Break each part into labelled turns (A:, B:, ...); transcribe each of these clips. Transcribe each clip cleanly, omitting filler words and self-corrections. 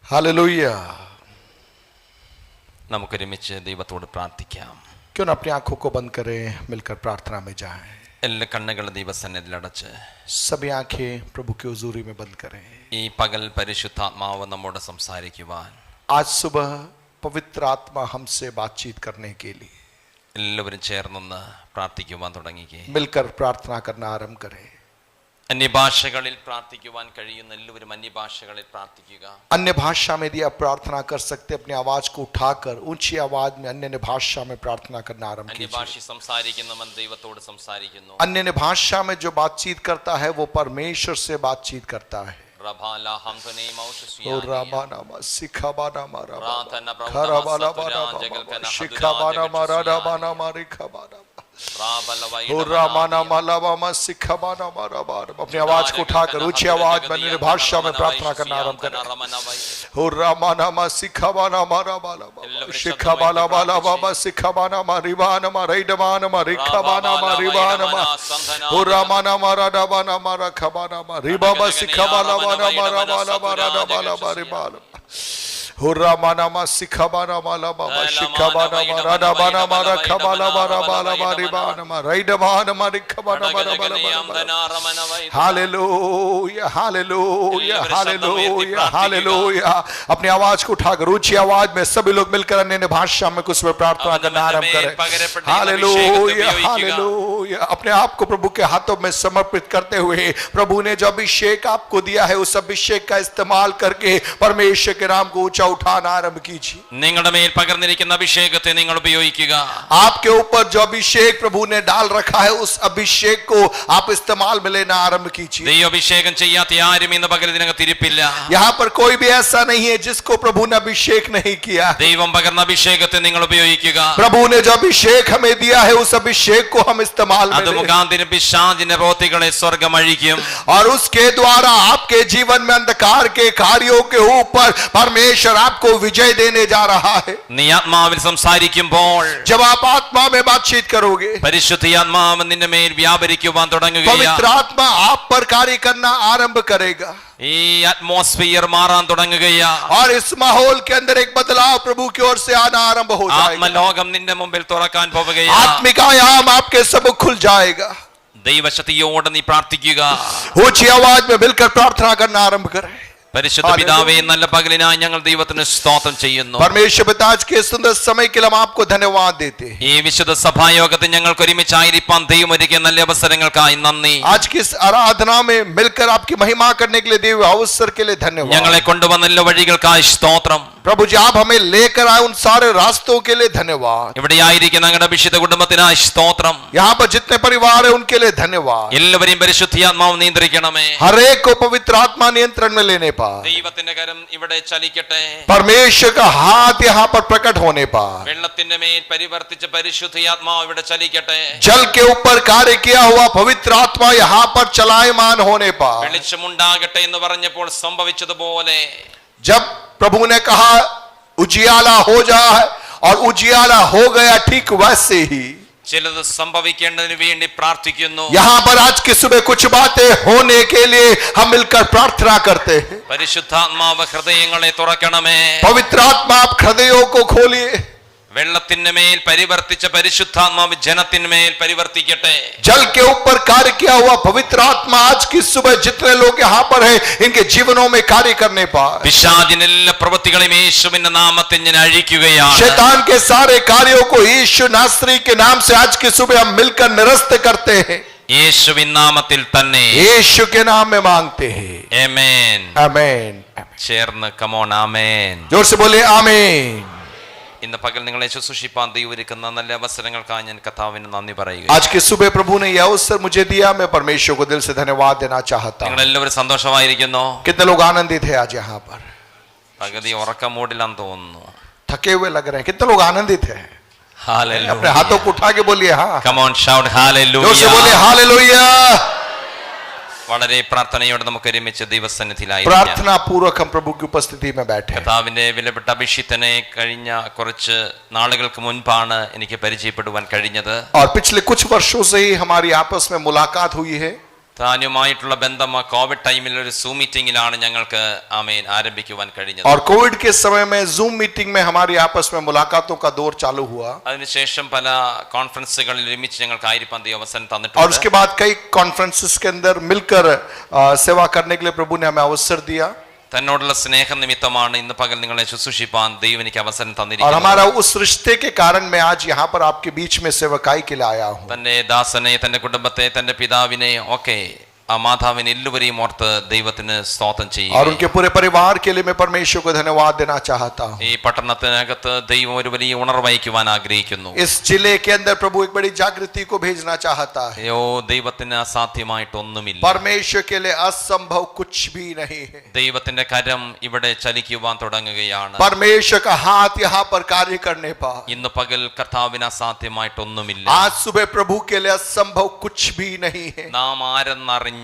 A: Hallelujah.
B: നമുക്കൊരുമിച്ച് ദൈവത്തോട് പ്രാർത്ഥിക്കാം.
A: क्यों न अपनी आंखों को बंद करें, मिलकर प्रार्थना में जाएं।
B: എല്ലാ കണ്ണുകളും ദൈവസന്നിധിയിൽ അടച്ച്
A: सभी आंखें प्रभु की हुजूरी में बंद करें।
B: ഈ പകൽ പരിശുദ്ധാത്മാവ് നമ്മോട് സംസാരിക്കുവാൻ
A: आज सुबह पवित्र आत्मा हमसे बातचीत करने के लिए
B: എല്ലാവരും ചേർന്നൊന്ന് പ്രാർത്ഥിക്കുവാൻ തുടങ്ങിക്കേ.
A: मिलकर प्रार्थना करना आरंभ करें।
B: അന്യഭാഷകളിൽ പ്രാർത്ഥിക്കുവാൻ കഴിയുന്ന എല്ലാവരും അന്യഭാഷകളിൽ പ്രാർത്ഥിക്കുക.
A: अन्य भाषा में यदि आप प्रार्थना कर सकते, अपनी आवाज को उठाकर ऊंची आवाज में अन्य भाषा में प्रार्थना करना आरंभ कीजिए।
B: അന്യഭാഷ സംസാരിക്കുന്നവൻ ദൈവത്തോട് സംസാരിക്കുന്നു.
A: अन्य भाषा में जो बातचीत करता है वो परमेश्वर से बातचीत करता है।
B: റബാല ഹംദനെ മൗശുസിയാ
A: ओ रामानामा सिखाबाना मारा
B: പ്രാർത്ഥന
A: खराबाला
B: പ്രൗഢമസ്തുരാ
A: बाना
B: ജഗൽകന
A: शिखाबाना मारा राबाना मारी खबाना
B: റാബലവൈ
A: ओ रामाना मालावामा सिखाबाना मारा बार। अपनी आवाज को उठाकर ऊंची आवाज में अन्य भाषा में प्रार्थना करना आरंभ करें। ओ रामानामा सिखाबाना मारा बाला शिखाबाला बाला बाबा सिखाबाना मारिबाना मारिडबाना मारिखाबाना मारिबाना मा ओ रामाना मारा डबाना मारा खबाना मारिबाबा सिखाबाला बाला मारा बाला बाला बाला मारिबाला हो रामानामा सिखाबाना माला बाबा शिखाबाना मारा डबाना मारा खबाला बाला बाला मारिबाना मारिडबाना मारिखाबाना बाला बाला हालेलुया हालेलुया हालेलुया हालेलुया। अपनी आवाज को उठाकर ऊंची आवाज में सभी लोग मिलकर अन्य भाषा में कुछ में प्रार्थना करना आरंभ करें। Hallelujah hallelujah. अपने आप को प्रभु के हाथों में समर्पित करते हुए प्रभु ने जो अभिषेक आपको दिया है उस अभिषेक का इस्तेमाल करके परमेश्वर के नाम को ऊंचा उठाना आरंभ कीजिए।
B: നിങ്ങളുടെ മേൽ പകർന്നിരിക്കുന്ന അഭിഷേകത്തെ നിങ്ങൾ ഉപയോഗിക്കുക.
A: आपके ऊपर जो अभिषेक प्रभु ने डाल रखा है उस अभिषेक को आप इस्तेमाल में लेना आरंभ कीजिए।
B: ദൈവ അഭിഷേകം ചെയ്യാത്ത ആരും ഇന്ന് പകൽ ഇതിനകത്ത് ഇരിപ്പില്ല.
A: यहाँ पर कोई भी ऐसा नहीं है जिसको प्रभु ने अभिषेक नहीं किया।
B: ദൈവം പകർന്ന അഭിഷേകത്തെ നിങ്ങൾ ഉപയോഗിക്കുക.
A: प्रभु ने जो अभिषेक हमें दिया है उस अभिषेक को हम इस्तेमाल में
B: അത്
A: लें।
B: മുഖാന്തരം പിശാചിന്റെ പ്രവൃത്തികളെ സ്വർഗ്ഗം അഴിക്കും.
A: और उसके द्वारा आपके जीवन में अंधकार के कार्यों के ऊपर परमेश्वर आपको विजय देने जा रहा है।
B: നീ ആത്മാവിൽ സംസാരിക്കുമ്പോൾ
A: जब आप आत्मा में बातचीत करोगे,
B: പരിശുദ്ധാത്മാവ് നിന്റെ മേൽ വ്യാപരിക്കുവാൻ തുടങ്ങുകയാണ്.
A: पवित्र आत्मा आप पर कार्य करना आरंभ करेगा
B: ഈ അറ്റ്മോസ്ഫിയർ മാറാൻ തുടങ്ങുകയാണ്.
A: और इस माहौल के अंदर एक बदलाव प्रभु की ओर से आना आरंभ हो जाएगा।
B: ആത്മലോകം നിന്റെ മുമ്പിൽ തുറക്കാൻ പോവുകയാണ്.
A: आत्मिक आयाम आपके सब खुल जाएगा।
B: ദൈവശക്തിയോടെ നീ പ്രാർത്ഥിക്കുക.
A: ऊंची आवाज में मिलकर प्रार्थना करना आरंभ करें।
B: പരിശുദ്ധ പിതാവേ, നല്ല പകലിനായി ഞങ്ങൾ ദൈവത്തിന് സ്തോത്രം ചെയ്യുന്നു.
A: परमेश्वर पिता आज के सुंदर समय के लिए हम आपको धन्यवाद देते हैं।
B: ഈ വിശുദ്ധ സഭായോഗത്തിൽ ഞങ്ങൾക്ക് ഒരുമിച്ചായിരിക്കാൻ ദൈവം ഒരുക്കിയ നല്ല അവസരങ്ങൾക്കായി നന്ദി.
A: आज की इस आराधना में मिलकर आपकी महिमा करने के लिए दिए हुए अवसर के लिए धन्यवाद।
B: ഞങ്ങളെ കൊണ്ടുവന്ന എല്ലാ വഴികൾക്കായി സ്തോത്രം.
A: प्रभु जी आप हमें लेकर आए उन सारे रास्तों के लिए धन्यवाद।
B: ഇവിടെയായിരിക്കുന്ന ഞങ്ങളുടെ വിശുദ്ധ കുടുംബത്തിനായി സ്തോത്രം.
A: यहाँ पर जितने परिवार है उनके लिए धन्यवाद।
B: എല്ലാവരെയും പരിശുദ്ധാത്മാവ് നിയന്ത്രിക്കണമേ.
A: हर एक को पवित्र आत्मा नियंत्रण में लेने पर,
B: ദൈവത്തിന്റെ കരം ഇവിടെ ചലിക്കട്ടെ.
A: परमेश्वर का हाथ यहाँ पर प्रकट होने पर,
B: വെള്ളത്തിന്റെ മേൽ പരിവർത്തിച്ച പരിശുദ്ധാത്മാവ് ഇവിടെ ചലിക്കട്ടെ.
A: जल के ऊपर कार्य किया हुआ पवित्र आत्मा यहाँ पर चलायमान होने पर,
B: വെളിച്ചമുണ്ടാകട്ടെ എന്ന് പറഞ്ഞപ്പോൾ സംഭവിച്ചതുപോലെ
A: जब प्रभु ने कहा उजियाला हो जाए और उजियाला हो गया, ठीक वैसे ही
B: ചിലത് സംഭവിക്കേണ്ടതിന് വേണ്ടി പ്രാർത്ഥിക്കുന്നു.
A: यहाँ पर आज की सुबह कुछ बातें होने के लिए हम मिलकर प्रार्थना करते हैं।
B: പരിശുദ്ധാത്മാവ് ഹൃദയങ്ങളെ തുറക്കണമേ.
A: पवित्र आत्मा आप हृदयों को खोलिए।
B: വെള്ളത്തിന്റെ മേൽ പരിവർത്തിച്ച പരിശുദ്ധാത്മാവ് ജനത്തിന്മേൽ പരിവർത്തിക്കട്ടെ.
A: जल के ऊपर कार्य किया हुआ पवित्र आत्मा आज की सुबह जितने लोग यहाँ पर हैं इनके जीवनों में कार्य करने पर,
B: പിശാചിന്റെ എല്ലാ പ്രവൃത്തികളെയും യേശുവിന്റെ നാമത്തിൽ ഞാൻ അഴിക്കുകയാണ്.
A: शैतान के सारे कार्यों को यीशु नासरी के नाम से आज की सुबह हम मिलकर निरस्त करते हैं।
B: യേശുവിൻ നാമത്തിൽ തന്നെ.
A: यीशु के नाम में मांगते हैं।
B: ആമേൻ.
A: आमीन।
B: ചേർന്ന് കമോൺ ആമേൻ.
A: जोर से बोले आमीन।
B: ഇന്ന് പകൽ നിങ്ങളെ ശുശ്രൂഷിപ്പാൻ ദൈവം ഒരുക്കുന്ന നല്ല അവസരങ്ങൾക്കായി ഞാൻ കർത്താവിന് നന്ദി പറയുക.
A: आज की सुबह प्रभु ने यह अवसर मुझे दिया, मैं परमेश्वर को दिल से धन्यवाद देना चाहता हूँ।
B: നിങ്ങൾ എല്ലാവരും സന്തോഷമായിരിക്കുന്നു.
A: कितने लोग आनंदित है आज यहाँ पर?
B: പകുതി ഉറക്കം മൂടിലാന്ന് തോന്നുന്നു.
A: थके हुए लग रहे हैं। कितने लोग आनंदित हैं?
B: हालेलुया.
A: अपने हाथों को उठा के बोलिए हाँ।
B: कम ऑन शाउट
A: जोर से
B: हालेलुया.
A: बोलिए हालेलुया।
B: വളരെ പ്രാർത്ഥനയോടെ നമുക്ക് ഒരുമിച്ച് ദൈവസന്നിധിയിലായി
A: प्रार्थना पूर्वक हम प्रभु की उपस्थिति में बैठे।
B: കർത്താവിന്റെ വിലപ്പെട്ട അഭിഷിക്തനെ കഴിഞ്ഞ കുറച്ച് നാളുകൾക്ക് മുൻപാണ് എനിക്ക് പരിചയപ്പെടുവാൻ കഴിഞ്ഞത്.
A: और पिछले कुछ वर्षों से ही हमारी आपस में मुलाकात हुई है।
B: താനുമായിട്ടുള്ള ബന്ധം കോവിഡ് ടൈമിൽ ഒരു സൂം മീറ്റിംഗിലാണ് ഞങ്ങൾക്ക് ആമേൻ ആരംഭിക്കുവാൻ കഴിഞ്ഞത്.
A: और कोविड के समय में जूम मीटिंग में हमारी आपस में मुलाकातों का दौर चालू हुआ.
B: അതിനുശേഷം പല കോൺഫറൻസുകളിൽ ഒരുമിച്ച് ഞങ്ങൾക്ക് ആയിരിക്കാൻ ദൈവം അവസരം
A: और
B: തന്നിട്ടുണ്ട്.
A: उसके बाद कई कॉन्फ्रेंसेस के अंदर मिलकर सेवा करने के लिए प्रभु ने हमें अवसर दिया.
B: തന്നോടുള്ള സ്നേഹ നിമിത്തമാണ് ഇന്ന് പകൽ നിങ്ങളെ ശുശ്രൂഷിപ്പാൻ ദൈവം എനിക്ക് അവസരം
A: और
B: തന്നിരിക്കുന്നത്.
A: हमारा उस रिश्ते के कारण मैं आज यहाँ पर आपके बीच में सेवकाई के लिए आया हूँ.
B: തന്റെ ദാസനെ, തന്റെ കുടുംബത്തെ, തന്റെ പിതാവിനെ ഒക്കെ ആ മാതാവിനെ എല്ലാവരെയും ഓർത്ത് ദൈവത്തിന് സ്തോത്രം
A: और
B: ചെയ്യുക.
A: उनके पूरे परिवार के लिए मैं परमेश्वर को धन्यवाद देना चाहता हूँ.
B: ഈ പട്ടണത്തിനകത്ത് ദൈവം ഒരു വലിയ ഉണർവയ്ക്കുവാൻ ആഗ്രഹിക്കുന്നു.
A: इस जिले के अंदर प्रभु एक बड़ी जागृति को भेजना चाहता है.
B: അയ്യോ, ദൈവത്തിന് അസാധ്യമായിട്ടൊന്നുമില്ല.
A: परमेश्वर के लिए असंभव कुछ भी नहीं है.
B: ദൈവത്തിന്റെ കരം ഇവിടെ ചലിക്കുവാൻ തുടങ്ങുകയാണ്.
A: परमेश्वर का हाथ यहाँ पर कार्य करने पर
B: ഇന്ന് പകൽ കർത്താവിന് അസാധ്യമായിട്ടൊന്നുമില്ല.
A: आज सुबह प्रभु के लिए असंभव कुछ भी नहीं है.
B: നാം ആരെന്നറിഞ്ഞാൽ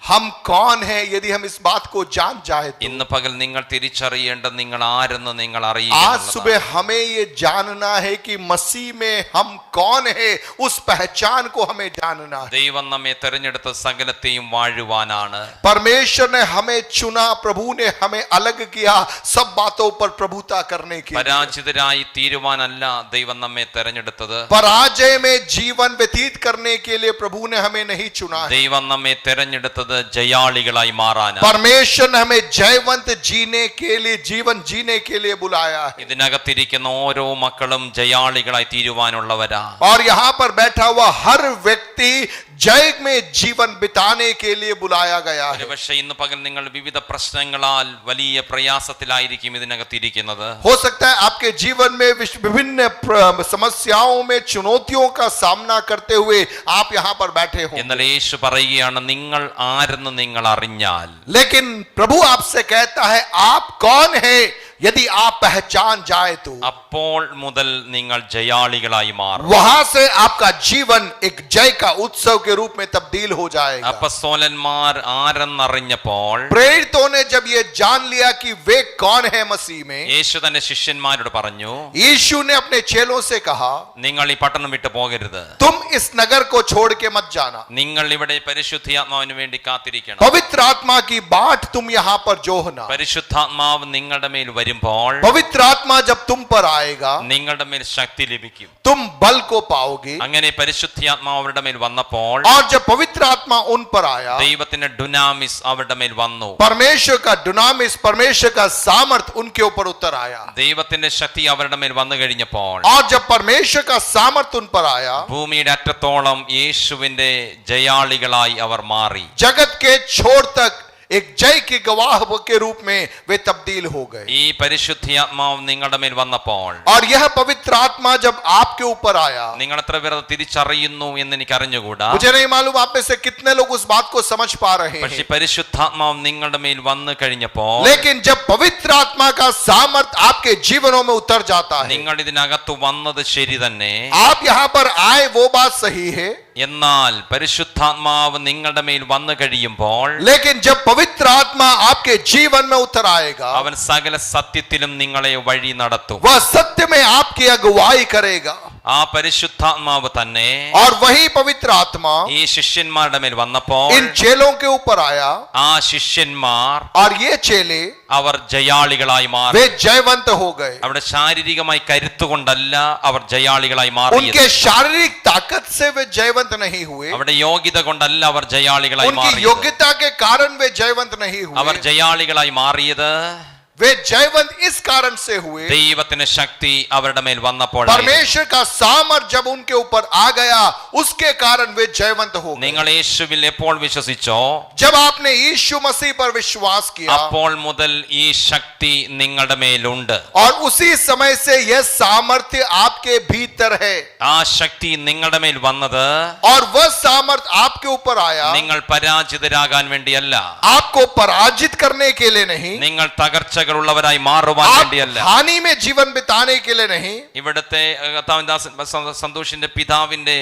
A: हम कौन है यदि हम इस बात को जान जाए तो
B: ഇന്ന് പകൽ നിങ്ങൾ തിരിച്ചറിയേണ്ടത് നിങ്ങൾ ആരെന്ന് നിങ്ങൾ
A: आज
B: അറിയുക.
A: सुबह हमें ये जानना है कि मसीह में हम कौन है. उस पहचान को हमें जानना है.
B: ദൈവം നമ്മെ തെരഞ്ഞെടുത്ത സകലത്തെയും വാഴുവാനാണ്.
A: परमेश्वर ने हमें चुना. प्रभु ने हमें अलग किया सब बातों पर प्रभुता करने के लिए.
B: പരാജിതരായി തീരുവാനല്ല ദൈവം നമ്മെ തെരഞ്ഞെടുത്തത്.
A: पराजय में जीवन व्यतीत करने के लिए प्रभु ने हमें नहीं चुना है.
B: ദൈവം നമ്മെ തെരഞ്ഞെടുത്തത് ജയാളികളായി മാറാനാണ്.
A: परमेश्वर ने हमें जयवंत जीने के लिए, जीवन जीने के लिए बुलाया है.
B: ഇതിനകത്തിരിക്കുന്ന ഓരോ മക്കളും ജയാളികളായി തീരുവാനുള്ളവരാ.
A: और यहाँ पर बैठा हुआ हर व्यक्ति जय में जीवन बिताने के लिए बुलाया गया है.
B: പക്ഷേ ഇന്ന് പകൽ നിങ്ങൾ വിവിധ പ്രശ്നങ്ങളാൽ വലിയ പ്രയാസത്തിലായിരിക്കും ഇതിനകത്തിരിക്കുന്നത്.
A: हो सकता है आपके जीवन में विभिन्न समस्याओं में चुनौतियों का सामना करते हुए आप यहाँ पर बैठे हो.
B: എന്നാൽ യേശു പറയുകയാണ്, നിങ്ങൾ ആരെന്ന് നിങ്ങൾ അറിഞ്ഞാൽ.
A: लेकिन प्रभु आपसे कहता है आप कौन है यदि आप पहचान जाए तो
B: അപ്പോൾ മുതൽ നിങ്ങൾ ജയാളികളായി മാറും.
A: वहां से आपका जीवन एक जय का उत्सव के रूप में तब्दील हो जाएगा.
B: അപ്പസ്തോലന്മാർ ആരെന്നറിഞ്ഞപ്പോൾ
A: प्रेरितों ने जब ये जान लिया कि वे कौन है मसीह में,
B: യേശു തന്റെ ശിഷ്യന്മാരോട് പറഞ്ഞു,
A: यीशु ने अपने चेलों से कहा
B: നിങ്ങൾ ഈ പട്ടണം വിട്ടു പോകരുത്.
A: तुम इस नगर को छोड़ के मत जाना.
B: നിങ്ങൾ ഇവിടെ പരിശുദ്ധാത്മാവിന് വേണ്ടി കാത്തിരിക്കണം.
A: पवित्र आत्मा की बाट तुम यहाँ पर जोहना.
B: പരിശുദ്ധാത്മാവ് നിങ്ങളുടെ മേൽ വരുമ്പോൾ
A: पवित्र आत्मा जब तुम पर आएगा
B: നിങ്ങളുടെ മേൽ ശക്തി ലഭിക്കും.
A: तुम बल को पाओगे.
B: അങ്ങനെ പരിശുദ്ധാത്മാവ് അവരുടെ മേൽ വന്നപ്പോൾ
A: और जब पवित्र आत्मा उन पर आया,
B: ദൈവത്തിന്റെ ഡുനാമിസ് അവരുടെ മേൽ വന്നു.
A: परमेश्वर का डुनामिस, परमेश्वर का सामर्थ उनके ऊपर उतर आया.
B: ദൈവത്തിന്റെ ശക്തി അവരുടെ മേൽ വന്നു കഴിഞ്ഞപ്പോൾ
A: और जब परमेश्वर का सामर्थ उन पर आया,
B: ഭൂമിയുടെ അറ്റത്തോളം യേശുവിന്റെ ജയാളികളായി അവർ മാറി.
A: जगत के छोर तक एक जय के गवाह के रूप में वे तब्दील हो गए.
B: ഈ പരിശുദ്ധാത്മാവ് നിങ്ങളുടെ മേൽ വന്നപ്പോൾ
A: और यह पवित्र आत्मा जब आपके ऊपर आया,
B: നിങ്ങൾ എത്ര പേർ അത് തിരിച്ചറിയുന്നു എന്ന് എനിക്ക് അറിഞ്ഞുകൂടാ.
A: मुझे नहीं मालूम आप में से कितने लोग उस बात को समझ पा रहे
B: പക്ഷേ
A: हैं.
B: പരിശുദ്ധാത്മാവ് നിങ്ങളുടെ മേൽ വന്നു കഴിഞ്ഞപ്പോൾ
A: लेकिन जब पवित्र आत्मा का सामर्थ आपके जीवनों में उतर जाता है,
B: നിങ്ങൾ ഇതിനകത്ത് വന്നത് ശരി തന്നെ.
A: आप यहाँ पर आए वो बात सही है.
B: എന്നാൽ പരിശുദ്ധാത്മാവ് നിങ്ങളുടെ മേൽ വന്നു കഴിയുമ്പോൾ
A: लेकिन जब पवित्र आत्मा आपके जीवन में उतर आएगा,
B: അവൻ സകല സത്യത്തിലും നിങ്ങളെ വഴി നടത്തും.
A: वह सत्य में आपकी अगुवाई करेगा.
B: ആ പരിശുദ്ധാത്മാവ് തന്നെ
A: और वही पवित्र आत्मा
B: ഈ ശിഷ്യന്മാരുടെ മേൽ വന്നപ്പോൾ
A: इन चेलों के ऊपर आया,
B: ആ ശിഷ്യന്മാർ
A: और ये चेले
B: അവർ ജയാളികളായി മാറി.
A: वे जयवंत हो गए.
B: അവിടെ ശാരീരികമായി കരുത്തുകൊണ്ടല്ല അവർ ജയാളികളായി മാറിയത്.
A: उनके शारीरिक ताकत से वे जयवंत नहीं हुए.
B: അവിടെ യോഗ്യത കൊണ്ടല്ല അവർ ജയാളികളായി
A: उनकी
B: മാറിയത്.
A: योग्यता के कारण वे जयवंत नहीं
B: അവർ
A: हुए.
B: ജയാളികളായി മാറിയത്
A: वे जयवंत इस कारण से हुए,
B: ദൈവത്തിന്റെ ശക്തി അവരുടെ മേൽ വന്നപ്പോൾ.
A: परमेश्वर का सामर्थ जब उनके ऊपर आ गया, उसके कारण वे जयवंत हो गए.
B: നിങ്ങൾ യേശുവിൽ എപ്പോൾ വിശ്വസിച്ചോ
A: जब आपने यीशु मसीह पर विश्वास किया,
B: അപ്പോൾ മുതൽ ഈ ശക്തി നിങ്ങളുടെ മേലുണ്ട്.
A: और उसी समय से यह सामर्थ्य आपके भीतर है.
B: ആ ശക്തി നിങ്ങളുടെ മേൽ വന്നത്
A: और वह सामर्थ आपके ऊपर आया,
B: നിങ്ങൾ പരാജിതരാകാൻ വേണ്ടിയല്ല,
A: आपको पराजित करने के लिए नहीं,
B: നിങ്ങൾ തകർച്ചകളുള്ളവരായി മാറുവാൻ
A: आप
B: വേണ്ടിയല്ല.
A: हानि में जीवन बिताने के लिए नहीं.
B: ഇവിടുത്തെ സന്തോഷിന്റെ പിതാവിന്റെ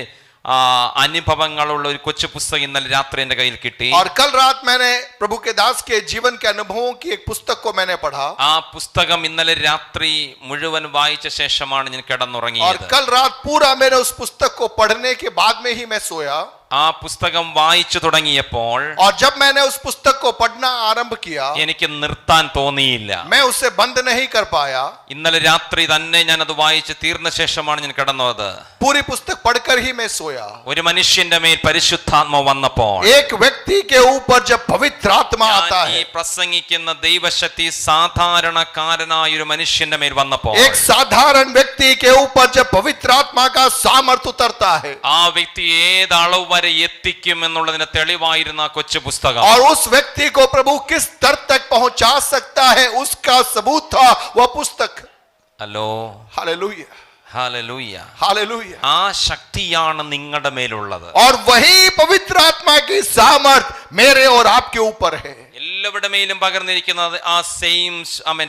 B: അനുഭവങ്ങളുള്ള ഒരു കൊച്ചു പുസ്തകം ഇന്നലെ രാത്രി എന്റെ കയ്യിൽ കിട്ടി.
A: और कल रात मैंने प्रभु के दास के जीवन के अनुभवों की एक पुस्तक को मैंने पढ़ा.
B: ആ പുസ്തകം ഇന്നലെ രാത്രി മുഴുവൻ വായിച്ച ശേഷമാണ് ഞാൻ
A: और
B: കിടന്നുറങ്ങിയത്.
A: कल रात पूरा मैंने उस पुस्तक को पढ़ने के बाद में ही मैं सोया.
B: ആ പുസ്തകം വായിച്ചു തുടങ്ങിയപ്പോൾ
A: और जब मैंने उस पुस्तक को पढ़ना आरंभ किया,
B: എനിക്ക് നിർത്താൻ തോന്നിയില്ല.
A: मैं उसे बंद नहीं कर पाया.
B: ഇന്നലെ രാത്രി തന്നെ ഞാൻ അത് വായിച്ച് തീർന്ന ശേഷമാണ് ഞാൻ കിടന്നത്.
A: पूरी पुस्तक पढ़कर ही मैं सोया.
B: ഒരു മനുഷ്യന്റെ മേൽ പരിശുദ്ധാത്മ വന്നപ്പോൾ,
A: एक व्यक्ति के ऊपर जब पवित्र आत्मा आता
B: ഈ
A: है,
B: പ്രസംഗിക്കുന്ന ദൈവശക്തി സാധാരണക്കാരനായ ഒരു മനുഷ്യന്റെ മേൽ വന്നപ്പോൾ,
A: एक साधारण व्यक्ति के ऊपर जब पवित्र आत्मा का सामर्थ उतरता है,
B: ആ വ്യക്തി ഏത് അളവ് വരെ എത്തിക്കും എന്നുള്ളതിന് തെളിവായിരുന്ന ആ കൊച്ചു പുസ്തകം.
A: और उस व्यक्ति को प्रभु किस स्तर तक पहुंचा सकता है, उसका सबूत था वह पुस्तक.
B: Hello,
A: hallelujah,
B: hallelujah.
A: हालेलुया.
B: ആ ശക്തിയാണ് നിങ്ങളുടെ മേലുള്ളത്.
A: और वही पवित्र आत्मा की सामर्थ मेरे और आपके ऊपर है.
B: എല്ലാവരുടെ മേലും പകർന്നിരിക്കുന്നത് ആ സെയിം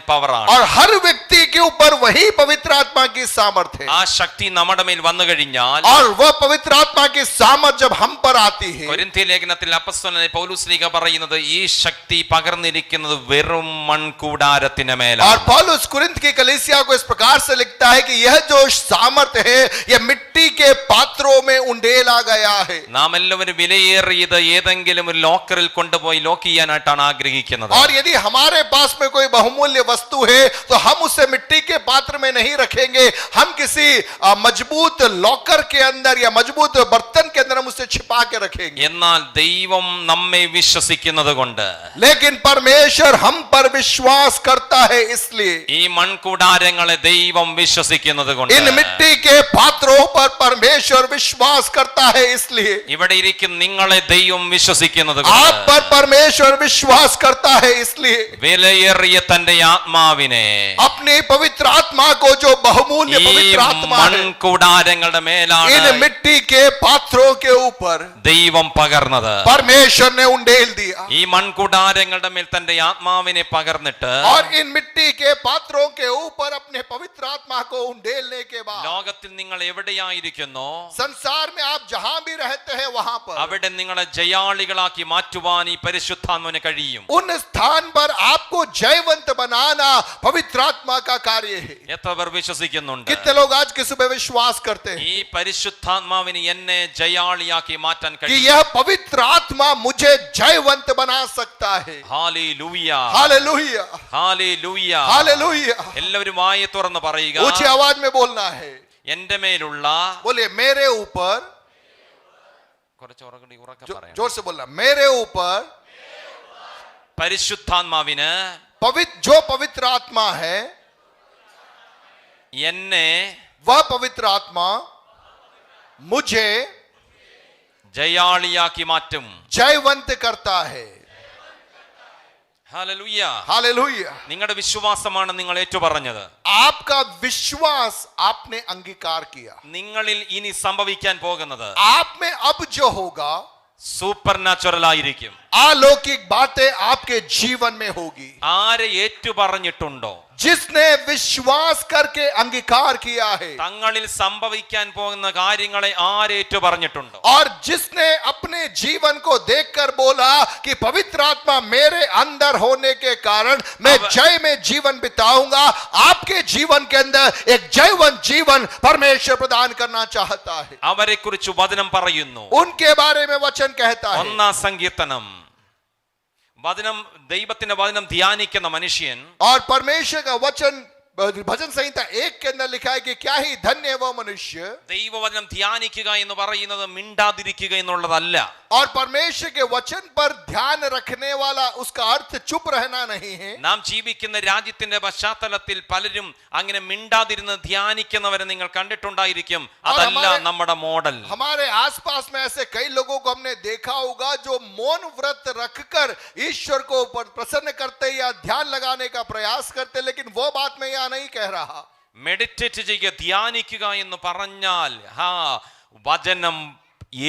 B: പവറാണ്.
A: और हर व्यक्ति के ऊपर वही पवित्र आत्मा की सामर्थ है.
B: ആ ശക്തി നമ്മുടെ മേൽ വന്നു കഴിഞ്ഞാൽ,
A: और वह पवित्र आत्मा की सामर्थ जब हम पर आती है,
B: കൊരിന്ത്യ ലേഖനത്തിൽ അപ്പോസ്തലനായ പൗലോസ് ശ്ലീഹ പറയുന്നത് ഈ ശക്തി പകർന്നിരിക്കുന്നത് വെറും മൺകൂടാരത്തിന് മേലാണ്.
A: और पौलुस कुरिन्थ की कलीसिया को इस प्रकार से लिखता है कि यह जो सामर्थ है यह मिट्टी के पात्रों में उंडेला गया है.
B: നാം എല്ലാവരും വിലയേറിയത് ഏതെങ്കിലും ഒരു ലോക്കറിൽ കൊണ്ടുപോയി ലോക്ക് ചെയ്യാനായിട്ടാണ് ആഗ്രഹിക്കുന്നത്.
A: और यदि हमारे पास में कोई बहुमूल्य वस्तु है तो हम उसे मिट्टी के पात्र में नहीं रखेंगे, हम किसी मजबूत लॉकर के अंदर या मजबूत बर्तन के अंदर हम उसे छिपा के रखेंगे.
B: എന്നാൽ ദൈവം നമ്മെ വിശ്വസിക്കുന്നത് കൊണ്ട്,
A: लेकिन परमेश्वर हम पर विश्वास करता है, इसलिए
B: ഈ മൺകൂടാരങ്ങളെ ദൈവം വിശ്വസിക്കുന്നത് കൊണ്ട്,
A: इन मिट्टी के पात्रों पर परमेश्वर विश्वास करता है, इसलिए
B: ഇവിടെ ഇരിക്കുന്ന നിങ്ങളെ ദൈവം വിശ്വസിക്കുന്നത്
A: आप
B: കൊണ്ട്,
A: पर परमेश्वर विश्वास करता है, इसलिए
B: വിലയേറിയ തന്റെ ആത്മാവിനെ
A: अपनी पवित्र आत्मा को, जो बहुमूल्य
B: ഈ
A: पवित्र आत्मा है,
B: മൺകൂടാരങ്ങളുടെ മേലാണ്
A: इन मिट्टी के पात्रों के ऊपर
B: ദൈവം പകർന്നത്.
A: परमेश्वर ने उंडेल दिया.
B: ഈ മൺകൂടാരങ്ങളുടെ മേൽ തന്റെ ആത്മാവിനെ പകർന്നിട്ട്,
A: और इन मिट्टी के पात्रों के ऊपर अपने पवित्र आत्मा को उंडेलने के बाद
B: ലോകത്തിൽ നിങ്ങൾ എവിടെയായിരിക്കുന്നോ
A: संसार में आप जहां भी रहते हैं वहां पर
B: അവിടെ നിങ്ങളെ ജയാളികളാക്കി മാറ്റുവാൻ ഈ പരിശുദ്ധാത്മാവിന് കഴിയും.
A: उन स्थान पर आपको जयवंत बनाना पवित्र आत्मा का कार्य है.
B: എത്ര പേർ വിശ്വസിക്കുന്നുണ്ട്?
A: कितने लोग आज की सुबह विश्वास करते हैं
B: ഈ പരിശുദ്ധാത്മാവിന് എന്നെ ജയാളിയാക്കി മാറ്റാൻ
A: कि
B: കഴിയും.
A: यह पवित्र आत्मा मुझे जयवंत बना सकता है.
B: Hallelujah,
A: hallelujah,
B: hallelujah.
A: हालेलुया.
B: എല്ലാവരും വായ തുറന്ന് പറയുക.
A: ऊंची आवाज में बोलना है.
B: എന്റെ മേലുള്ള,
A: बोलिए मेरे ऊपर,
B: കുറച്ച് ഉറക്കെ പറയാം,
A: जोर से बोलना, मेरे ऊपर
B: പരിശുദ്ധാത്മാവിന്
A: जो पवित्र आत्मा है,
B: എന്നെ
A: वह पवित्र आत्मा मुझे
B: ജയാളിയാക്കി മാറ്റും.
A: जयवंत करता है.
B: ഹല്ലേലൂയ.
A: हालेलुया.
B: നിങ്ങളുടെ വിശ്വാസമാണ് നിങ്ങൾ ഏറ്റുപറഞ്ഞത്.
A: आपका विश्वास आपने अंगीकार किया.
B: നിങ്ങളിൽ ഇനി സംഭവിക്കാൻ പോകുന്നത്
A: आप में अब जो होगा
B: സൂപ്പർ നാച്ചുറൽ ആയിരിക്കും.
A: अलौकिक बातें आपके जीवन में होगी.
B: ആരെ ഏറ്റുപറഞ്ഞിട്ടുണ്ടോ,
A: जिसने विश्वास करके अंगीकार किया है,
B: തങ്ങളിൽ സംഭവിക്കാൻ പോകുന്ന കാര്യങ്ങളെ ആരേറ്റു പറഞ്ഞിട്ടുണ്ടോ,
A: और जिसने अपने जीवन को देखकर बोला कि पवित्र आत्मा मेरे अंदर होने के कारण मैं जय में जीवन बिताऊंगा, आपके जीवन के अंदर एक जयवंत जीवन परमेश्वर प्रदान करना चाहता है.
B: അവരെ കുറിച്ച് വചനം പറയുന്നു.
A: उनके बारे में वचन कहता है.
B: ഒന്നാം സങ്കീർത്തനം, വചനം, ദൈവത്തിന്റെ വചനം ധ്യാനിക്കുന്ന മനുഷ്യൻ,
A: और परमेश्वर का वचन भजन संहिता 1 के अंदर लिखा है कि क्या ही धन्य है वो मनुष्य.
B: ദൈവവചനം ധ്യാനിക്കുക എന്ന് പറയുന്നത് മിണ്ടാതിരിക്കുക എന്നുള്ളതല്ല.
A: और परमेश्वर के वचन पर ध्यान रखने वाला, उसका अर्थ चुप रहना नहीं है.
B: നാം ജീവിക്കുന്ന രാജ്യത്തിന്റെ പശ്ചാത്തലത്തിൽ പലരും അങ്ങനെ മിണ്ടാതിരുന്ന് ധ്യാനിക്കുന്നവരെ നിങ്ങൾ കണ്ടിട്ടുണ്ടായിരിക്കും. അതല്ല നമ്മുടെ മോഡൽ.
A: हमारे आसपास में ऐसे कई लोगों को हमने देखा होगा जो मौन व्रत रखकर ईश्वर को प्रसन्न करते या ध्यान लगाने का प्रयास करते, लेकिन वो बात मैं यहाँ नहीं कह रहा.
B: മെഡിറ്റേറ്റ് ചെയ്യുക, ധ്യാനിക്കുക എന്ന് പറഞ്ഞാൽ വചനം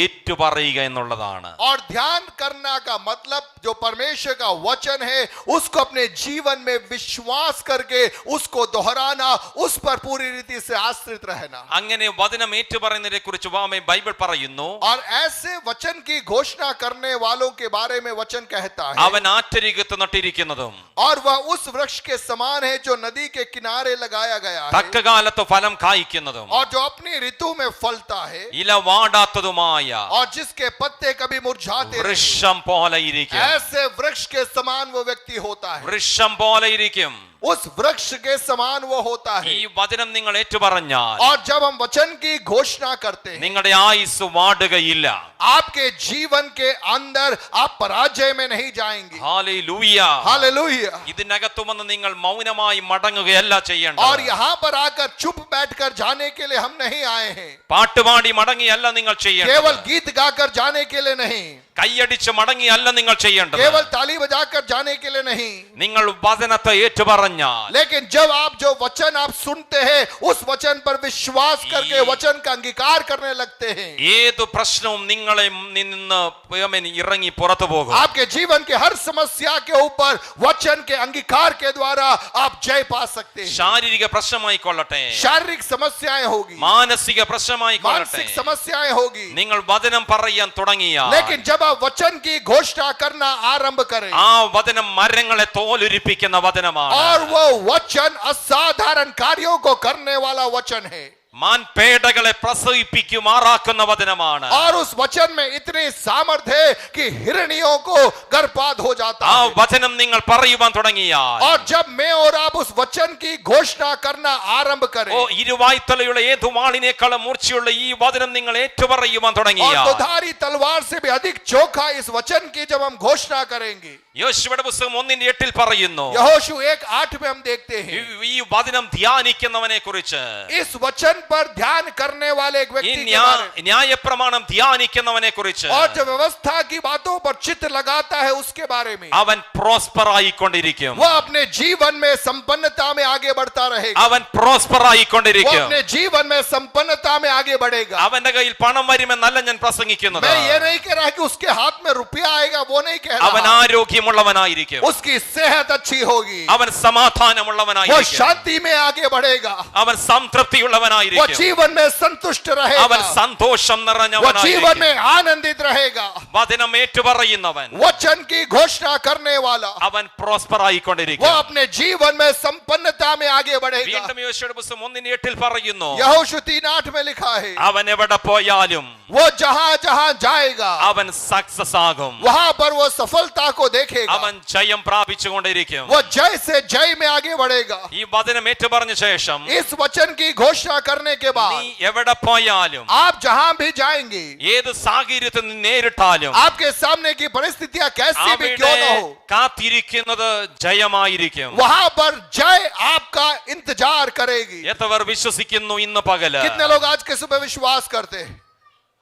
B: ഏറ്റുപറയുക എന്നുള്ളതാണ്.
A: और ध्यान करना का मतलब जो परमेश्वर का वचन है उसको अपने जीवन में विश्वास करके उसको दोहराना, उस पर पूरी रीति से आश्रित रहना.
B: അങ്ങനെ വചനം ഏറ്റുപറയുന്നതിനെ കുറിച്ച് ബൈബിൾ പറയുന്നു.
A: और ऐसे वचन की घोषणा करने वालों के बारे में वचन कहता है,
B: അവൻ ആറ്റരികത്ത് നട്ടിരിക്കുന്നതും
A: और वह उस वृक्ष के समान है जो नदी के किनारे लगाया गया है,
B: തക്കകാലത്ത് ഫലം കായ്ക്കുന്നതും
A: और जो अपनी ऋतु में फलता है,
B: ഇല വാടാത്തതുമായ നിർജീവമായ
A: और जिसके पत्ते कभी मुरझाते नहीं,
B: വൃക്ഷം പോലെ ഇരിക്കും.
A: ऐसे वृक्ष के समान वो व्यक्ति होता है.
B: വൃക്ഷം പോലെ ഇരിക്കും.
A: उस वृक्ष के समान वो होता है.
B: ഈ വചനം നിങ്ങൾ ഏറ്റുപറഞ്ഞാൽ
A: और जब हम वचन की घोषणा करते हैं,
B: നിങ്ങളുടെ ആയുസ് വാടുകയില്ല.
A: आपके जीवन के अंदर आप पराजय में नहीं जाएंगे.
B: ഹല്ലേലൂയ.
A: हालेलुया.
B: ഇതിനകത്ത് വന്ന് നിങ്ങൾ മൗനമായി മടങ്ങുകയല്ല ചെയ്യേണ്ടത്.
A: और यहाँ पर आकर चुप बैठकर जाने के लिए हम नहीं आए हैं.
B: പാട്ടുപാടി മടങ്ങിയല്ല നിങ്ങൾ
A: केवल
B: ചെയ്യേണ്ടത്.
A: गीत गाकर जाने के लिए नहीं,
B: കൈയടിച്ച് മടങ്ങിയല്ല നിങ്ങൾ ചെയ്യേണ്ടത്.
A: केवल ताली बजाकर जाने के लिए नहीं,
B: നിങ്ങൾ വചനത്തെ ഏറ്റുപറഞ്ഞാൽ
A: लेकिन जब आप जो वचन आप सुनते हैं उस वचन पर विश्वास करके वचन का अंगीकार करने लगते हैं,
B: ഏതു പ്രശ്നവും നിങ്ങളെ നിന്ന് ഇറങ്ങി പുറത്തു പോകും.
A: आपके जीवन के हर समस्या के ऊपर वचन के अंगीकार के द्वारा आप जय पा सकते हैं.
B: ശാരീരിക പ്രശ്നമായിക്കൊള്ളട്ടെ,
A: शारीरिक समस्याएं होगी,
B: മാനസിക പ്രശ്നമായിക്കൊള്ളട്ടെ,
A: मानसिक समस्याएं होगी,
B: നിങ്ങൾ വചനം പറയാൻ തുടങ്ങിയാൽ
A: लेकिन जब आप वचन की घोषणा करना आरंभ करें,
B: ആ വചനം മരങ്ങളെ തോലുരിപ്പിക്കുന്ന വചനമാണ്.
A: और वो वचन असाधारण कार्यों को करने वाला वचन है,
B: മാൻപേടകളെ പ്രസവിപ്പിക്കുമാറാക്കുന്ന വചനമാണ്.
A: और उस वचन में इतनी सामर्थ्य है कि हिरणियों को गर्भपात हो जाता
B: ആ
A: है.
B: വചനം നിങ്ങൾ പറയുവാൻ തുടങ്ങിയാൽ
A: और जब मैं और आप उस वचन की घोषणा करना आरंभ करें,
B: ഓ ഇരുവായ്ത്തലയുള്ള ഏതു വാളിനേക്കാളും മൂർച്ചയുള്ള ഈ വചനം നിങ്ങൾ ഏറ്റുപറയുവാൻ
A: और
B: തുടങ്ങിയാൽ
A: दुधारी तलवार से भी अधिक चोखा इस वचन की जब हम घोषणा करेंगे,
B: യോശുവയുടെ പുസ്തകം 1:8 പറയുന്നു,
A: यहोशू 1:8 में हम देखते हैं
B: ഈ വചനം ധ്യാനിക്കുന്നവനെ കുറിച്ച്,
A: इस वचन पर ध्यान करने वाले एक
B: ഈ
A: व्यक्ति के बारे में,
B: ന്യായപ്രമാണം ധ്യാനിക്കുന്നവനെ കുറിച്ച്
A: और जो व्यवस्था की बातों पर चित्त लगाता है उसके बारे में,
B: അവൻ പ്രോസ്പർ ആയിക്കൊണ്ടിരിക്കും.
A: वो अपने जीवन में संपन्नता में आगे बढ़ता रहेगा.
B: അവൻ പ്രോസ്പർ
A: वो
B: ആയിക്കൊണ്ടിരിക്കും.
A: अपने जीवन में संपन्नता में आगे बढ़ेगा.
B: അവന്റെ കയ്യിൽ പണം വരുമെന്നല്ല ഞാൻ പ്രസംഗിക്കുന്നത്.
A: मैं ये नहीं कह रहा कि उसके हाथ में रुपया आएगा, वो नहीं कह
B: അവൻ
A: रहा.
B: ആരോഗ്യമുള്ളവനായിരിക്കും.
A: उसकी सेहत अच्छी होगी,
B: അവൻ
A: वो
B: സമാധാനമുള്ളവനായിരിക്കും.
A: शांति में आगे बढ़ेगा,
B: അവൻ
A: वो
B: സംതൃപ്തിയുള്ളവനായിരിക്കും.
A: जीवन में संतुष्ट
B: അവൻ
A: रहेगा,
B: സന്തോഷം
A: वो जीवन
B: നിറഞ്ഞവനായിരിക്കും.
A: में आनंदित रहेगा.
B: വചനം ഏറ്റുപറയുന്നവൻ
A: वचन की घोषणा करने वाला
B: അവൻ പ്രോസ്പർ
A: वो
B: ആയിക്കൊണ്ടിരിക്കും.
A: अपने जीवन में संपन्नता में आगे बढ़ेगा.
B: വീണ്ടും യോശുവയുടെ പുസ്തകം 1:8 പറയുന്നു,
A: यहोशू 3:8 में लिखा है,
B: അവൻ എവിടെ പോയാലും
A: वो जहां जहां जाएगा
B: അവൻ സക്സസ് ആകും.
A: वहां पर वो सफलता को देखेगा,
B: അവൻ ജയം പ്രാപിച്ചുകൊണ്ടിരിക്കും.
A: वो जय से जय में आगे बढ़ेगा.
B: ഈ വചനം ഏറ്റുപറഞ്ഞ ശേഷം
A: इस वचन की घोषणा करने के बाद
B: നീ എവിടെ പോയാലും
A: आप जहां भी जाएंगे,
B: ഏത് സാഹചര്യത്തിൽ നീ നേരിട്ടാലും
A: आपके सामने की परिस्थितियां कैसी भी
B: അവിടെ
A: क्यों न हो,
B: കാത്തിരിക്കുന്നത് ജയമായിരിക്കും.
A: वहां पर जय आपका इंतजार करेगी.
B: എത്രവർ വിശ്വസിക്കുന്നു ഇന്ന് പകല്?
A: कितने लोग आज के सुबह विश्वास करते हैं?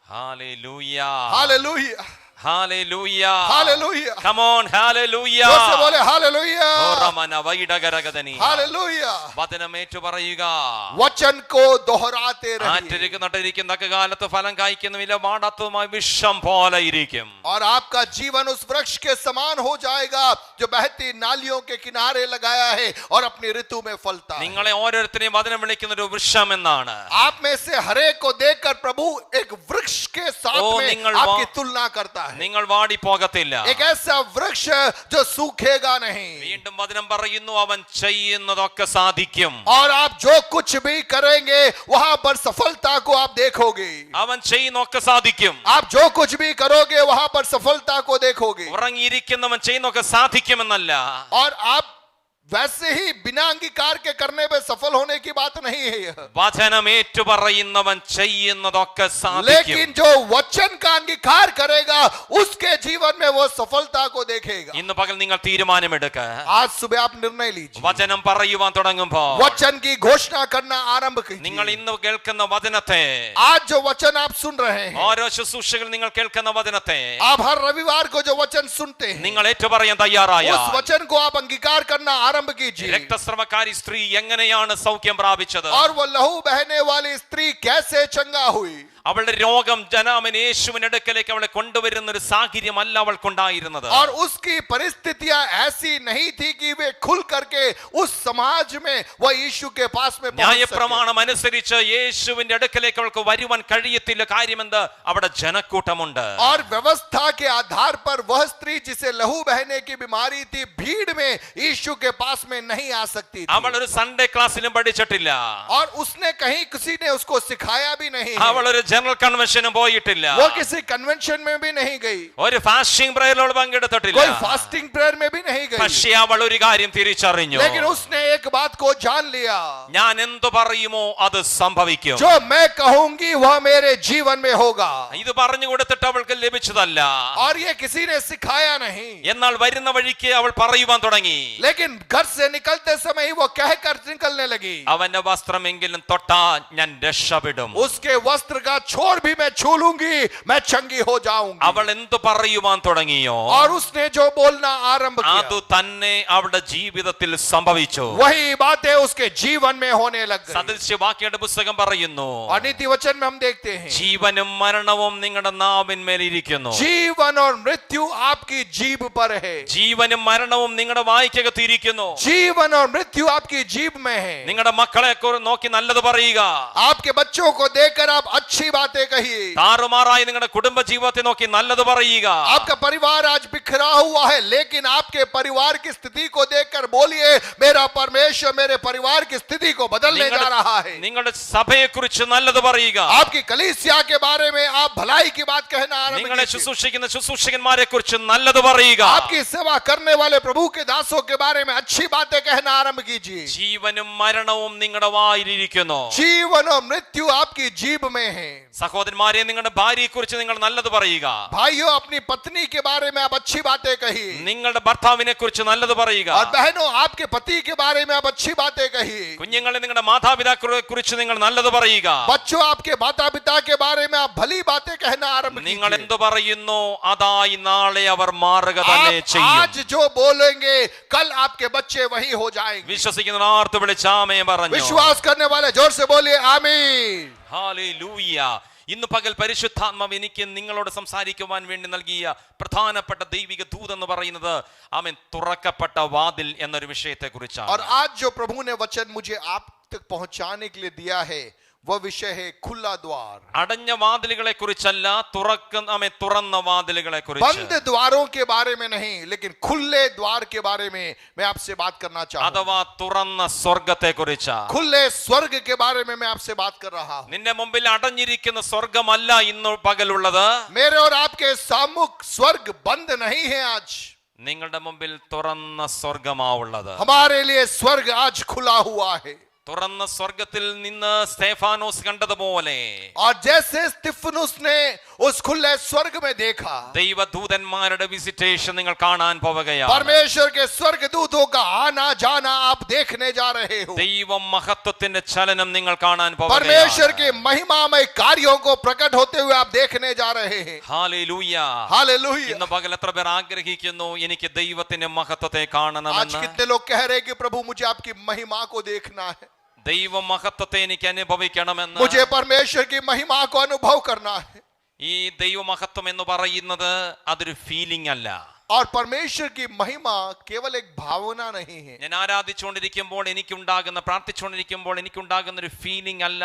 B: Hallelujah,
A: hallelujah,
B: hallelujah,
A: hallelujah.
B: come on, hallelujah.
A: जोर से बोले हालेलुया,
B: ഓ റമന വൈഡഗരഗദനി.
A: हालेलुया.
B: വചനം ഏറ്റുപറയുക.
A: वचन को दोहराते रहिए,
B: ആറ്റരിക്ക് നട്ടിരിക്കുന്ന കാലത്ത് ഫലം കായ്ക്കുന്നുമില്ല, വാടാത്തതുമായ വിഷം പോലെ ഇരിക്കും.
A: और आपका जीवन उस वृक्ष के समान हो जाएगा जो बहती नालियों के किनारे लगाया है और अपनी ऋतु में फलता है.
B: നിങ്ങളെ ഓരോരുത്തരെയും വചനം വിളിക്കുന്ന ഒരു വൃക്ഷം എന്നാണ്.
A: आप में से हरेक को देखकर प्रभु एक वृक्ष के साथ
B: ओ,
A: में
B: निंगल
A: आपकी
B: वा-
A: तुलना करता है.
B: നിങ്ങൾ വാടി പോകത്തില്ല.
A: एक ऐसा वृक्ष जो सूखेगा नहीं,
B: വീണ്ടും വചനം പറയുന്നു, അവൻ ചെയ്യുന്നതൊക്കെ സാധിക്കും.
A: और आप जो कुछ भी करेंगे वहां पर सफलता को आप देखोगे.
B: അവൻ ചെയ്യുന്നൊക്കെ സാധിക്കും.
A: आप जो कुछ भी करोगे वहां पर सफलता को देखोगे.
B: ഉറങ്ങിയിരിക്കുന്നവൻ ചെയ്യുന്നൊക്കെ സാധിക്കുമെന്നല്ല,
A: और आप वैसे ही बिना अंगीकार के करने में सफल होने की बात नहीं है यह.
B: വചനം ഏറ്റുപറയുന്നവൻ ചെയ്യുന്നതൊക്കെ സാധിക്കും.
A: लेकिन जो वचन का अंगीकार करेगा उसके जीवन में वो सफलता को देखेगा.
B: ഇന്ന് പകൽ നിങ്ങൾ തീരുമാനമെടുക്ക.
A: आज सुबह आप निर्णय लीजिए,
B: വചനം പറയുവാൻ തുടങ്ങുമ്പോ
A: वचन की घोषणा करना आरंभ
B: നിങ്ങൾ
A: कीजिए.
B: ഇന്ന് കേൾക്കുന്ന വചനത്തെ,
A: आज जो वचन आप सुन रहे हैं,
B: ഓരോ ശുശ്രൂഷകൾ നിങ്ങൾ കേൾക്കുന്ന വചനത്തെ
A: आप हर रविवार को जो वचन सुनते हैं
B: നിങ്ങൾ ഏറ്റുപറയാൻ തയ്യാറായ
A: उस वचन को आप अंगीकार करना आरंभ कीजिए.
B: രക്തസ്രവക്കാരി സ്ത്രീ എങ്ങനെയാണ് സൗഖ്യം പ്രാപിച്ചത്?
A: और वो लहू बहने वाली स्त्री कैसे चंगा हुई?
B: അവളുടെ രോഗം ജനാമൻ യേശുവിന്റെ അടുക്കലേക്ക് അവളെ കൊണ്ടുവരുന്ന ഒരു സാഹചര്യമല്ല അവൾക്കുണ്ടായിരുന്നത്.
A: और उसकी परिस्थितियां ऐसी नहीं थी कि वे खुल करके उस समाज में वह यीशु के पास में पहुंच सके.
B: ന്യായപ്രമാണം അനുസരിച്ച് യേശുവിന്റെ അടുക്കലേക്ക് അവൾക്ക് വരുവാൻ കഴിയത്തില്ല. കാര്യമെന്ത്? അവിടെ ജനക്കൂട്ടമുണ്ട്.
A: और व्यवस्था के आधार पर वह स्त्री जिसे लहू बहने की बीमारी थी भीड़ में यीशु के पास में नहीं आ सकती थी.
B: അവൾ ഒരു സൺഡേ ക്ലാസ്സിലും പഠിച്ചിട്ടില്ല.
A: और उसने कहीं किसी ने उसको सिखाया भी नहीं है.
B: അവൾ ഒരു ജനറൽ കൺവെൻഷനും പോയിട്ടില്ല,
A: वो किसी कन्वेंशन में भी नहीं गई,
B: ഒരു ഫാസ്റ്റിംഗ് പ്രയറിൽ പങ്കെടുത്തിട്ടില്ല.
A: कोई फास्टिंग प्रेयर में भी नहीं गई,
B: പക്ഷേ അവൾ ഒരു കാര്യം തിരിച്ചറിഞ്ഞു,
A: लेकिन उसने एक बात को जान लिया,
B: ഞാൻ എന്തു പറയുമോ അത് സംഭവിക്കും.
A: जो मैं कहूंगी वह मेरे जीवन में होगा.
B: ഇത് പറഞ്ഞു കൊടുത്തിട്ട് അവൾക്ക് ലഭിച്ചതല്ല,
A: और ये किसी ने सिखाया नहीं,
B: എന്നാൽ വരുന്ന വഴിക്ക് അവൾ പറയുവാൻ തുടങ്ങി.
A: लेकिन घर से निकलते समय ही वो कहकर निकलने लगी,
B: അവന്റെ വസ്ത്രമെങ്കിലും തൊട്ടാ ഞാൻ രക്ഷപ്പെടും.
A: उसके वस्त्र का छोर भी मैं छू लूंगी, मैं चंगी हो जाऊंगी.
B: അവൾ എന്തു പറയുവാൻ തുടങ്ങിയോ
A: और उसने जो बोलना आरंभ
B: അത്
A: किया,
B: തന്നെ അവളുടെ ജീവിതത്തിൽ സംഭവിച്ചു.
A: वही बातें उसके जीवन में होने लग गई.
B: സദൃശ്യവാക്യങ്ങളുടെ പുസ്തകം പറയുന്നു,
A: और नीति वचन में हम देखते हैं,
B: ജീവനും മരണവും നിങ്ങളുടെ നാവിന്മേൽ ഇരിക്കുന്നു.
A: जीवन और मृत्यु आपकी जीभ पर है.
B: ജീവനും മരണവും നിങ്ങളുടെ വായ്ക്കകത്ത് ഇരിക്കുന്നു.
A: जीवन और मृत्यु आपकी जीभ में है.
B: നിങ്ങളുടെ മക്കളെ നോക്കി നല്ലത് പറയുക,
A: आपके बच्चों को देखकर आप अच्छी बातें कहिए.
B: താറുമാറായി നിങ്ങളുടെ കുടുംബ ജീവിതത്തെ നോക്കി നല്ലത് പറയുക.
A: आपका परिवार आज बिखरा हुआ है, लेकिन आपके परिवार की स्थिति को देखकर बोलिए, मेरा परमेश्वर मेरे परिवार की स्थिति को बदलने जा रहा है.
B: നിങ്ങളുടെ സഭയെ കുറിച്ച് നല്ലത് പറയുക.
A: आपकी कलीसिया के बारे में आप भलाई की बात कहना आरंभ
B: നിങ്ങളെ
A: कीजिए.
B: ശുശ്രൂഷിക്കുന്ന ശുശ്രൂഷകന്മാരെ കുറിച്ച് നല്ലത് പറയുക.
A: आपकी सेवा करने वाले प्रभु के दासों के बारे में अच्छी बातें कहना आरंभ कीजिए.
B: ജീവനും മരണവും നിങ്ങളുടെ വായിലിരിക്കുന്നു.
A: जीवन और मृत्यु आपकी जीभ में है.
B: സഹോദരന്മാരെ, നിങ്ങളുടെ ഭാര്യയെ കുറിച്ച് നിങ്ങൾ നല്ലത് പറയുക.
A: भाइयों, अपनी पत्नी के बारे में आप अच्छी बातें कहिए.
B: നിങ്ങളുടെ ഭർത്താവിനെ കുറിച്ച് നല്ലത് പറയുക.
A: और बहनों, आपके पति के बारे में आप अच्छी बातें कहिए.
B: കുഞ്ഞുങ്ങളെ നിങ്ങളുടെ മാതാപിതാക്കളെ കുറിച്ച് നിങ്ങൾ നല്ലത് പറയുക.
A: बच्चों, आपके माता पिता के बारे में आप भली बातें कहना आरंभ
B: നിങ്ങൾ
A: कीजिए.
B: എന്തു പറയുന്നു അതായി നാളെ അവർ മാറുക തന്നെ
A: आप
B: ചെയ്യും.
A: आज जो बोलेंगे कल आपके बच्चे वही हो जाएंगे.
B: വിശ്വസിക്കുന്ന ആർത്ത് വിളിച്ചാമേ പറഞ്ഞു.
A: विश्वास करने वाले जोर से बोलिए आमीन.
B: ഹല്ലേലൂയ. ഇന്ന് പകൽ പരിശുദ്ധാത്മാവ് എനിക്ക് നിങ്ങളോട് സംസാരിക്കുവാൻ വേണ്ടി നൽകിയ പ്രധാനപ്പെട്ട ദൈവിക ദൂതെന്ന് പറയുന്നത് ആമേൻ തുറക്കപ്പെട്ട വാതിൽ എന്നൊരു വിഷയത്തെ കുറിച്ചാണ്.
A: और आज जो प्रभु ने वचन मुझे आप तक पहुंचाने के लिए दिया है, वह विषय है खुला द्वार.
B: അടഞ്ഞ വാതിലുകളെ കുറിച്ചല്ല, തുറന്ന വാതിലുകളെ കുറിച്ച്.
A: बंद द्वारों के बारे में नहीं, लेकिन खुले द्वार के बारे में मैं आपसे बात करना चाहता हूं.
B: അഥവാ തുറന്ന സ്വർഗത്തെ കുറിച്ച്.
A: खुले स्वर्ग के बारे में मैं आपसे बात कर रहा हूं.
B: നിന്റെ മുമ്പിൽ അടഞ്ഞിരിക്കുന്ന സ്വർഗമല്ല ഇന്ന് പകലുള്ളത്.
A: मेरे और आपके सामुख स्वर्ग बंद नहीं है. आज
B: നിങ്ങളുടെ മുമ്പിൽ തുറന്ന സ്വർഗമാവുള്ളത്.
A: हमारे लिए स्वर्ग आज खुला हुआ है.
B: തുറന്ന സ്വർഗത്തിൽ നിന്ന് സ്തേഫാനോസ് കണ്ടതുപോലെ
A: और जैसे स्तिफनुस ने उस खुले स्वर्ग में देखा,
B: ദൈവദൂതന്മാരുടെ വിസിറ്റേഷൻ നിങ്ങൾ കാണാൻ പോവുകയാണ്.
A: परमेश्वर के स्वर्गदूतों का आना जाना आप देखने जा रहे हो.
B: ദൈവ മഹത്വത്തിന്റെ ചലനം നിങ്ങൾ കാണാൻ പോവുകയാണ്.
A: परमेश्वर के महिमामय कार्यों को प्रकट होते हुए आप देखने जा रहे हैं.
B: ഹല്ലേലൂയ.
A: हालेलुया.
B: ഇന്ന് പകൽ എത്ര പേർ ആഗ്രഹിക്കുന്നു എനിക്ക് ദൈവത്തിന്റെ മഹത്വത്തെ
A: आज
B: കാണണമെന്ന്?
A: कितने लोग कह रहे हैं कि प्रभु मुझे आपकी महिमा को देखना है,
B: ദൈവ മഹത്വത്തെ എനിക്ക് അനുഭവിക്കണമെന്ന്.
A: मुझे परमेश्वर की महिमा को अनुभव करना है.
B: ഈ ദൈവ മഹത്വം എന്ന് പറയുന്നത് അതൊരു ഫീലിംഗ് അല്ല.
A: और परमेश्वर की महिमा केवल एक भावना नहीं है.
B: ഞാൻ ആരാധിച്ചുകൊണ്ടിരിക്കുമ്പോൾ എനിക്കുണ്ടാകുന്ന പ്രാർത്ഥിച്ചുകൊണ്ടിരിക്കുമ്പോൾ എനിക്കുണ്ടാകുന്ന ഒരു ഫീലിംഗ് അല്ല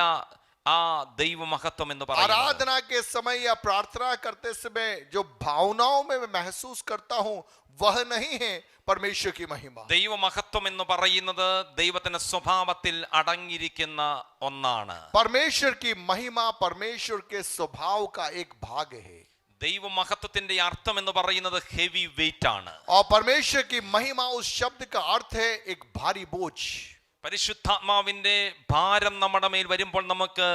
B: ആ ദൈവ മഹത്വം എന്ന് പറയുന്നത്.
A: आराधना के समय या प्रार्थना करते समय जो भावनाओं में मैं महसूस करता हूं, वह नहीं है परमेश्वर की महिमा.
B: ദൈവ മഹത്വം എന്ന് പറയുന്നത് ദൈവത്തിന്റെ സ്വഭാവത്തിൽ അടങ്ങിയിരിക്കുന്ന ഒന്നാണ്.
A: परमेश्वर की महिमा परमेश्वर के स्वभाव का एक भाग है.
B: ദൈവ മഹത്വത്തിന്റെ അർത്ഥം എന്ന് പറയുന്നത് ഹെവി വെയിറ്റ് ആണ്.
A: और परमेश्वर की महिमा उस शब्द का अर्थ है एक भारी बोझ.
B: പരിശുദ്ധാത്മാവിന്റെ ഭാരം നമ്മുടെ മേൽ വരുമ്പോൾ നമുക്ക്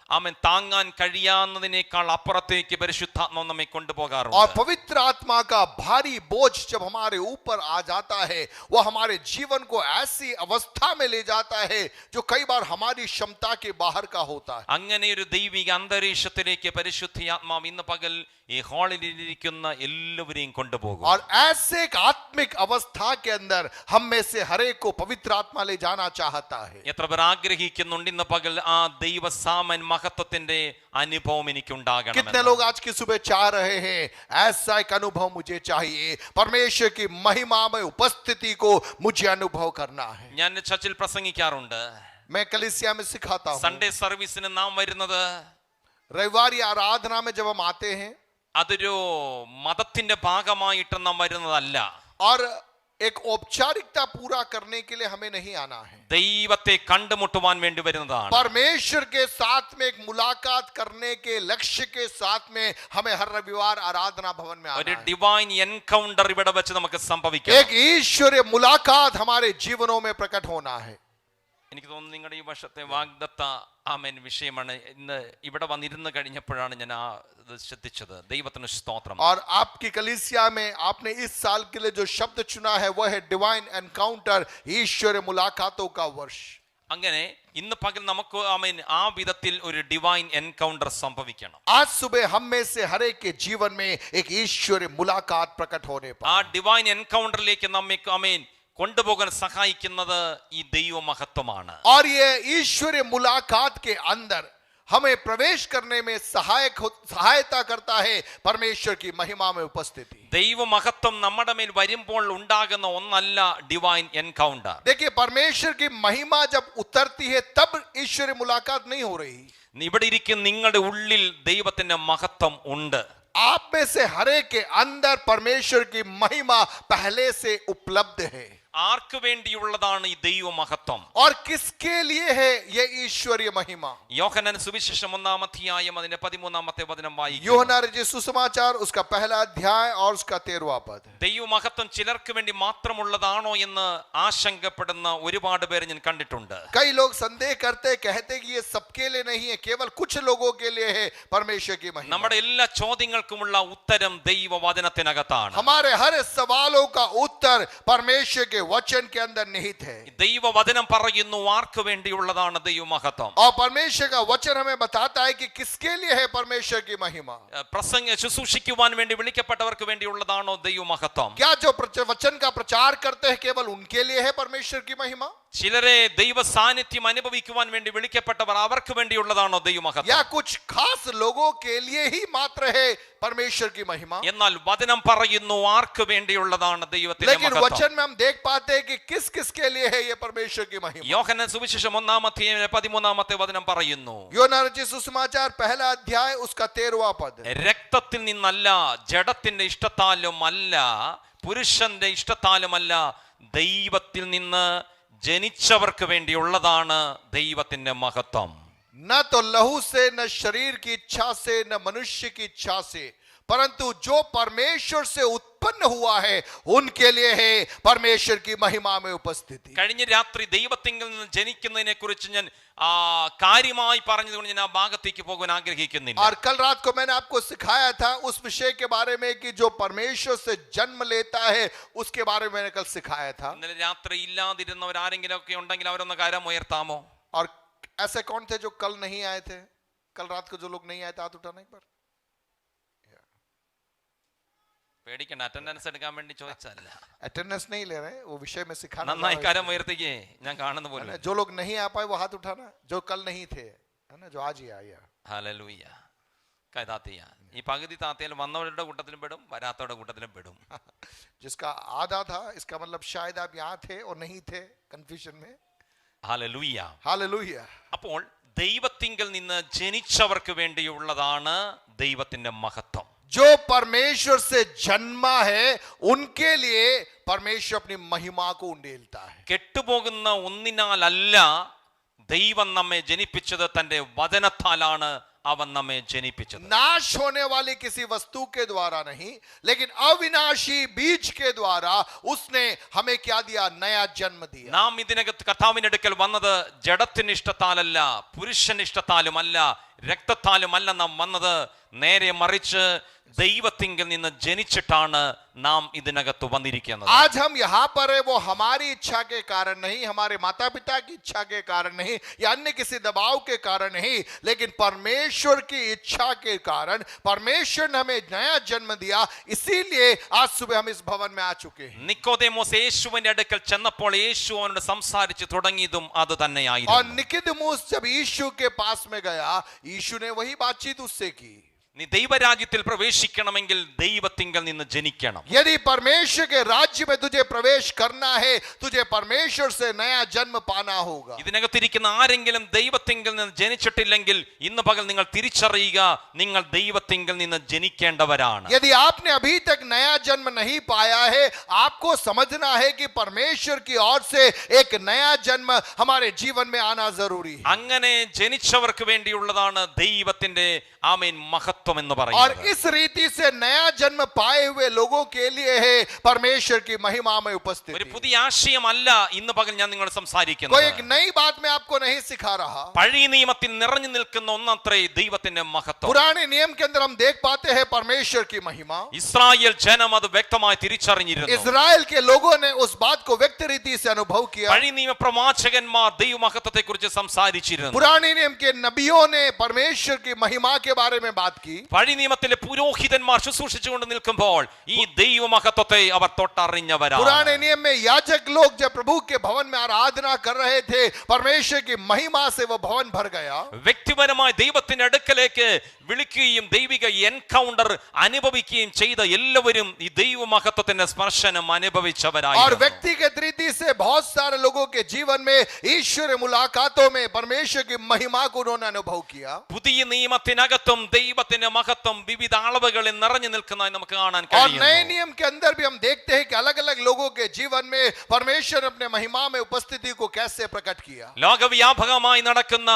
B: ആമേൻ താങ്ങാൻ കഴിയാവുന്നതിനേക്കാൾ അപ്പുറത്തേക്ക് പരിശുദ്ധാത്മാവ് നമ്മെ കൊണ്ടുപോകാറുണ്ട്.
A: और पवित्र आत्मा का भारी बोझ जब हमारे ऊपर आ जाता है, वह हमारे जीवन को ऐसी अवस्था में ले जाता है जो कई बार हमारी क्षमता के बाहर का होता है.
B: അങ്ങനെ ഒരു ദൈവിക അന്തരീക്ഷത്തിലേക്ക് പരിശുദ്ധാത്മാവ് ഇന്ന് പകൽ ഈ ഹാളിലിരിക്കുന്ന എല്ലാവരെയും കൊണ്ടുപോകും.
A: और ऐसे एक आत्मिक अवस्था के अंदर हम में से हर एक को पवित्र आत्मा ले जाना चाहता है.
B: എത്ര പേർ ആഗ്രഹിക്കുന്നുണ്ട് ഇന്ന് പകൽ ആ ദൈവസാമൻ മഹത്വത്തിന്റെ അനുഭവം എനിക്കുണ്ടാകണം?
A: कितने लोग आज की सुबह चाह रहे हैं ऐसा एक अनुभव मुझे चाहिए, परमेश्वर की महिमामय उपस्थिति को मुझे अनुभव करना है.
B: ഞാൻ ചർച്ചിൽ പ്രസംഗിക്കാറുണ്ട്.
A: मैं कलीसिया में सिखाता हूँ.
B: സൺഡേ സർവീസിന് നാം വരുന്നത്
A: रविवार आराधना में जब हम आते हैं,
B: അതൊരു മതത്തിന്റെ ഭാഗമായിട്ട് നാം വരുന്നതല്ല.
A: और एक औपचारिकता पूरा करने के लिए हमें नहीं आना है।
B: ദൈവത്തെ കണ്ടുമുട്ടുവാൻ വേണ്ടി വരുന്നതാണ്.
A: परमेश्वर के साथ में एक मुलाकात करने के लक्ष्य के साथ में हमें हर रविवार आराधना भवन में आना
B: ഒരു
A: है।
B: ഡിവൈൻ എൻകൗണ്ടർ ഇവിടെ വെച്ച് നമുക്ക് സംഭവിക്കാം.
A: एक ईश्वरीय मुलाकात हमारे जीवनों में प्रकट होना है।
B: എനിക്ക് തോന്നുന്നു നിങ്ങളുടെ ഈ വർഷത്തെ വാഗ്ദത്ത ആമേൻ വിഷയമാണ്. ഇന്ന് ഇവിടെ വന്നിരുന്ന് കഴിഞ്ഞപ്പോഴാണ് ഞാൻ ഇത് ശ്രദ്ധിച്ചത്. ദൈവത്തിന് സ്തോത്രം.
A: और आपकी कलीसिया में आपने इस साल के लिए जो शब्द चुना है वह है डिवाइन एनकाउंटर, ईश्वरीय मुलाकातों का वर्ष।
B: അങ്ങനെ ഇന്ന് പകൽ നമുക്ക് ആമേൻ ആ വിധത്തിൽ ഒരു ഡിവൈൻ എൻകൗണ്ടർ സംഭവിക്കണം.
A: आज सुबह हम में से हर एक के जीवन में एक ईश्वरीय मुलाकात प्रकट होने पर
B: ആ ഡിവൈൻ എൻകൗണ്ടറിലേക്ക് നമ്മെ ആമേൻ കൊണ്ടുപോകാൻ സഹായിക്കുന്നത് ഈ ദൈവ മഹത്വമാണ്.
A: और ये ईश्वरीय मुलाकात के अंदर हमें प्रवेश करने में सहायता करता है परमेश्वर की महिमा में उपस्थिति।
B: ദൈവ മഹത്വം നമ്മുടെ മേൽ വരുമ്പോൾ ഉണ്ടാകുന്ന ഒന്നല്ല ഡിവൈൻ എൻകൗണ്ടർ.
A: देखिए, परमेश्वर की महिमा जब उतरती है तब ईश्वरीय मुलाकात नहीं हो रही।
B: ഇവിടെ ഇരിക്കുന്ന നിങ്ങളുടെ ഉള്ളിൽ ദൈവത്തിന്റെ മഹത്വം ഉണ്ട്.
A: आप में से हर एक के अंदर परमेश्वर की महिमा पहले से उपलब्ध है।
B: ആർക്ക് വേണ്ടിയുള്ളതാണ് ഈ ദൈവ മഹത്വം?
A: और किसके लिए है ये ईश्वरीय महिमा?
B: യോഹന്നാൻ സുവിശേഷം 1-ാം അധ്യായം അതിന്റെ 13-ാമത്തെ വചനം വായിക്കുക.
A: यूहन्ना रचित सुसमाचार उसका पहला अध्याय और उसका 13वां पद।
B: ദൈവ മഹത്വം ചിലർക്ക് വേണ്ടി മാത്രമുള്ളതാണോ എന്ന് ആശങ്കപ്പെടുന്ന ഒരുപാട് പേര് ഞാൻ കണ്ടിട്ടുണ്ട്.
A: कई लोग संदेह करते कहते कि ये सबके लिए नहीं है, केवल कुछ लोगों के लिए है परमेश्वर की महिमा।
B: നമ്മുടെ എല്ലാ ചോദ്യങ്ങൾക്കുമുള്ള ഉത്തരം ദൈവവചനത്തിനകത്താണ്.
A: हमारे हर सवालों का उत्तर परमेश्वर के वचन के अंदर निहित है।
B: ദൈവവചനം പറയുന്നു ആർക്ക് വേണ്ടിയുള്ളതാണ് ദൈവ മഹത്വം.
A: और परमेश्वर का वचन हमें बताता है कि किसके लिए है परमेश्वर की महिमा।
B: പ്രസംഗ ശുശ്രൂഷിക്കുവാൻ വേണ്ടി വിളിക്കപ്പെട്ടവർക്ക് വേണ്ടിയുള്ളതാണോ ദൈവ മഹത്വം?
A: क्या जो वचन का प्रचार करते हैं केवल उनके लिए है परमेश्वर की महिमा?
B: ചിലരെ ദൈവ സാന്നിധ്യം അനുഭവിക്കുവാൻ വേണ്ടി വിളിക്കപ്പെട്ടവർ അവർക്ക് വേണ്ടിയുള്ളതാണോ ദൈവ മഹത്വം?
A: या कुछ खास लोगों के लिए ही मात्र है परमेश्वर की महिमा?
B: എന്നാൽ വചനം പറയുന്നു ആർക്ക് വേണ്ടിയുള്ളതാണ് ദൈവത്തിന്റെ
A: लेकिन
B: മഹത്വം.
A: वचन में हम देख पाते हैं कि किस किस के लिए है ये परमेश्वर की महिमा।
B: യോഹന്നാൻ സുവിശേഷം 1-ാം അധ്യായം 13-ാമത്തെ വചനം പറയുന്നു,
A: यूहन्ना रचित सुसमाचार पहला अध्याय उसका 13वां पद।
B: രക്തത്തിൽ നിന്നല്ല, ജഡത്തിന്റെ ഇഷ്ടത്താലുമല്ല, പുരുഷന്റെ ഇഷ്ടത്താലുമല്ല, ദൈവത്തിൽ നിന്ന് ജനിച്ചവർക്ക് വേണ്ടിയുള്ളതാണ് ദൈവത്തിന്റെ മഹത്വം.
A: न तो लहू से, न शरीर की इच्छा से, न मनुष्य की इच्छा से, परंतु जो परमेश्वर से उत्पन्न हुआ है उनके लिए है परमेश्वर की महिमा में उपस्थिति।
B: കഴിഞ്ഞ രാത്രി ദൈവത്തിങ്കിൽ നിന്ന് ജനിക്കുന്നതിനെ കുറിച്ച് ഞാൻ കാര്യമായി പറഞ്ഞതുകൊണ്ട് ഞാൻ ആ ഭാഗത്തേക്ക് പോകാൻ ആഗ്രഹിക്കുന്നില്ല.
A: और कल रात को मैंने आपको सिखाया था उस विषय के बारे में कि जो परमेश्वर से जन्म लेता है उसके बारे में मैंने कल सिखाया था।
B: ഇന്നലെ രാത്രി ഇല്ലാതിരുന്നവർ ആരെങ്കിലും ഒക്കെ ഉണ്ടെങ്കിൽ അവരൊന്ന് കരം ഉയർത്താമോ?
A: और ऐसे कौन थे जो कल नहीं आए थे? कल रात को जो लोग नहीं आए थे हाथ उठाना एक बार।
B: പേടിക്കണ്ട, അറ്റൻഡൻസ് എടുക്കാൻ വേണ്ടി ചോദിച്ചല്ല.
A: अटेंडेंस नहीं ले रहे, वो विषय में सिखाना।
B: നന്നായി കരം ഉയർത്തിക്കേ, ഞാൻ കാണുന്ന പോലെ.
A: जो लोग नहीं आ पाए वो हाथ उठाना, जो कल नहीं थे, है ना, जो आज ही आया।
B: ഹല്ലേലൂയ. കൈതാത്തിയ ഈ പകുതി താത്തയിൽ വന്നവരുടെ കൂട്ടത്തിലും പെടും, വരാത്തവരുടെ കൂട്ടത്തിലും പെടും.
A: जिसका आधा था इसका मतलब शायद आप यहाँ थे और नहीं थे, कंफ्यूजन में।
B: ഹല്ലേലൂയ.
A: हालेलुया।
B: അപ്പോൾ ദൈവത്തിങ്കൽ നിന്ന് ജനിച്ചവർക്ക് വേണ്ടിയുള്ളതാണ് ദൈവത്തിന്റെ മഹത്വം.
A: जो परमेश्वर से जन्मा है उनके लिए परमेश्वर अपनी महिमा को उंडेलता है।
B: കെട്ടുപോകുന്ന ഒന്നിനാലല്ല ദൈവം നമ്മെ ജനിപ്പിച്ചത്, തന്റെ വചനത്താലാണ് അവൻ നമ്മെ ജനിപ്പിച്ചത്.
A: नाश होने वाली किसी वस्तु के द्वारा नहीं, लेकिन अविनाशी बीज के द्वारा उसने हमें क्या दिया? नया जन्म दिया।
B: നാം ഇതിനകത്ത് കർത്താവിന്റെ അടുക്കൽ വന്നത് ജഡത്തിന് ഇഷ്ടത്താലല്ല, പുരുഷൻ ഇഷ്ടത്താലുമല്ല, രക്തത്താലുമല്ല നാം വന്നത്. നേരെ മറിച്ച് ദൈവത്തിങ്കിൽ നിന്ന് ജനിച്ചിട്ടാണ് നാം ഇതിനകത്ത് വന്നിരിക്കുന്നത്.
A: आज हम यहाँ पर है वो हमारी इच्छा के कारण नहीं, हमारे माता पिता की इच्छा के कारण नहीं, या अन्य किसी दबाव के कारण नहीं, लेकिन परमेश्वर की इच्छा के कारण परमेश्वर ने हमें नया जन्म दिया। इसीलिए आज सुबह हम इस भवन में आ चुके हैं।
B: നിക്കോദേമോസ് യേശുവിന്റെ അടുക്കൽ ചെന്നപ്പോൾ യേശു അവനോട് സംസാരിച്ച് തുടങ്ങിയതും അത്
A: और
B: തന്നെയായിരുന്നു.
A: निकोदेमुस जब यीशु के पास में गया, यीशु ने वही बातचीत उससे की।
B: നീ ദൈവരാജ്യത്തിൽ പ്രവേശിക്കണമെങ്കിൽ ദൈവത്തിങ്കൽ നിന്ന് ജനിക്കണം.
A: यदि परमेश्वर के राज्य में तुझे प्रवेश करना है, तुझे परमेश्वर से नया जन्म पाना होगा.
B: ഇതിനകത്തിരിക്കുന്ന ആരെങ്കിലും ദൈവത്തിങ്കൽ നിന്ന് ജനിച്ചിട്ടില്ലെങ്കിൽ ഇന്ന് പകൽ നിങ്ങൾ തിരിച്ചറിയുക, നിങ്ങൾ ദൈവത്തിങ്കൽ നിന്ന് ജനിക്കേണ്ടവരാണ്.
A: यदि आपने अभी तक नया जन्म नहीं पाया है, आपको समझना है कि परमेश्वर की ओर से एक नया जन्म हमारे जीवन में आना जरूरी है.
B: അങ്ങനെ ജനിച്ചവർക്ക് വേണ്ടിയുള്ളതാണ് ദൈവത്തിന്റെ ആമേൻ മഹത്വം എന്ന്
A: और
B: പറയുന്നത്.
A: इस रीति से नया जन्म पाए हुए लोगों के लिए है परमेश्वर की महिमा में
B: ഒരു
A: उपस्थिति.
B: പുതിയ ആശയമല്ല ഇന്ന് പകൽ ഞാൻ നിങ്ങൾ
A: कोई एक
B: സംസാരിക്കുന്നത്.
A: नई बात मैं आपको नहीं सिखा रहा.
B: പഴയ നിയമത്തിൽ നിറഞ്ഞു നിൽക്കുന്ന ഒന്നത്രേ ദൈവത്തിന്റെ മഹത്വം.
A: पुराने नियम के अंदर हम देख पाते हैं परमेश्वर की महिमा.
B: ഇസ്രായേൽ ജനം അത് വ്യക്തമായി തിരിച്ചറിഞ്ഞിരുന്നു.
A: इजराइल के लोगों ने उस बात को व्यक्त रीति से अनुभव किया.
B: പഴയ നിയമ പ്രവാചകന്മാർ ദൈവമഹത്വത്തെ കുറിച്ച് സംസാരിച്ചിരുന്നു.
A: पुराने नियम के नबियों ने परमेश्वर की महिमा के बारे में बात की.
B: പഴയ നിയമത്തിലെ പുരോഹിതന്മാർ ശുശ്രൂഷിച്ചുകൊണ്ട് നിൽക്കുമ്പോൾ ഈ ദൈവമഹത്വത്തെ അവർ തൊട്ടറിഞ്ഞവരാണ്.
A: पुराने नियम में याजक लोग जब प्रभु के भवन में आराधना कर रहे थे, परमेश्वर की महिमा से वो भवन भर गया.
B: വ്യക്തിപരമായി ദൈവത്തിന്റെ അടുക്കലേക്ക് വിളിക്കുകയും ദൈവിക എൻകൗണ്ടർ അനുഭവിക്കുകയും ചെയ്ത എല്ലാവരും ഈ ദൈവമഹത്വത്തിന്റെ സ്പർശനം
A: और
B: അനുഭവിച്ചവരായിരുന്നു.
A: व्यक्तिगत रीति से बहुत सारे लोगों के जीवन में ईश्वर मुलाकातों में परमेश्वर की महिमा को उन्होंने अनुभव किया.
B: പുതിയ നിയമത്തിനകത്തും ദൈവത്തിന്റെ മഹത്വം വിവിധ അളവുകളിൽ നിറഞ്ഞു നിൽക്കുന്നതായി നമുക്ക് കാണാൻ
A: और नए
B: കഴിയുന്നു.
A: नियम के अंदर भी हम देखते हैं कि अलग अलग लोगों के जीवन में परमेश्वर ने अपने महिमा में उपस्थिति को कैसे प्रकट किया.
B: ലോകവ്യാപകമായി നടക്കുന്ന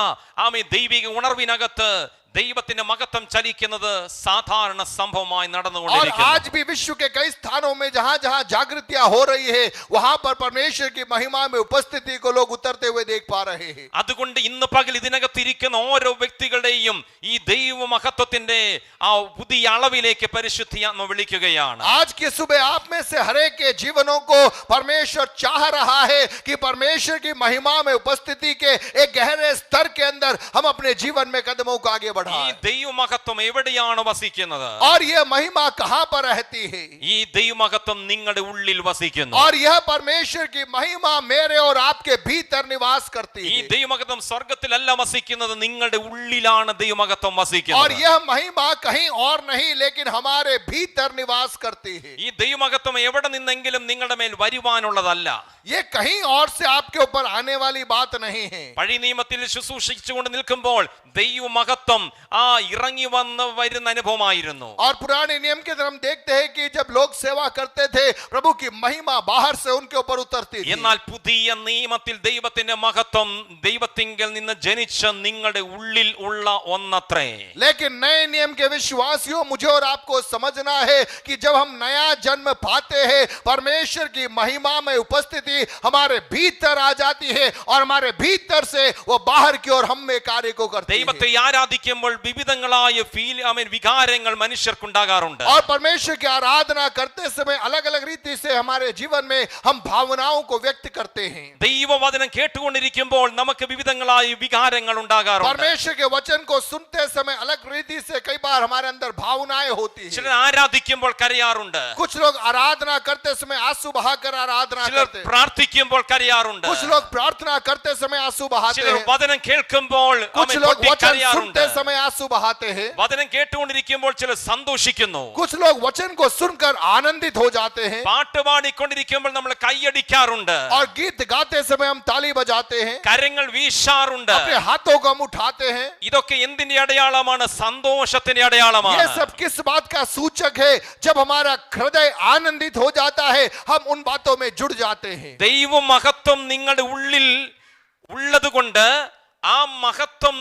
B: ആമേ ദൈവിക ഉണർവിനകത്ത് ദൈവത്തിന്റെ മഹത്വം ചലിക്കുന്നത് സാധാരണ സംഭവമായി
A: और
B: നടന്നുകൊണ്ടിരിക്കുന്നു.
A: आज भी विश्व के कई स्थानों में जहां जहां जागृतियां हो रही है, वहां पर परमेश्वर की महिमा में उपस्थिति को लोग उतरते हुए देख पा रहे हैं.
B: അതുകൊണ്ട് ഇന്ന് പകൽ ഇതിനകത്തിരിക്കുന്ന ഓരോ വ്യക്തികളുടെയും ഈ ദൈവമഹത്വത്തിന്റെ ആ പുതിയ അളവിലേക്ക് പരിശുദ്ധിയാത്മ വിളിക്കുകയാണ്.
A: आज की सुबह आप में से हर एक के जीवनों को परमेश्वर चाह रहा है कि परमेश्वर की महिमा में उपस्थिति के एक गहरे स्तर के अंदर हम अपने जीवन में कदमों को आगे
B: ഈ
A: बढ़ाएं.
B: ദൈവമഹത്വം എവിടെയാണ് വസിക്കുന്നത്?
A: और यह महिमा कहां पर रहती है?
B: ഈ ദൈവമഹത്വം നിങ്ങളുടെ ഉള്ളിൽ വസിക്കുന്നു.
A: और यह परमेश्वर की महिमा मेरे और आपके भीतर निवास करती
B: ഈ
A: है.
B: ദൈവമഹത്വം സ്വർഗത്തിലല്ല വസിക്കുന്നത്, നിങ്ങളുടെ ഉള്ളിലാണ് ദൈവമഹത്വം
A: और
B: വസിക്കുന്നത്.
A: यह महिमा कहीं और नहीं लेकिन हमारे भीतर निवास करती है.
B: ഈ ദൈവമഹത്വം എവിടെ നിന്നെങ്കിലും നിങ്ങളുടെ മേൽ വരുവാനുള്ളതല്ല.
A: ये कहीं और से आपके ऊपर आने वाली बात नहीं है.
B: പഴയ നിയമത്തിൽ ശുശ്രൂഷിച്ചുകൊണ്ട് നിൽക്കുമ്പോൾ ദൈവമഹത്വം ആ ഇറങ്ങി വന്ന് വരുന്ന അനുഭവമായിരുന്നു.
A: और पुराने नियम के अंदर हम देखते हैं कि जब लोग सेवा करते थे, प्रभु की महिमा बाहर से उनके ऊपर उतरती थी.
B: എന്നാൽ പുതിയ നിയമത്തിൽ ദൈവത്തിന്റെ മഹത്വം ദൈവത്തിങ്കൽ നിന്ന് ജനിച്ച നിങ്ങളുടെ ഉള്ളിൽ ഉള്ള ഒന്നത്രേ.
A: लेकिन नए नियम के विश्वासियों, मुझे और आपको समझना है कि जब हम नया जन्म पाते हैं, परमेश्वर की महिमा में उपस्थिति हमारे भीतर आ जाती है और हमारे भीतर से वो बाहर की ओर हम में कार्य को करती है.
B: ദൈവത്തെ ആരാധിക്കുമ്പോൾ വിവിധങ്ങളായ വികാരങ്ങൾ മനുഷ്യർക്കുണ്ടാകാറുണ്ട്.
A: और परमेश्वर की आराधना करते समय अलग अलग रीति से हमारे जीवन में हम भावनाओं को व्यक्त करते हैं.
B: ദൈവവചനം കേട്ടുകൊണ്ടിരിക്കുമ്പോൾ നമുക്ക് വിവിധങ്ങളായ വികാരങ്ങൾ ഉണ്ടാകാറുണ്ട്.
A: परमेश्वर के वचन को सुनते समय अलग रीति से कई बार हमारे अंदर भावनाएं होती हैं.
B: ചിലർ ആരാധിക്കുമ്പോൾ കരയാറുണ്ട്,
A: कुछ लोग आराधना करते समय आंसू बहाकर आराधना
B: ചിലർ
A: करते हैं.
B: പ്രാർത്ഥിക്കുമ്പോൾ കരയാറുണ്ട്,
A: कुछ लोग प्रार्थना करते समय आंसू बहाते
B: ചിലർ
A: हैं.
B: വചനം കേൾക്കുമ്പോൾ
A: कुछ लोग वचन
B: കരയാറുണ്ട്.
A: सुनते समय आंसू बहाते हैं.
B: വചനം കേട്ടുകൊണ്ടിരിക്കുമ്പോൾ ചിലർ സന്തോഷിക്കുന്നു,
A: कुछ लोग वचन को सुनकर आनंदित हो जाते हैं.
B: പാട്ട് പാടിക്കൊണ്ടിരിക്കുമ്പോൾ നമ്മൾ കൈയടിക്കാറുണ്ട്,
A: और गीत गाते समय हम ताली बजाते हैं.
B: കരങ്ങൾ വീശാറുണ്ട്.
A: अपने हाथों को हम उठाते हैं.
B: ഇതൊക്കെ എന്തിന്റെ അടയാളമാണ്? സന്തോഷത്തിന്റെ അടയാളമാണ്.
A: ये सब किस बात का सूचक है? जब हमारा हृदय आनंदित हो जाता है, हम उन बातों में जुड़ जाते हैं.
B: ദൈവ മഹത്വം നിങ്ങളുടെ ഉള്ളിൽ ഉള്ളതുകൊണ്ട് ആ മഹത്വം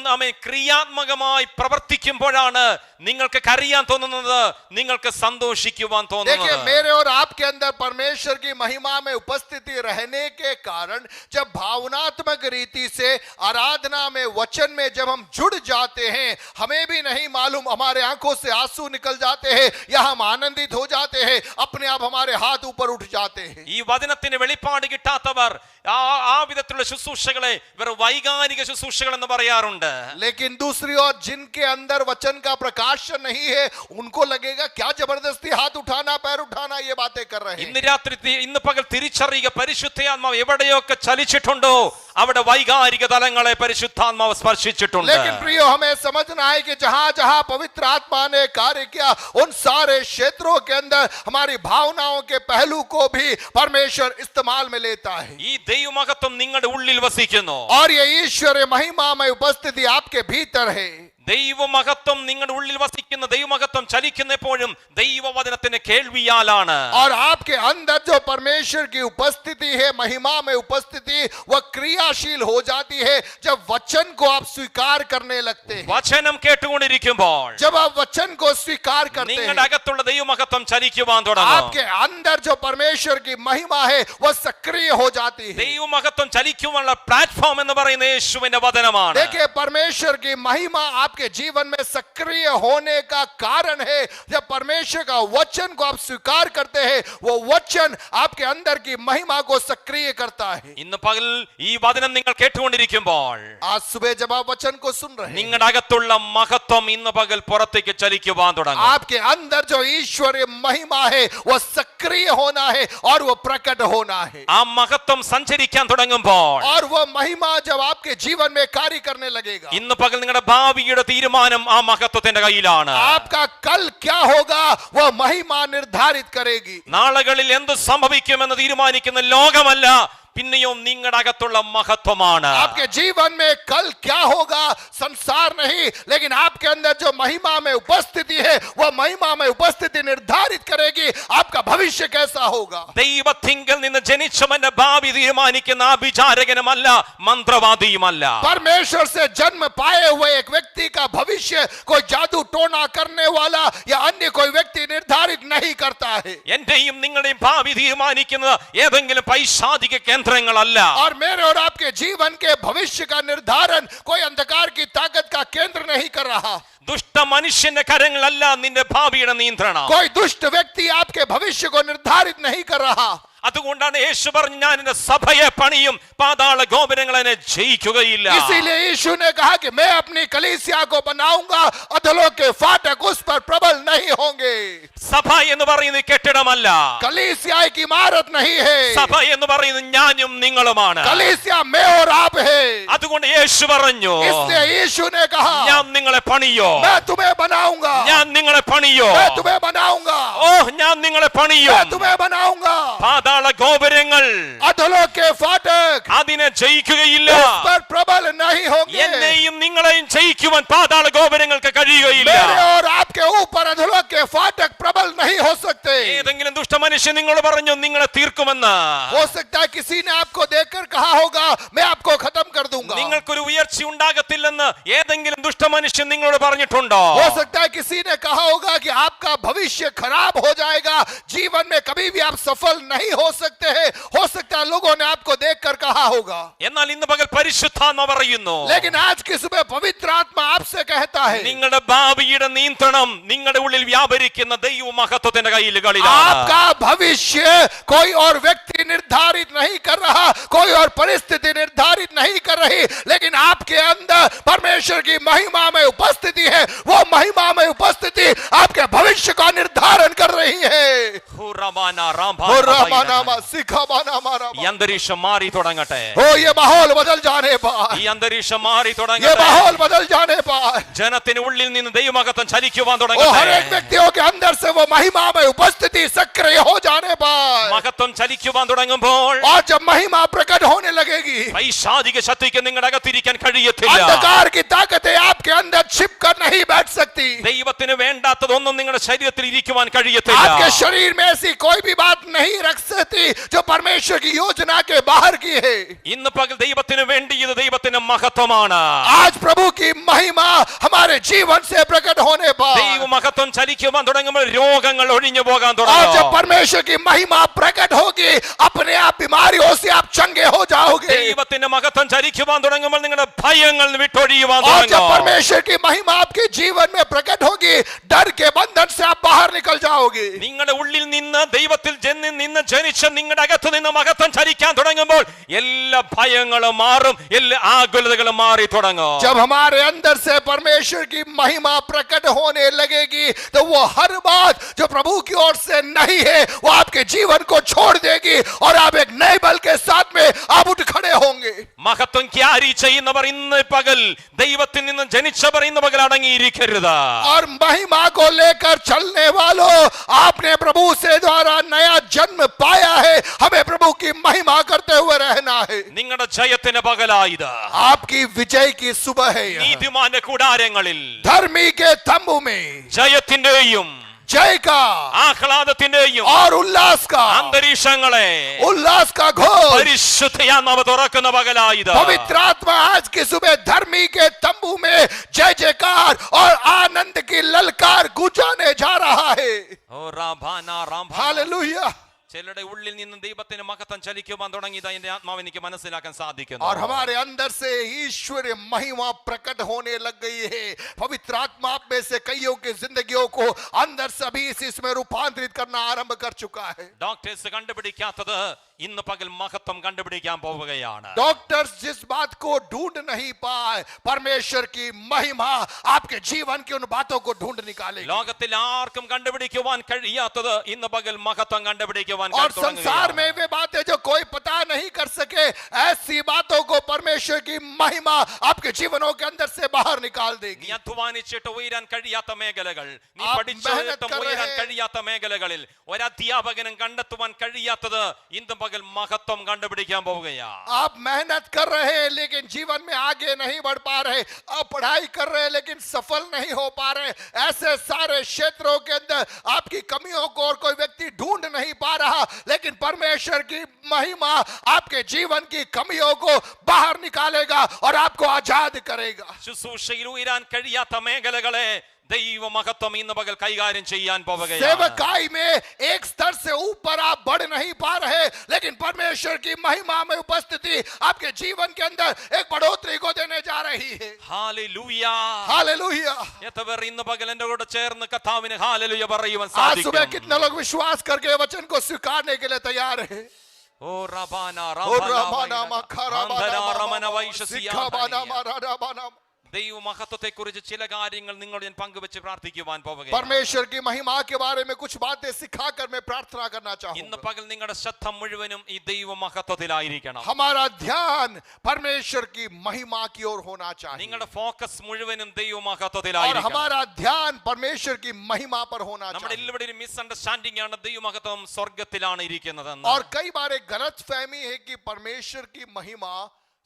B: ക്രിയാത്മകമായി പ്രവർത്തിക്കുമ്പോഴാണ് നിങ്ങൾക്ക് കരയാൻ തോന്നുന്നത്, നിങ്ങൾക്ക് സന്തോഷിക്കുവാൻ
A: देखिए,
B: തോന്നുന്നത്.
A: मेरे और आपके अंदर परमेश्वर की महिमा में उपस्थिति रहने के कारण जब भावनात्मक रीति से आराधना में वचन में जब हम जुड़ जाते हैं, हमें भी नहीं मालूम हमारे आंखों से आंसू निकल जाते हैं या हम आनंदित हो जाते हैं, अपने आप हमारे हाथ ऊपर उठ जाते हैं.
B: ഈ വചനത്തിന് വെളിപ്പാട് കിട്ടാത്തവർ ആ വിധത്തിലുള്ള ശുശ്രൂഷകളെ വെറും വൈകാരിക ശുശ്രൂഷകൾ എന്ന് പറയാറുണ്ട്.
A: लेकिन दूसरी ओर जिनके अंदर वचन का प्रकाश नहीं है, उनको लगेगा क्या जबरदस्ती हाथ उठाना पैर उठाना ये बातें कर रहे रहे हैं।
B: ഇന്ന് രാത്രി ഇന്ന് പകൽ തിരിച്ചറിയുക, പരിശുദ്ധാത്മാവ് എവിടെയൊക്കെ ചലിച്ചിട്ടുണ്ടോ അവിടെ വൈകാരിക തലങ്ങളെ പരിശുദ്ധാത്മാവ് സ്പർശിച്ചിട്ടുണ്ട്.
A: लेकिन प्रियो, हमें समझना है कि जहां जहां पवित्र आत्मा ने कार्य किया उन सारे क्षेत्रों के अंदर हमारी भावनाओं के पहलू को भी परमेश्वर इस्तेमाल में लेता है।
B: ഈ ദൈവമഹത്വം നിങ്ങളുടെ ഉള്ളിൽ വസിക്കുന്നു.
A: और ये ईश्वरीय महिमा में उपस्थिति आपके भीतर है।
B: ദൈവമഹത്വം നിങ്ങളുടെ ഉള്ളിൽ വസിക്കുന്ന ദൈവമഹത്വം ചലിക്കുന്നപ്പോഴും ദൈവവചനത്തിന്റെ കേൾവിയാലാണ്.
A: और आपके अंदर जो परमेश्वर की उपस्थिति है, महिमा में उपस्थिति, वह क्रियाशील हो जाती है जब वचन को आप स्वीकार करने लगते हैं।
B: വചനം കേട്ടുകൊണ്ടിരിക്കുമ്പോൾ
A: जब आप वचन को स्वीकार करते
B: നിങ്ങളുടെ
A: हैं,
B: അകത്തുള്ള ദൈവമഹത്വം ചലിക്കുവാൻ തുടങ്ങും.
A: आपके अंदर जो परमेश्वर की महिमा है वह सक्रिय हो जाती है।
B: ദൈവമഹത്വം ചലിക്കുവാനുള്ള പ്ലാറ്റ്ഫോം എന്ന് പറയുന്നത് യേശുവിന്റെ വചനമാണ്.
A: देखिए, परमेश्वर की महिमा आपके जीवन में सक्रिय होने का कारण है जब परमेश्वर का वचन को आप स्वीकार करते हैं, वो वचन आपके अंदर की महिमा को सक्रिय करता है।
B: ഇന്ന് പകൽ ഈ വചനം നിങ്ങൾ കേട്ടുകൊണ്ടിരിക്കുമ്പോൾ
A: आज सुबह जब आप वचन को सुन रहे हैं,
B: നിങ്ങളുടെ അകത്തുള്ള മഹത്വം ഇന്ന് പകൽ പുറത്തേക്ക് ചലിക്കുവാൻ തുടങ്ങും.
A: आपके अंदर जो ईश्वरीय महिमा है वह सक्रिय होना है और वह प्रकट होना है।
B: ആ മഹത്വം സഞ്ചരിക്കാൻ തുടങ്ങുമ്പോൾ
A: और वह महिमा जब आपके जीवन में कार्य करने लगेगा,
B: ഇന്ന് പകൽ നിങ്ങളുടെ ഭാവിയുടെ തീരുമാനം ആ മഹത്വത്തിന്റെ കയ്യിലാണ്.
A: आपका कल क्या होगा वह महिमा निर्धारित करेगी।
B: നാളുകളിൽ എന്ത് സംഭവിക്കുമെന്ന് തീരുമാനിക്കുന്ന ലോകമല്ല, പിന്നെയോ നിങ്ങളുടെ അകത്തുള്ള മഹത്വമാണ്.
A: आपके जीवन में कल क्या होगा संसार नहीं, लेकिन आपके अंदर जो महिमा में उपस्थिति है वह महिमा में उपस्थिति निर्धारित करेगी आपका भविष्य कैसा होगा।
B: ദൈവത്തിങ്കൽ നിന്ന് ജനിച്ചവന്റെ ഭാവി തീരുമാനിക്കുന്ന ആ വിചാരകനുമല്ല, മന്ത്രവാദിയുമല്ല.
A: परमेश्वर से जन्म पाए हुए एक व्यक्ति का भविष्य कोई जादू टोना करने वाला या अन्य कोई व्यक्ति निर्धारित नहीं करता है।
B: എന്റെയും നിങ്ങളുടെയും ഭാവി തീരുമാനിക്കുന്നത് ഏതെങ്കിലും പൈശാചിക കേന്ദ്രങ്ങളല്ല.
A: और मेरे और आपके जीवन के भविष्य का निर्धारण कोई अंधकार की ताकत का केंद्र नहीं कर रहा।
B: ദുഷ്ട മനുഷ്യന്റെ കരങ്ങളല്ല നിന്റെ ഭാവിയുടെ നിയന്ത്രണം.
A: कोई दुष्ट व्यक्ति आपके भविष्य को निर्धारित नहीं कर रहा।
B: അതുകൊണ്ടാണ് യേശു പറഞ്ഞു, ഞാൻ എന്റെ സഭയെ പണിയും, പാതാള ഗോപുരങ്ങൾ എന്നെ ജയിക്കുകയില്ല.
A: इसीलिए यीशु ने कहा कि मैं अपनी कलीसिया को बनाऊंगा, अधलों के फाटक उस पर प्रबल नहीं होंगे।
B: സഭ എന്ന് പറയുന്നത് കെട്ടിടമല്ല.
A: कलीसिया एक इमारत नहीं है।
B: സഭ എന്ന് പറയുന്നത് ഞാനും നിങ്ങളുമാണ്.
A: कलीसिया मैं और आप है।
B: അതുകൊണ്ട് യേശു പറഞ്ഞു,
A: इसलिए यीशु ने कहा
B: ഞാൻ നിങ്ങളെ പണിയോ,
A: मैं तुम्हें बनाऊंगा,
B: ഞാൻ നിങ്ങളെ പണിയോ,
A: मैं तुम्हें बनाऊंगा,
B: ഓ ഞാൻ നിങ്ങളെ പണിയോ.
A: मैं तुम्हें बनाऊंगा।
B: പാതാള ഗോപുരങ്ങൾ
A: अधलों के फाटक
B: അതിനെ ജയിക്കുകയില്ല.
A: उस पर प्रबल नहीं होंगे।
B: എന്നെയും നിങ്ങളെയും ജയിക്കുവാൻ പാതാള ഗോപുരങ്ങൾക്ക് കഴിയുകയില്ല.
A: मेरे और आपके ऊपर अधलों के फाटक प्रबल नहीं हो सकते।
B: ഏതെങ്കിലും ദുഷ്ടമനുഷ്യൻ നിങ്ങളോട് പറഞ്ഞു നിങ്ങളെ തീർക്കുമെന്ന്.
A: हो सकता है किसी ने आपको देखकर कहा होगा मैं आपको खत्म कर दूंगा।
B: നിങ്ങൾക്കൊരു ഉയർച്ച ഉണ്ടാകത്തില്ലെന്ന് ഏതെങ്കിലും ദുഷ്ടമനുഷ്യൻ നിങ്ങളോട് പറഞ്ഞിട്ടുണ്ടോ?
A: हो सकता है किसी ने कहा होगा कि आपका भविष्य खराब हो जाएगा, जीवन में कभी भी आप सफल नहीं हो सकते हैं। हो सकता है लोगों ने आपको देखकर कहा होगा।
B: എന്നാൽ ഇന്ന് പകൽ പരിശുദ്ധാത്മ പറയുന്നു,
A: लेकिन आज की सुबह पवित्र आत्मा आपसे कहता है
B: നിങ്ങളുടെ ഭാവിയുടെ നിയന്ത്രണം നിങ്ങളുടെ ഉള്ളിൽ വ്യാപരിക്കുന്ന ദൈവ മഹത്വത്തിന്റെ കയ്യിലുകളിലാണ്.
A: आपका भविष्य कोई और व्यक्ति निर्धारित नहीं कर रहा, कोई और परिस्थिति निर्धारित नहीं कर रही, लेकिन आपके अंदर परमेश्वर की महिमा में उपस्थिति है। वो महिमा में उपस्थिति आपके भविष्य का निर्धारण कर रही है।
B: ഈ അന്തരീക്ഷം മാറി തുടങ്ങട്ടെ.
A: हो ये माहौल बदल जाने पर,
B: ഈ അന്തരീക്ഷം മാറി
A: ये
B: തുടങ്ങട്ടെ.
A: माहौल बदल जाने पर
B: ജനത്തിന് ഉള്ളിൽ നിന്ന് ദൈവമഹത്വം ചലിക്കുവാൻ
A: वो हर एक
B: തുടങ്ങട്ടെ.
A: व्यक्तियों के अंदर से वो महिमा में उपस्थिति सक्रिय हो जाने पर,
B: മഹത്വം ചലിക്കുവാൻ തുടങ്ങുമ്പോൾ
A: और जब महिमा प्रकट होने लगेगी,
B: പൈശാചിക ശക്തിക്ക് നിങ്ങളുടെ അകത്തിരിക്കാൻ കഴിയത്തില്ല.
A: अंधकार की ताकतें आपके अंदर छिप कर नहीं बैठ सकती।
B: ദൈവത്തിന് വേണ്ടാത്തതൊന്നും നിങ്ങളുടെ ശരീരത്തിൽ ഇരിക്കുവാൻ കഴിയത്തില്ല.
A: आपके शरीर में ऐसी कोई भी बात नहीं रख सकती जो परमेश्वर की योजना के बाहर की है।
B: ഇന്ന് പകൽ ദൈവത്തിന് വേണ്ടിയത് ദൈവത്തിന്റെ മഹത്വമാണ്.
A: आज प्रभु की महिमा हमारे जीवन से प्रकट होने पर,
B: ദൈവ മഹത്വം ചലിക്കുവാൻ തുടങ്ങുമ്പോൾ രോഗങ്ങൾ ഒഴിഞ്ഞു പോകാൻ
A: और जब
B: തുടങ്ങും.
A: परमेश्वर की महिमा प्रकट होगी अपने आप बीमारियों से आप चंगे हो जाओगे।
B: ദൈവത്തിന്റെ മഹത്വം ചലിക്കുവാൻ തുടങ്ങുമ്പോൾ നിങ്ങളുടെ ഭയങ്ങൾ വിട്ടൊഴിയുവാൻ
A: और जब
B: തുടങ്ങും.
A: परमेश्वर की महिमा आपके जीवन में प्रकट होगी डर के बंधन से आप बाहर निकल जाओगे।
B: നിങ്ങളുടെ ഉള്ളിൽ നിന്ന് ദൈവത്തിൽ നിന്ന് ജനിച്ച മറിച്ച് നിങ്ങളുടെ അകത്ത് നിന്ന് മഹത്വം ചലിക്കാൻ തുടങ്ങുമ്പോൾ എല്ലാ ഭയങ്ങളും മാറും, എല്ലാ ആകുലതകളും മാറി തുടങ്ങും.
A: जब हमारे अंदर से परमेश्वर की महिमा प्रकट होने लगेगी तो वो हर बात जो प्रभु की ओर से नहीं है वो आपके जीवन को छोड़ देगी और आप एक नए बल के साथ में आप उठ खड़े होंगे.
B: മഹത്വം ക്യാരി ചെയ്യുന്നവർ ഇന്ന് പകൽ ദൈവത്തിൽ നിന്ന് ജനിച്ചവർ ഇന്ന് പകൽ അടങ്ങിയിരിക്കരുത്.
A: और महिमा को लेकर चलने वालों, आपने प्रभु से द्वारा नया जन्म पाया है. हमें प्रभु की महिमा करते हुए रहना है.
B: നിങ്ങളുടെ ജയത്തിന് പകലായത്,
A: आपकी विजय की सुबह है.
B: നീതിമാന്റെ കൂടാരങ്ങളിൽ
A: धर्मी के तंबू में
B: ജയത്തിന്റെയും
A: जय का
B: ആഹ്ലാദത്തിന്റെയും
A: और उल्लास का
B: അന്തരീക്ഷങ്ങളെ
A: उल्लास का घोष
B: പരിശുദ്ധയാത്മാവ് തുറക്കുന്ന പകലായത്.
A: पवित्र आत्मा आज की सुबह धर्मी के तंबू में जय जयकार और आनंद की ललकार गुंजाने जा रहा है.
B: ഓ റാഭാന റാംഭാന.
A: हालेलुया.
B: ചിലരുടെ ഉള്ളിൽ നിന്ന് ദൈവത്തിന് മഹത്വം ചലിക്കുവാൻ തുടങ്ങിയത് എന്റെ ആത്മാവ് എനിക്ക് മനസ്സിലാക്കാൻ സാധിക്കുന്നു.
A: और हमारे अंदर से ईश्वरीय महिमा प्रकट होने लग गई है. पवित्र आत्मा आप में से कईयों की जिंदगियों को अंदर से अभी इसमें रूपांतरित करना आरंभ कर चुका है.
B: ഡോക്ടേഴ്സ് കണ്ടുപിടിക്കാത്തത് ഇന്ന് പകൽ മഹത്വം കണ്ടുപിടിക്കാൻ പോവുകയാണ്.
A: डॉक्टर्स जिस बात को ढूंढ नहीं पाए, परमेश्वर की महिमा आपके जीवन की उन बातों को ढूंढ निकालेगी.
B: ലോകത്തിൽ ആർക്കും കണ്ടുപിടിക്കുവാൻ കഴിയാത്തത് ഇന്ന് പകൽ മഹത്വം കണ്ടുപിടിക്കുവാൻ
A: और संसार में वे बातें जो कोई पता नहीं कर सके, ऐसी बातों को परमेश्वर की महिमा आपके जीवनों के अंदर से बाहर निकाल देगी.
B: നീ അധ്വാനിച്ചിട്ട് ഉയരാൻ കഴിയാത്ത മേഖലകൾ, നീ
A: आप
B: പഠിച്ചിട്ടും
A: मेहनत कर
B: ഉയരാൻ
A: रहे हैं.
B: കഴിയാത്ത മേഖലകളിൽ ഒരധ്യാപകനും കണ്ടെത്തുവാൻ കഴിയാത്തത് ഇന്ന് പകൽ മഹത്വം കണ്ടുപിടിക്കാൻ പോവുകയാണ്.
A: आप मेहनत कर रहे हैं लेकिन जीवन में आगे नहीं बढ़ पा रहे. आप पढ़ाई कर रहे हैं लेकिन सफल नहीं हो पा रहे. ऐसे सारे क्षेत्रों के अंदर आपकी कमियों को और कोई व्यक्ति ढूंढ नहीं पा रहा, लेकिन परमेश्वर की महिमा आपके जीवन की कमियों को बाहर निकालेगा और आपको आजाद करेगा.
B: ശുശ്രൂഷയിൽ ഉയരാൻ കഴിയാത്ത മേഖലകളെ ദൈവ മഹത്വം ഇന്ന് പകൽ കൈകാര്യം ചെയ്യാൻ പോവുകയാണ്.
A: सेवकाई में एक स्तर से ऊपर आप बढ़ नहीं पा रहे, लेकिन परमेश्वर की महिमा में उपस्थिति आपके जीवन के अंदर एक बढ़ोतरी को देने जा रही है.
B: ഹല്ലേലൂയ.
A: हालेलुया.
B: എത്ര പേർ ഇന്ന് പകൽ എന്റെ കൂടെ ചേർന്ന് കർത്താവിന് ഹല്ലേലൂയ പറയുവാൻ
A: आज सुबह
B: സാധിക്കും?
A: कितने लोग विश्वास करके वचन को स्वीकारने के लिए तैयार है?
B: ഓ റബാന
A: रबाना
B: ദൈവ മഹത്വത്തെ കുറിച്ച് ചില കാര്യങ്ങൾ നിങ്ങളോട് ഞാൻ പങ്കുവെച്ച് പ്രാർത്ഥിക്കുവാൻ പോവുകയാണ്.
A: परमेश्वर की महिमा के बारे में कुछ बातें सिखाकर मैं प्रार्थना करना
B: ഇന്ന്
A: चाहूंगा.
B: പകൽ നിങ്ങളുടെ ശ്രദ്ധ മുഴുവനും ഈ ദൈവ മഹത്വത്തിലായിരിക്കണം.
A: हमारा ध्यान परमेश्वर की महिमा की ओर होना चाहिए
B: നിങ്ങളുടെ ഫോക്കസ് മുഴുവനും ദൈവ
A: और
B: മഹത്വത്തിലായിരിക്കണം.
A: हमारा ध्यान परमेश्वर की महिमा पर होना
B: നമ്മുടെ
A: चाहिए.
B: എല്ലാവരുടെയും മിസ്അണ്ടർസ്റ്റാൻഡിംഗ് ആണ് ദൈവ മഹത്വം സ്വർഗത്തിലാണ് ഇരിക്കുന്നതെന്ന്.
A: और कई बार एक गलत फहमी है कि परमेश्वर की महिमा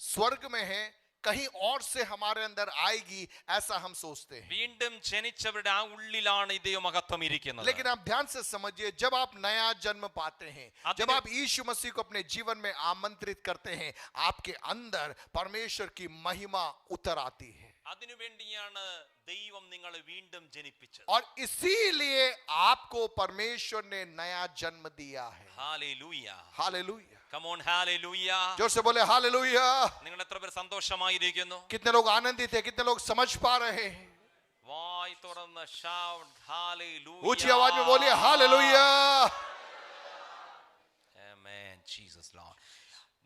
A: स्वर्ग में है, कहीं और से हमारे अंदर आएगी, ऐसा हम सोचते हैं.
B: വീണ്ടും ജനിച്ചവരുടെ ആ ഉള്ളിലാണ് ഈ ദൈവ മഹത്വം ഇരിക്കുന്നത്.
A: लेकिन आप ध्यान से समझिए, जब आप नया जन्म पाते हैं, जब आप यीशु मसीह को अपने जीवन में आमंत्रित करते हैं, आपके अंदर परमेश्वर की महिमा उतर आती है.
B: അതിനുവേണ്ടിയാണ് ദൈവം നിങ്ങളെ വീണ്ടും ജനിപ്പിച്ചത്.
A: और इसीलिए आपको परमेश्वर ने नया जन्म दिया है.
B: Hallelujah.
A: Hallelujah.
B: Come on, hallelujah.
A: जोर से बोले हालेलुया.
B: നിങ്ങൾ എത്ര പേർ സന്തോഷമായിരിക്കുന്നു?
A: कितने लोग आनंदित हैं, कितने लोग समझ पा रहे हैं?
B: വായ് തുറന്ന് shout hallelujah.
A: ऊंची आवाज में बोलिए हालेलुया.
B: Amen, Jesus Lord.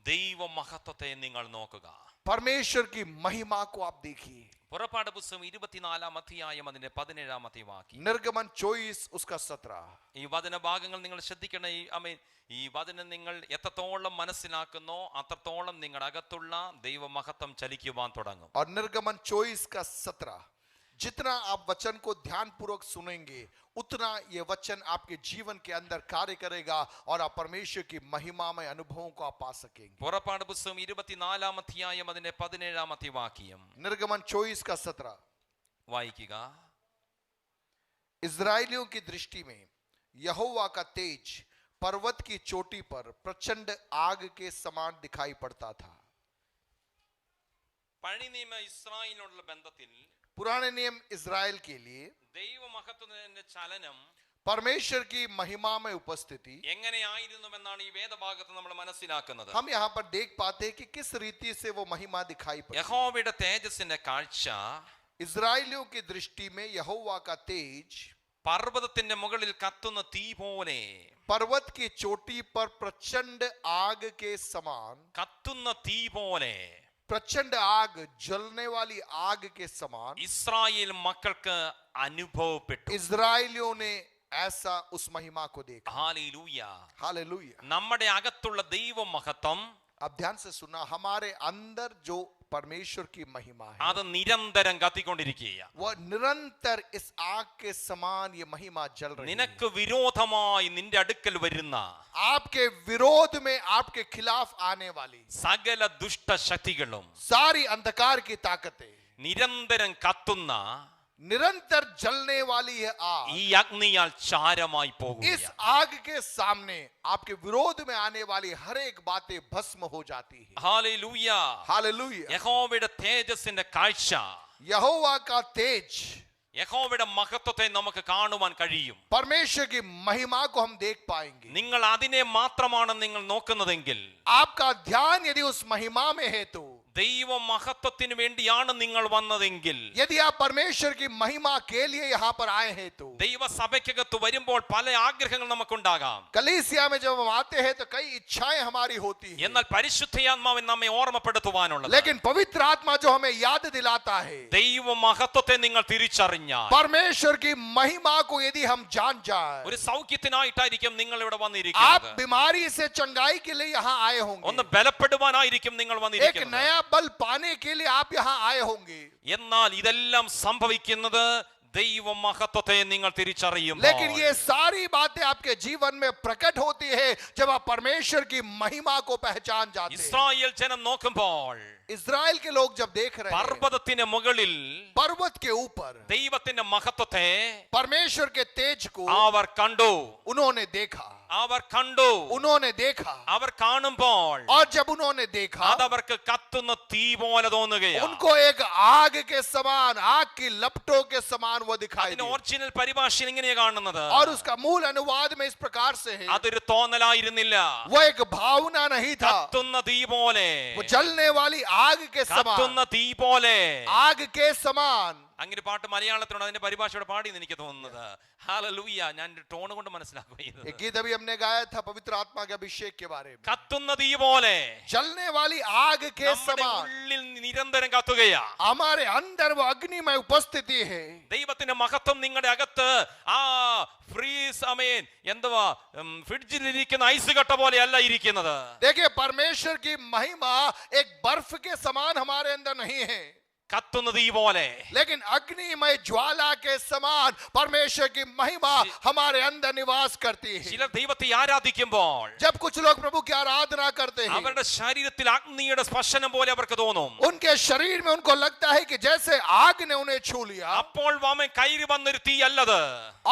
B: ദൈവ മഹത്വത്തെ നിങ്ങൾ നോക്കുക.
A: परमेश्वर की महिमा को आप देखिए.
B: പുറപ്പാട് പുസ്തകം 24 അധ്യായം അതിന്റെ 17 വാക്യം.
A: निर्गमन 24 उसका 17.
B: ഈ വചന ഭാഗങ്ങൾ നിങ്ങൾ ശ്രദ്ധിക്കണം. ഈ വചനം നിങ്ങൾ എത്രത്തോളം മനസ്സിലാക്കുന്നോ അത്രത്തോളം നിങ്ങളുടെ അകത്തുള്ള ദൈവ മഹത്വം ചലിക്കുവാൻ തുടങ്ങും.
A: और निर्गमन 24 का 17, जितना आप वचन को ध्यान पूर्वक सुनेंगे उतना ये वचन आपके जीवन के अंदर कार्य करेगा और आप परमेश्वर की महिमामय अनुभवों को आप पा सकेंगे.
B: പുറപ്പാട് പുസ്തകം 24 അധ്യായം അതിന്റെ 17 വാക്യം.
A: निर्गमन 24 का 17
B: വായിക്കുക.
A: इस्राएलियों की दृष्टि में यहोवा का तेज पर्वत की चोटी पर प्रचंड आग के समान दिखाई पड़ता था.
B: പഴയ നിയമ ഇസ്രായേലിനോടുള്ള ബന്ധത്തിൽ
A: पुराने नियम इज़राइल के लिए
B: ദൈവ മഹത്വത്തിന്റെ ചലനം,
A: परमेश्वर की महिमा में उपस्थिति
B: എങ്ങനെയായിരുന്നുവെന്നാണ് ഈ വേദഭാഗത്ത് നമ്മൾ മനസ്സിലാക്കുന്നത്.
A: हम यहाँ पर देख पाते हैं कि किस रीति से वो महिमा दिखाई पड़ती.
B: യഹോവയുടെ തേജസ്സിന്റെ കാഴ്ച
A: इज़राइलियों की दृष्टि में यहोवा का तेज
B: പർവ്വതത്തിന്റെ മുകളിൽ കത്തുന്ന തീ പോലെ.
A: पर्वत की चोटी पर प्रचंड आग के समान.
B: കത്തുന്ന തീ പോലെ.
A: प्रचंड आग, जलने वाली आग के समान
B: ഇസ്രായേൽ മക്കൾക്ക് അനുഭവപ്പെട്ടു.
A: इजराइलियों ने ऐसा उस महिमा को देखा.
B: ഹല്ലേലൂയ.
A: हालेलुया.
B: നമ്മുടെ അകത്തുള്ള ദൈവ മഹത്വം,
A: अब ध्यान से सुनना, हमारे अंदर जो परमेश्वर की महिमा है
B: അത് നിരന്തരം കത്തിക്കൊണ്ടിരിക്കുകയാണ്.
A: वह निरंतर इस आग के समान ये महिमा जल रही है.
B: നിനക്ക് വിരോധമായി നിന്റെ അടുക്കൽ വരുന്ന
A: आपके विरोध में, आपके खिलाफ आने वाली
B: സകല ദുഷ്ടശക്തികളും
A: सारी अंधकार की ताकतें,
B: നിരന്തരം കത്തുന്ന
A: निरंतर जलने वाली है आग,
B: ഈ അഗ്നിയാൽ ചാരമായി
A: इस
B: പോകുകയാണ്.
A: आग के सामने आपके विरोध में आने वाली हर एक बातें भस्म हो जाती है.
B: ഹല്ലേലൂയ.
A: हालेलुया.
B: യഹോവയുടെ തേജസ്സിന്റെ കാഴ്ച,
A: यहोवा का तेज,
B: യഹോവയുടെ മഹത്വത്തെ നമുക്ക് കാണുവാൻ കഴിയും.
A: परमेश्वर की महिमा को हम देख पाएंगे.
B: നിങ്ങൾ അതിനെ മാത്രമാണ് നിങ്ങൾ നോക്കുന്നതെങ്കിൽ,
A: आपका ध्यान यदि उस महिमा में है तो,
B: ദൈവ മഹത്വത്തിന് വേണ്ടിയാണ് നിങ്ങൾ വന്നതെങ്കിൽ,
A: यदि आप परमेश्वर की महिमा के लिए यहाँ पर आए हैं तो,
B: ദൈവസഭയ്ക്കകത്ത് വരുമ്പോൾ പല ആഗ്രഹങ്ങൾ നമുക്കുണ്ടാകാം.
A: कलीसिया में जब हम आते हैं तो कई इच्छाएं हमारी होती हैं,
B: എന്നാൽ പരിശുദ്ധാത്മാവൻ നമ്മെ ഓർമ്മപ്പെടുത്തുവാനുള്ളത്,
A: लेकिन पवित्र आत्मा जो हमें याद दिलाता है,
B: ദൈവ മഹത്വത്തെ നിങ്ങൾ തിരിച്ചറിഞ്ഞാൽ,
A: परमेश्वर की महिमा को यदि हम जान जाए,
B: ഒരു സൗഖ്യത്തിനായിട്ടായിരിക്കും നിങ്ങൾ ഇവിടെ
A: आप
B: വന്നിരിക്കുന്നത്.
A: बीमारी से चंगाई के लिए यहाँ आए
B: ഒന്ന്
A: होंगे,
B: ബലപ്പെടുവാനായിരിക്കും നിങ്ങൾ
A: एक
B: വന്നിരിക്കുന്നത്.
A: नया बल पाने के लिए आप यहाँ आए होंगे.
B: എന്നാൽ ഇതെല്ലാം സംഭവിക്കുന്നത് ദൈവ മഹത്വത്തെ നിങ്ങൾ തിരിച്ചറിയുമ്പോൾ.
A: लेकिन ये सारी बातें आपके जीवन में प्रकट होती है जब आप परमेश्वर की महिमा को पहचान जाते हैं.
B: ഇസ്രായേൽ ജനം നോക്കുമ്പോൾ
A: इजराइल के लोग जब देख रहे हैं,
B: പർവ്വതത്തിന് മുകളിൽ
A: पर्वत के ऊपर
B: ദൈവത്തിന്റെ മഹത്വത്തെ
A: परमेश्वर के तेज को
B: അവർ കണ്ടു.
A: उन्होंने देखा.
B: അവർ കണ്ടു.
A: उन्होंने देखा.
B: അവർ കാണുമ്പോൾ
A: और जब उन्होंने देखा,
B: അതവർക്ക് കത്തുന്ന തീ പോലെ തോന്നുകയാണ്.
A: उनको एक आग के समान, आग की लपटों के समान वो दिखाई
B: അതിന്റെ
A: दिया.
B: ഒറിജിനൽ പരിഭാഷയിൽ ഇങ്ങനെയാ കാണുന്നത്.
A: और उसका मूल अनुवाद में इस प्रकार से है,
B: അതൊരു തോന്നലായിരുന്നില്ല.
A: वो एक भावना नहीं था,
B: കത്തുന്ന തീ പോലെ.
A: वो जलने वाली आग के समान,
B: കത്തുന്ന തീ പോലെ.
A: आग के समान.
B: അങ്ങനെ പാട്ട് മലയാളത്തിലുണ്ട്, അതിന്റെ പരിഭാഷയോടെ പാടിയെന്ന് എനിക്ക് തോന്നുന്നത്. ഹല്ലേലൂയ. ഞാൻ ടോൺ കൊണ്ട് മനസ്സിലാക്കുക.
A: एक गीत अभी हमने गाया था पवित्र आत्मा के अभिषेक के बारे में.
B: കത്തുന്ന തീ പോലെ
A: जलने वाली आग के
B: നമ്മുടെ
A: समान
B: ഉള്ളിൽ നിരന്തരം കത്തുകയാ.
A: हमारे अंदर वो अग्निमय उपस्थिति है.
B: ദൈവത്തിന്റെ മഹത്വം നിങ്ങളുടെ അകത്ത് ആ ഫ്രീസ് അമേൻ എന്തുവാ ഫ്രിഡ്ജിലിരിക്കുന്ന ഐസ് കട്ട പോലെയല്ല ഇരിക്കുന്നത്.
A: देखिए, परमेश्वर की महिमा एक बर्फ के समान हमारे अंदर नहीं है,
B: കത്തുന്ന തീ പോലെ.
A: लेकिन अग्निमय ज्वाला के समान परमेश्वर की महिमा हमारे अंदर निवास करती है.
B: ചിലർ ദൈവത്തെ ആരാധിക്കുമ്പോൾ
A: जब कुछ लोग प्रभु की आराधना करते हैं,
B: അവരുടെ ശരീരത്തിൽ അഗ്നിയുടെ സ്പർശനം പോലെ അവർക്ക് തോന്നും.
A: उनके शरीर में उनको लगता है कि जैसे आग ने उन्हें छू लिया,
B: അപ്പോൾ അവൻ കയറി വന്നൊരു തീ അല്ലത്.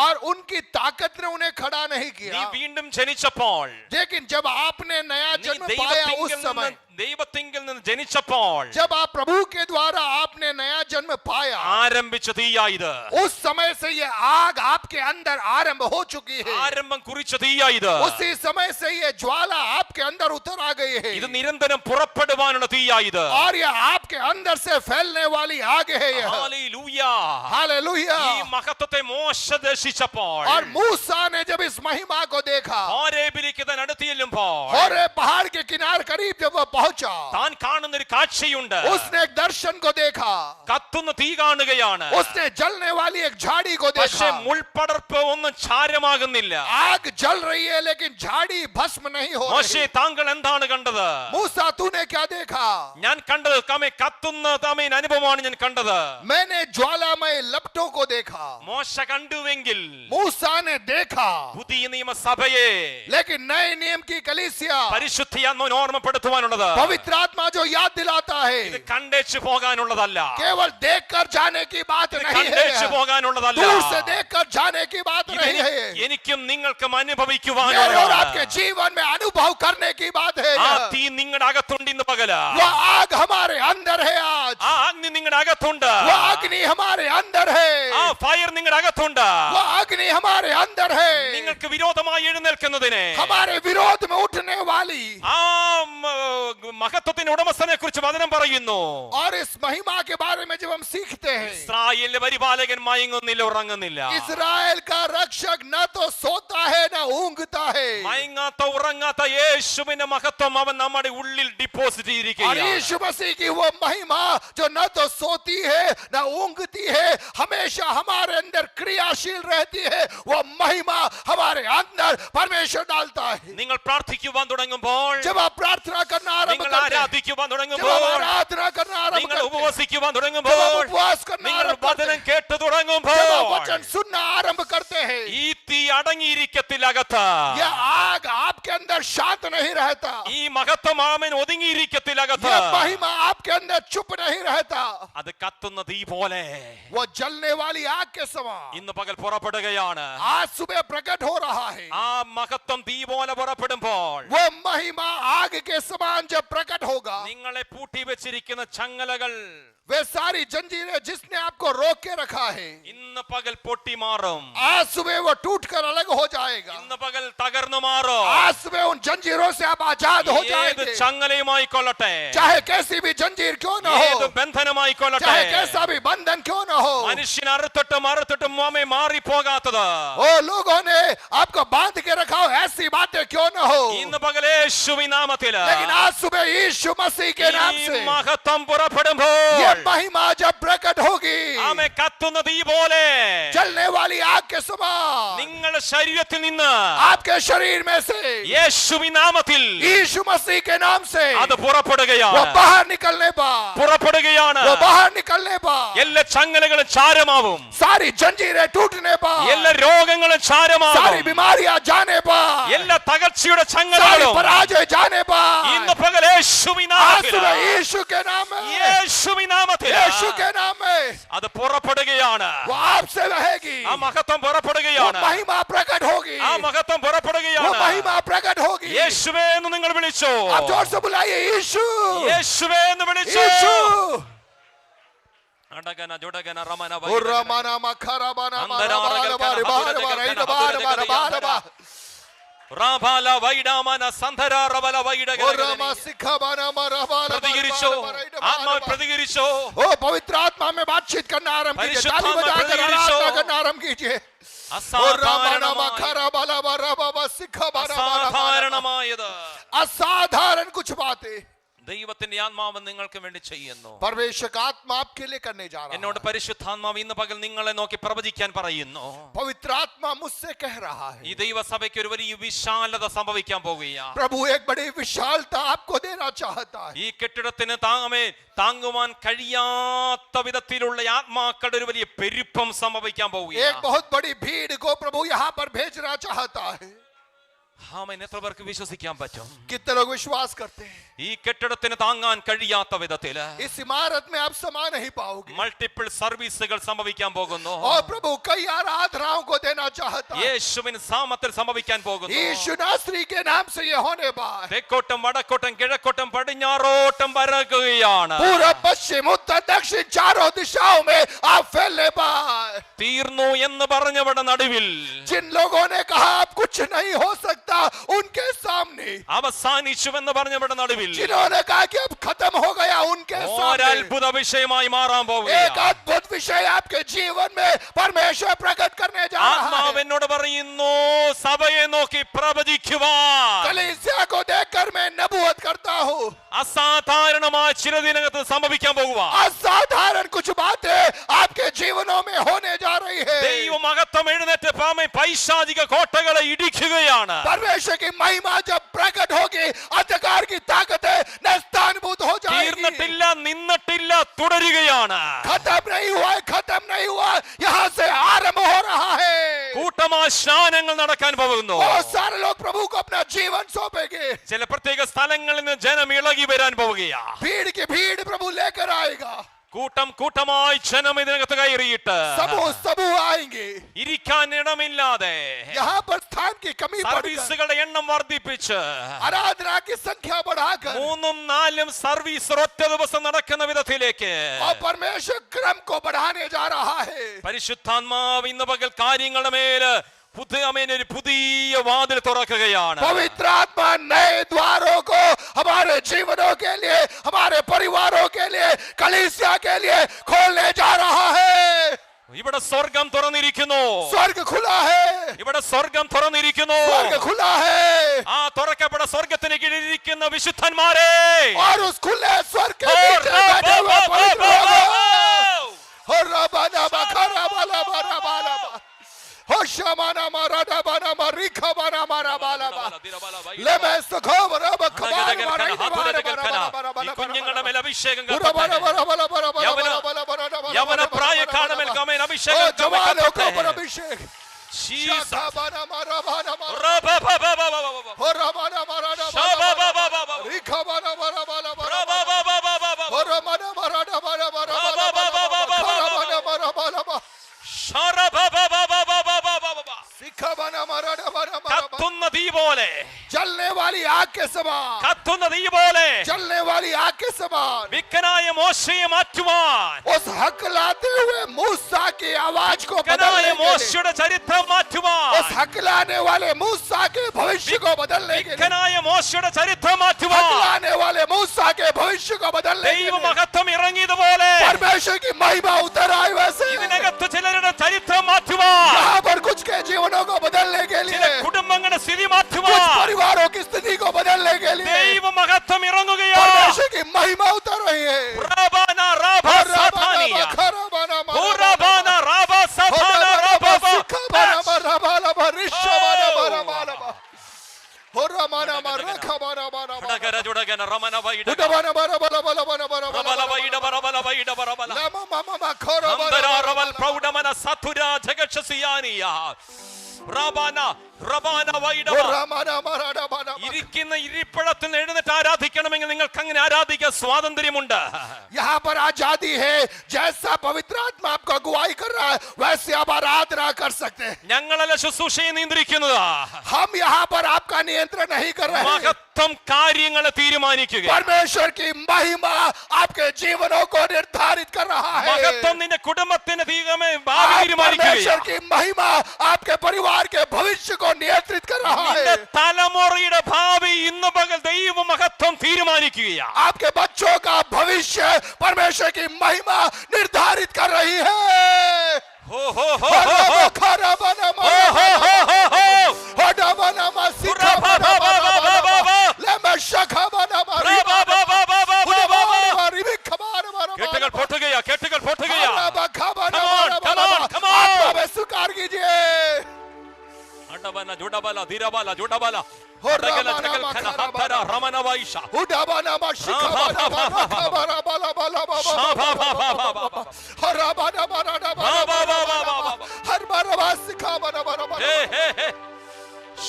A: और उनकी ताकत ने उन्हें खड़ा नहीं
B: നീ
A: किया.
B: വീണ്ടും ജനിച്ചപ്പോൾ,
A: लेकिन जब आपने नया
B: നീ
A: जन्म पाया उस समय,
B: ദൈവത്തിങ്കിൽ നിന്ന് ജനിച്ചപ്പോൾ
A: जब आप प्रभु के द्वारा आपने नया जन्म पाया,
B: ആരംഭിച്ച തീയായത്.
A: उस समय से ये आग आपके अंदर आरंभ हो चुकी है.
B: ആരംഭം കുറിച്ച തീയായത്.
A: उसी समय से ये ज्वाला आपके अंदर उतर आ गई है,
B: ഇത് നിരന്തരം പുറപ്പെടുവാനുള്ള തീയായത്.
A: और ये आपके अंदर से फैलने वाली आग है. यह
B: ഹല്ലേലൂയ.
A: हालेलुया.
B: ഈ മഹത്വത്തെ മോശ ദർശിച്ചപ്പോൾ,
A: और मूसा ने जब इस महिमा को देखा,
B: ഹോരേബിലേക്ക് താൻ അടുത്ത് ചെല്ലുമ്പോൾ,
A: होरे पहाड़ के किनारे करीब जब वह पहुंचा,
B: താൻ കാണുന്ന ഒരു കാഴ്ചയുണ്ട്.
A: उसने एक दर्शन को देखा.
B: കത്തുന്ന തീ കാണുകയാണ്.
A: उसने जलने वाली एक झाड़ी को
B: പക്ഷേ
A: देखा.
B: മുൾപടർപ്പ് ഒന്നും ചാരമാകുന്നില്ല.
A: आग जल रही है लेकिन झाड़ी भस्म नहीं हो
B: മോശേ,
A: रही.
B: താങ്കൾ എന്താണ് കണ്ടത്?
A: मूसा, तूने क्या देखा?
B: ഞാൻ കണ്ടത് കത്തുന്ന തമേൻ അനുഭവമാണ് ഞാൻ കണ്ടത്.
A: मैंने ज्वालामय लपटों को देखा.
B: മോശ കണ്ടുവെങ്കിൽ
A: मूसा ने देखा,
B: പുതിയ നിയമസഭയെ
A: लेकिन नए नियम की कलीसिया,
B: പരിശുദ്ധിയാത്മാവിനെ ഓർമ്മപ്പെടുത്തുവാനുള്ളത്,
A: पवित्र आत्मा जो याद दिलाता
B: ഇത്
A: है,
B: കണ്ടേച്ചു പോകാനുള്ളതല്ല.
A: केवल देखकर जाने की बात
B: ഇത്
A: नहीं
B: കണ്ടേച്ചു
A: है,
B: പോകാനുള്ളതല്ല.
A: दूर से देखकर जाने की बात
B: ഇത്
A: नहीं है,
B: എനിക്കും നിങ്ങൾക്കും
A: मेरे और
B: അനുഭവിക്കുവാനുള്ളതാണ്.
A: आपके जीवन में अनुभव करने की बात है.
B: ആ തീ നിങ്ങളുടെ അകത്തുണ്ട് ഇന്ന് പകല.
A: वो आग हमारे अंदर है आज,
B: ആ അഗ്നി നിങ്ങളുടെ അകത്തുണ്ട്.
A: वो अग्नि हमारे अंदर है,
B: ആ ഫയർ നിങ്ങളുടെ അകത്തുണ്ട്.
A: वो अग्नि हमारे अंदर है.
B: നിങ്ങൾക്ക് വിരോധമായി എഴുന്നേൽക്കുന്നതിനെ,
A: हमारे विरोध में उठने वाली
B: ആ മഹത്വത്തിന്റെ ഉടമസ്ഥനെ കുറിച്ച് വചനം പറയുന്നു. പറയുന്നു.
A: और इस महिमा के बारे में जब हम सीखते हैं,
B: ഇസ്രായേലിന്റെ പരിപാലകൻ മയങ്ങുന്നില്ല, ഉറങ്ങുന്നില്ല.
A: इस्राएल का रक्षक न तो सोता है न ऊँघता है.
B: മയങ്ങാത്ത ഉറങ്ങാത്ത യേശുവിന്റെ മഹത്വം അവൻ നമ്മുടെ ഉള്ളിൽ ഡിപ്പോസിറ്റ്
A: और
B: ചെയ്തിരിക്കുകയാണ്.
A: यीशु मसीह की वो महिमा जो न तो सोती है न ऊँघती है, हमेशा हमारे अंदर क्रियाशील रहती है, वो महिमा हमारे अंदर परमेश्वर डालता है.
B: നിങ്ങൾ പ്രാർത്ഥിക്കുവാൻ തുടങ്ങുമ്പോൾ,
A: जब आप प्रार्थना करना आरंभ
B: നിങ്ങൾ
A: करते हैं,
B: ആരാധിക്കുവാൻ
A: जब आप
B: തുടങ്ങുമ്പോൾ,
A: आराधना करना आरंभ
B: നിങ്ങൾ
A: करते हैं,
B: ഉപവസിക്കുവാൻ
A: जब आप
B: തുടങ്ങുമ്പോൾ,
A: उपवास करना
B: നിങ്ങൾ
A: आरंभ करते
B: വചനം
A: हैं,
B: കേട്ട്
A: जब आप
B: തുടങ്ങുമ്പോൾ,
A: वचन सुनना आरंभ करते हैं,
B: ഈ തീ അടങ്ങിയിരിക്കത്തിലകത്ത്,
A: यह आग आपके अंदर शांत नहीं रहता,
B: ഈ മഹത്വം ആമേൻ ഒതുങ്ങിയിരിക്കത്തിലകത്ത്,
A: यह महिमा आपके अंदर चुप नहीं रहता,
B: അത് കത്തുന്ന തീ പോലെ
A: वो जलने वाली आग के समान
B: ഇന്ന് പകൽ പുറപ്പെടുകയാണ്.
A: आज सुबह प्रकट हो रहा है.
B: ആ മഹത്വം തീ പോലെ പുറപ്പെടുമ്പോൾ,
A: वो महिमा आग के समान जब प्रकट होगा,
B: നിങ്ങളെ പൂട്ടി വെച്ചിരിക്കുന്ന ചങ്ങലകൾ
A: वे सारी जंजीरें जिसने आपको रोक के रखा है,
B: ഇന്ന് പകൽ പൊട്ടി മാറും.
A: आज सुबह वो टूट कर अलग हो जाएगा.
B: ഇന്ന് പകൽ തകർന്നു മാറും.
A: आज सुबह उन जंजीरों से आप आजाद हो
B: ഏത്
A: जाएंगे.
B: ചങ്ങലയുമായി കൊള്ളട്ടെ,
A: चाहे कैसी भी जंजीर क्यों न
B: ഏത്
A: हो,
B: ബന്ധനമായി കൊള്ളട്ടെ,
A: चाहे कैसा भी बंधन क्यों न हो,
B: മനുഷ്യൻ അറുത്തിട്ടും മാമേ മാറിപ്പോകാത്തത്,
A: वो लोगों ने आपको बांध के रखा हो, ऐसी बातें क्यों न हो,
B: ഇന്ന് പകൽ യേശുവിൻ നാമത്തിൽ
A: लेकिन आज सुबह यीशु मसीह के नाम
B: ഈ
A: से
B: മഹത്വം പുറപ്പെടുമ്പോൾ,
A: ये महिमा जब प्रकट होगी,
B: ആമേ കത്തുന്ന തീ പോലെ
A: जलने वाली आग के समान
B: നിങ്ങളുടെ ശരീരത്തിൽ നിന്ന്
A: आपके शरीर में से
B: യേശുവിൻ നാമത്തിൽ
A: यीशु मसीह के नाम से
B: അത്
A: वो
B: പുറപ്പെടുകയാണ്.
A: बाहर निकलने पर,
B: പുറപ്പെടുകയാണ്.
A: वो बाहर निकलने पर,
B: എല്ലാ ചങ്ങലകളും ചാരമാവും,
A: सारी जंजीरें टूटने पर,
B: എല്ലാ രോഗങ്ങളും
A: सारी
B: ചാരമാവും,
A: बीमारियां जाने पर,
B: എല്ലാ തകർച്ചയുടെ
A: सारी
B: ചങ്ങലകളും
A: पराजय जाने
B: ഇന്ന്
A: पर,
B: പകൽ യേശുവിൻ
A: आज
B: നാമത്തിൽ,
A: सुबह यीशु के नाम में,
B: യേശുവിൻ നാമത്തിൽ
A: यीशु के नाम में
B: അത് പുറപ്പെടുകയാണ്.
A: वो आपसे रहेगी,
B: ആ മഹത്വം
A: वो
B: പുറപ്പെടുകയാണ്.
A: महिमा प्रकट होगी,
B: ആ മഹത്വം
A: वो
B: പുറപ്പെടുകയാണ്.
A: महिमा प्रकट होगी.
B: യേശുവേ എന്ന് നിങ്ങൾ വിളിച്ചു,
A: आप जोर से बुलाइए यीशु,
B: യേശുവേ എന്ന് വിളിച്ചു.
A: यीशु.
B: അടകന ജുടകന റമന
A: ओ रमाना मखराबाना
B: अंदरारगल
A: बार बार बार बार बार बार
B: റാബാല വൈഡാമന സന്ധര റബല വൈഡഗ
A: ओ रमा सिखाबाना मरबाला
B: പ്രതികരിച്ചോ, ആത്മാവ് പ്രതികരിച്ചോ.
A: ओ पवित्र आत्मा में बातचीत करना आरंभ कीजिए,
B: परिशुद्ध
A: ताली
B: आत्मा
A: बजाकर
B: प्रतिകരിച്ചോ.
A: आराधना करना आरंभ कीजिए. ओ रमाना
B: അസാധാരണമായ
A: मखराबाला बाबा सिखाबाना
B: അസാധാരണമായത്
A: असाधारण कुछ बातें
B: ദൈവത്തിന്റെ ആത്മാവ് നിങ്ങൾക്ക് വേണ്ടി ചെയ്യുന്നു.
A: परमेश्वर का आत्मा आपके लिए करने जा रहा
B: എന്നോട്
A: है.
B: പരിശുദ്ധാത്മാവ് ഇന്ന് പകൽ നിങ്ങളെ നോക്കി പ്രവചിക്കാൻ പറയുന്നു.
A: पवित्र आत्मा मुझसे कह रहा
B: ഈ
A: है,
B: ദൈവസഭയ്ക്ക് ഒരു വലിയ വിശാലത സംഭവിക്കാൻ പോകുകയാണ്.
A: प्रभु एक बड़ी विशालता आपको देना चाहता है.
B: ഈ കെട്ടിടത്തിന് താങ്ങുവാൻ കഴിയാത്ത വിധത്തിലുള്ള ആത്മാക്കളുടെ ഒരു വലിയ പെരുപ്പം സംഭവിക്കാൻ
A: एक
B: പോവുകയാണ്.
A: बहुत बड़ी भीड़ को प्रभु यहाँ पर भेजना चाहता है.
B: ആമേൻ. എത്ര പേർക്ക് വിശ്വസിക്കാൻ പറ്റും?
A: कितने लोग विश्वास करते हैं?
B: ഈ കെട്ടിടത്തിന് താങ്ങാൻ കഴിയാത്ത വിധത്തിൽ
A: इस इमारत में आप समा नहीं पाओगे,
B: മൾട്ടിപ്പിൾ സർവീസുകൾ സംഭവിക്കാൻ പോകുന്നു.
A: और प्रभु कई आराधनाओं को देना चाहता है.
B: യേശുവിൻ നാമത്തിൽ സംഭവിക്കാൻ പോകുന്നു.
A: यीशु नासरी के नाम से ये होने बाद
B: തെക്കോട്ടം വടക്കോട്ടം കിഴക്കോട്ടം പടിഞ്ഞാറോട്ടം പരകുകയാണ്.
A: पूरब पश्चिम उत्तर दक्षिण चारों दिशाओं में आप फैलने बाद
B: തീർന്നു എന്ന് പറഞ്ഞവരുടെ നടുവിൽ
A: जिन लोगों ने कहा आप कुछ नहीं हो सकता, उनके सामने
B: അവസാനിച്ചുവെന്ന് പറഞ്ഞവരുടെ നടുവിൽ
A: जिन्होंने कहा कि अब खत्म हो गया, उनके सामने
B: ഒരത്ഭുത വിഷയമായി മാറാൻ
A: एक
B: പോവുകയാണ്.
A: अद्भुत विषय आपके जीवन में परमेश्वर प्रकट करने जा रहा
B: ആത്മാവ്
A: है.
B: എന്നോട് പറയുന്നു, സഭയെ നോക്കി പ്രവചിക്കുവാൻ.
A: कलीसिया को देखकर मैं नबूवत करता हूँ.
B: അസാധാരണമായ ചിലതിനകത്ത് സംഭവിക്കാൻ പോകുക.
A: असाधारण कुछ बातें आपके जीवनों में होने जा रही है.
B: ദൈവമഹത്വം എഴുന്നേറ്റ് പൈശാചിക കോട്ടകളെ ഇടിക്കുകയാണ്.
A: परमेश्वर की महिमा जब प्रकट होगी, अंधकार की ताकतें नस्तानभूत हो जाएगी.
B: തീർന്നിട്ടില്ല, നിന്നിട്ടില്ല, തുടരുകയാണ്.
A: खत्म नहीं हुआ, खत्म नहीं हुआ, यहाँ से आरंभ हो रहा है.
B: കൂട്ടമായ സ്നാനങ്ങൾ നടക്കാൻ പോകുന്നു.
A: बहुत सारे लोग प्रभु को अपना जीवन सौंपेंगे.
B: ചില പ്രത്യേക സ്ഥലങ്ങളിൽ നിന്ന് ജനം ഇളകി വരാൻ പോവുകയാ.
A: भीड़ की भीड़ प्रभु लेकर आएगा.
B: കൂട്ടമായി ജനം ഇതിനകത്ത് കയറിയിട്ട്
A: समूह आएंगे.
B: ഇരിക്കാൻ ഇടമില്ലാതെ
A: यहाँ पर स्थान की कमी पड़कर
B: സർവീസുകളുടെ എണ്ണം വർദ്ധിപ്പിച്ച്
A: आराधना की संख्या बढ़ाकर
B: 3-4 സർവീസ് ഒറ്റ ദിവസം നടക്കുന്ന വിധത്തിലേക്ക്
A: और परमेश्वर क्रम को बढ़ाने जा रहा है.
B: പരിശുദ്ധാത്മാവ് ഇന്ന് പകൽ കാര്യങ്ങളുടെ മേല് ഒരു പുതിയ വാതിൽ തുറക്കുകയാണ്.
A: पवित्र आत्मा नए द्वारों को हमारे जीवनों के लिए, हमारे परिवारों के लिए, कलीसिया के लिए खोलने जा रहा है.
B: ഇവിടെ സ്വർഗം തുറന്നിരിക്കുന്നു.
A: स्वर्ग खुला है.
B: ഇവിടെ സ്വർഗം തുറന്നിരിക്കുന്നു.
A: स्वर्ग खुला है.
B: ആ തുറക്കപ്പെട്ട സ്വർഗത്തിന് കീഴിലിരിക്കുന്ന വിശുദ്ധന്മാരെ,
A: और उस खुले स्वर्ग के नीचे बैठे हुए पवित्र लोग, और रबाना बखरा बाला बारा बाला हो शमाना मारा डबाना मारिखा बारा मारा बाला बा ले मैं सखो बरा बखबार मारा
B: ഈ കുഞ്ഞുങ്ങളുടെ മേൽ അഭിഷേകം
A: बरा बरा बरा बरा बरा बरा
B: യവന പ്രായക്കാരുടെ മേൽ കമേൻ അഭിഷേകം
A: जवानों को पर अभिषेक
B: ജീസസ്
A: बारा मारा बारा
B: റബബബബബബബ
A: हो रबाना मारा
B: ശബബബബബബ
A: रिखा बारा बारा बाला
B: റബബബബബബബ
A: हो रबाना मारा बारा बारा बाला
B: ശരബബബബബബബബ
A: सिखा बाना मारा बारा
B: കത്തുന്ന തീ പോലെ,
A: जलने वाली आग के समान,
B: കത്തുന്ന തീ പോലെ
A: जलने वाली आग के समान
B: വിക്കനായ മോശയെ മാറ്റുവാൻ,
A: उस हकलाते हुए मूसा की आवाज को
B: വിക്കനായ
A: बदलने के लिए,
B: മോശയുടെ ചരിത്രം മാറ്റുവാൻ,
A: उस हकलाने वाले मूसा के भविष्य को बदलने के लिए,
B: വിക്കനായ മോശയുടെ ചരിത്രം മാറ്റുവാൻ
A: हकलाने वाले मूसा के भविष्य को बदलने के
B: ദൈവ
A: लिए
B: മഹത്വം ഇറങ്ങിയതുപോലെ
A: परमेश्वर की महिमा उतर आई वैसे
B: ഇതിനകത്ത് ചിലരുടെ ചരിത്രം മാറ്റുവാൻ,
A: यहाँ पर कुछ के जीवनों को बदलने के
B: ചില
A: लिए,
B: കുടുംബങ്ങളുടെ സ്ഥിതി
A: कुछ
B: മാറ്റുവാൻ
A: परिवारों की स्थिति को बदलने के लिए
B: ദൈവ മഹത്വം ഇറങ്ങുകയാണ്.
A: परमेश्वर की महिमा उतर रही है.
B: റബാന റബ സാഥാനിയ
A: खराबाना
B: റബാന റബ സാഥാന റബ ഘടകര ജുടകന റമന വൈഡ റബല വൈഡ ബറബല വൈഡ ബറബല അന്തര റബൽ പ്രൗഢമന സതുര ജഗക്ഷസിയാനിയ റബാന റബാന വൈഡ ഇരിക്കുന്ന ഇരിപ്പിടത്തിൽ എഴുന്നേറ്റ് ആരാധിക്കണമെങ്കിൽ നിങ്ങൾക്ക് അങ്ങനെ ആരാധിക്കാൻ സ്വാതന്ത്ര്യമുണ്ട്.
A: यहाँ पर आजादी है. जैसा पवित्र आत्मा आपको अगुवाई कर रहा है वैसे आप आराधना कर सकते हैं.
B: ഞങ്ങളല്ല ശുശ്രൂഷയെ നിയന്ത്രിക്കുന്നത്.
A: हम यहाँ पर आपका नियंत्रण नहीं कर रहे हैं.
B: മഹത്വം കാര്യങ്ങളെ തീരുമാനിക്കുക.
A: परमेश्वर की महिमा आपके जीवनों को निर्धारित कर रहा है.
B: മഹത്വം നിന്റെ കുടുംബത്തിന്റെ ഭാവി തീരുമാനിക്കുക.
A: परमेश्वर की महिमा आपके परिवार के भविष्य को नियंत्रित कर रहा
B: നിന്റെ
A: है.
B: തലമുറയുടെ ഭാവി ഇന്ന് പകൽ ദൈവ മഹത്വം തീരുമാനിക്കുകയാണ്.
A: आपके बच्चों का भविष्य परमेश्वर की महिमा निर्धारित कर रही है.
B: हो हो हो हो हो हो കെട്ടുകൾ പൊട്ടുകയാ, കെട്ടുകൾ പൊട്ടുകയാ.
A: स्वीकार कीजिए.
B: അടബന ജുഡബല ധിരബല ജുഡബല അടഗല ജഗൽ ഖന ഹത്തര റമന Vaisha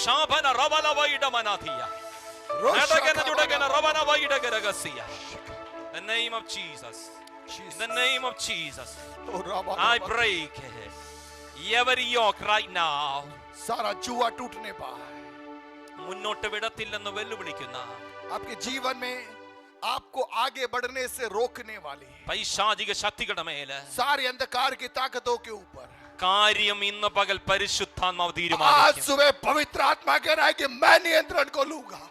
B: ശാബന റബല വൈഡ മനാഥിയ അടഗന ജുഡഗന റമന വൈഡ ഗരഗസിയ. In the name of Jesus, in the name of Jesus, I break every yoke right now.
A: सारा जुआ टूटने पाए.
B: മുന്നോട്ട് വിടത്തില്ലെന്ന് വെല്ലുവിളിക്കുന്ന
A: आपके जीवन में आपको आगे बढ़ने से रोकने वाली
B: പൈശാചിക ശക്തികളുടെ മേല്
A: सारी अंधकार की ताकतों के ऊपर
B: കാര്യം ഇന്ന് പകൽ പരിശുദ്ധാത്മാവ്
A: आज
B: തീരുമാനിക്കും.
A: सुबह पवित्र आत्मा कह रहा है कि मैं नियंत्रण को लूंगा.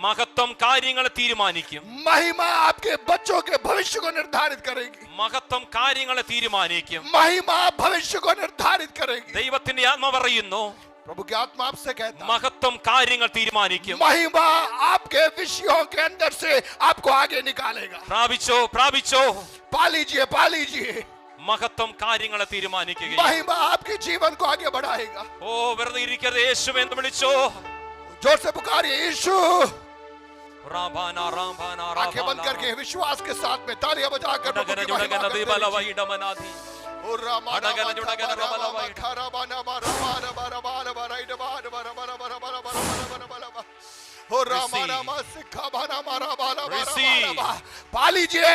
B: മഹത്വം കാര്യങ്ങളെ തീരുമാനിക്കും.
A: महिमा आपके बच्चों के भविष्य को निर्धारित करेगी.
B: മഹത്വം കാര്യങ്ങളെ തീരുമാനിക്കും.
A: महिमा भविष्य को निर्धारित करेगी.
B: ദൈവത്തിന്റെ ആത്മ പറയുന്നു,
A: प्रभु की आत्मा आपसे कहता है
B: മഹത്വം കാര്യങ്ങൾ തീരുമാനിക്കും.
A: महिमा आपके विषयों के अंदर से आपको आगे निकालेगा.
B: പ്രാപിച്ചോ പ്രാപിച്ചോ.
A: पा लीजिए पा लीजिए.
B: മഹത്വം കാര്യങ്ങളെ തീരുമാനിക്കുക.
A: महिमा आपके जीवन को आगे बढ़ाएगा.
B: ഓ വെറുതെ ഇരിക്കരുത്, യേശുവേ എന്ന് വിളിച്ചോ.
A: जोर से पुकारिए यीशु.
B: റാബാന റാബാന
A: आंखें बंद करके विश्वास के साथ में तालियां बजाकर प्रभु की महिमा करते रहिए. पा लीजिए.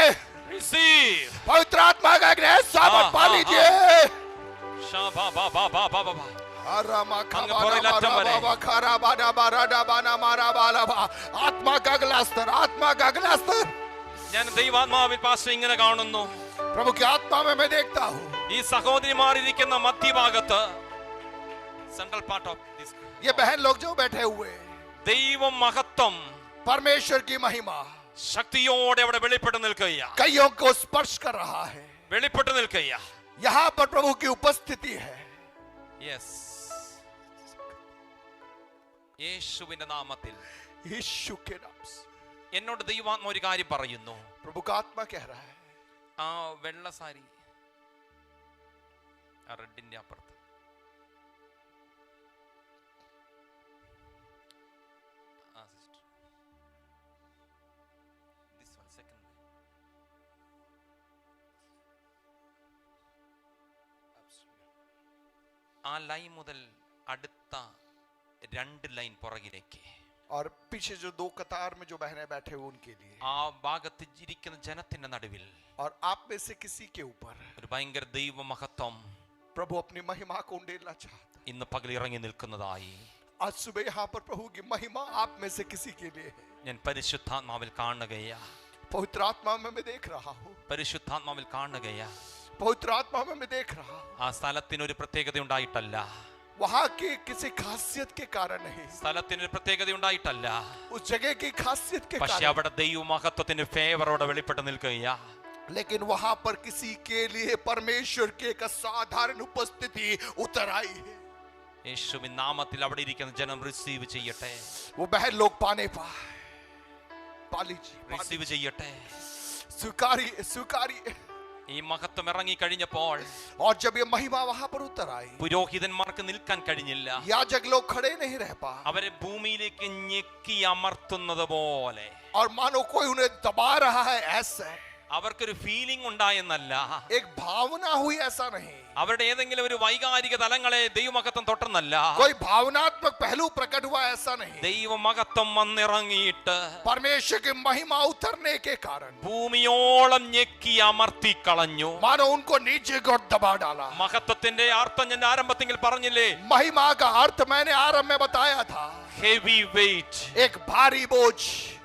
A: पवित्र आत्मा का एक नया सामर्थ पा लीजिए. आत्मा का अगला स्तर, आत्मा का अगला स्तर.
B: ഞാൻ ദൈവാത്മാവിൽ പാസ്റ്റർ ഇങ്ങനെ കാണുന്നു.
A: प्रभु की आत्मा में मैं देखता हूँ
B: ഈ സഹോദരിമാരിയിരിക്കുന്ന മധ്യഭാഗത്ത് സെൻട്രൽ പാർട്ട് ഓഫ് ദിസ്.
A: ये बहन लोग जो बैठे हुए हैं,
B: ദൈവ മഹത്വം
A: परमेश्वर की महिमा
B: ശക്തിയോടെ അവിടെ വെളിപ്പെട്ട് നിൽക്കുകയാ.
A: कईयों को स्पर्श कर रहा है.
B: വെളിപ്പെട്ട് നിൽക്കുകയാ.
A: यहाँ पर प्रभु की उपस्थिति है.
B: യെസ്, യേശുവിന്റെ നാമത്തിൽ
A: यीशु के नाम से
B: എന്നോട് ദൈവാത്മ ഒരു കാര്യം പറയുന്നു.
A: प्रभु का आत्मा कह रहा है,
B: ആ വെള്ള സാരി ആ റെഡിന്റെ അപ്പുറത്ത് ആ ലൈൻ മുതൽ അടുത്ത 2 ലൈൻ പുറകിലേക്ക്
A: और पीछे जो 2 कतार में जो बहनें बैठे हुए उनके लिए,
B: ആ ഭാഗത്ത് ഇരിക്കുന്ന ജനത്തിന്റെ നടുവിൽ
A: और आप में से किसी के ऊपर
B: ഒരു ഭയങ്കര ദൈവ മഹത്വം
A: प्रभु अपनी महिमा को उंडेलना चाहता है.
B: ഇന്ന് പകൽ ഇറങ്ങി നിൽക്കുന്നതായി
A: आज सुबह यहाँ पर प्रभु की महिमा आप में से किसी के लिए है.
B: ഞാൻ പരിശുദ്ധാത്മാവിൽ കാണുകയാ.
A: पवित्र आत्मा में मैं देख रहा हूँ.
B: പരിശുദ്ധാത്മാവിൽ കാണുകയാ.
A: पवित्र आत्मा में मैं देख रहा हूँ.
B: ആ സ്ഥലത്തിന് ഒരു പ്രത്യേകത ഉണ്ടായിട്ടല്ല,
A: वहाँ की किसी खासियत के कारण नहीं,
B: സ്ഥലത്തിന് ഒരു പ്രത്യേകത ഉണ്ടായിട്ടല്ല,
A: उस जगह की खासियत के
B: പക്ഷെ
A: कारण,
B: അവിടെ ദൈവ മഹത്വത്തിന്റെ ഫേവറോടെ വെളിപ്പെട്ട് നിൽക്കുകയാ.
A: लेकिन वहाँ पर किसी के लिए परमेश्वर की एक असाधारण उपस्थिति उतर आई है.
B: യേശുവിൻ നാമത്തിൽ അവിടെ ഇരിക്കുന്ന ജനം റിസീവ് ചെയ്യട്ടെ,
A: वो बहन लोग पाने पाए, पा लीजिए,
B: റിസീവ് ചെയ്യട്ടെ.
A: स्वीकारिए, स्वीकारिए.
B: ഈ മഹത്വം ഇറങ്ങി കഴിഞ്ഞപ്പോൾ
A: और जब ये महिमा वहाँ पर उतर आई,
B: പുരോഹിതന്മാർക്ക് നിൽക്കാൻ കഴിഞ്ഞില്ല.
A: याजक लोग खड़े नहीं रह पाए,
B: അവരെ ഭൂമിയിലേക്ക് ഞെക്കി അമർത്തുന്നത് പോലെ
A: और मानो कोई उन्हें दबा रहा है ऐसे.
B: അവർക്കൊരു ഫീലിംഗ് ഉണ്ടായെന്നല്ല,
A: एक भावना हुई ऐसा नहीं,
B: അവരുടെ ഏതെങ്കിലും ഒരു വൈകാരിക തലങ്ങളെ ദൈവമഹത്വം തൊട്ടെന്നല്ല,
A: कोई भावनात्मक पहलू प्रकट हुआ ऐसा नहीं.
B: ദൈവമഹത്വം വന്നിറങ്ങിയിട്ട്
A: परमेश्वर की महिमा उतरने के कारण
B: ഭൂമിയോളം ഞെക്കി അമർത്തി കളഞ്ഞു.
A: मानो उनको नीचे को दबा डाला.
B: മഹത്വത്തിന്റെ അർത്ഥം ഞാൻ ആരംഭത്തിൽ പറഞ്ഞില്ലേ,
A: महिमा का अर्थ मैंने आरंभ में बताया था,
B: ഹെവി വെയിറ്റ്.
A: एक भारी बोझ,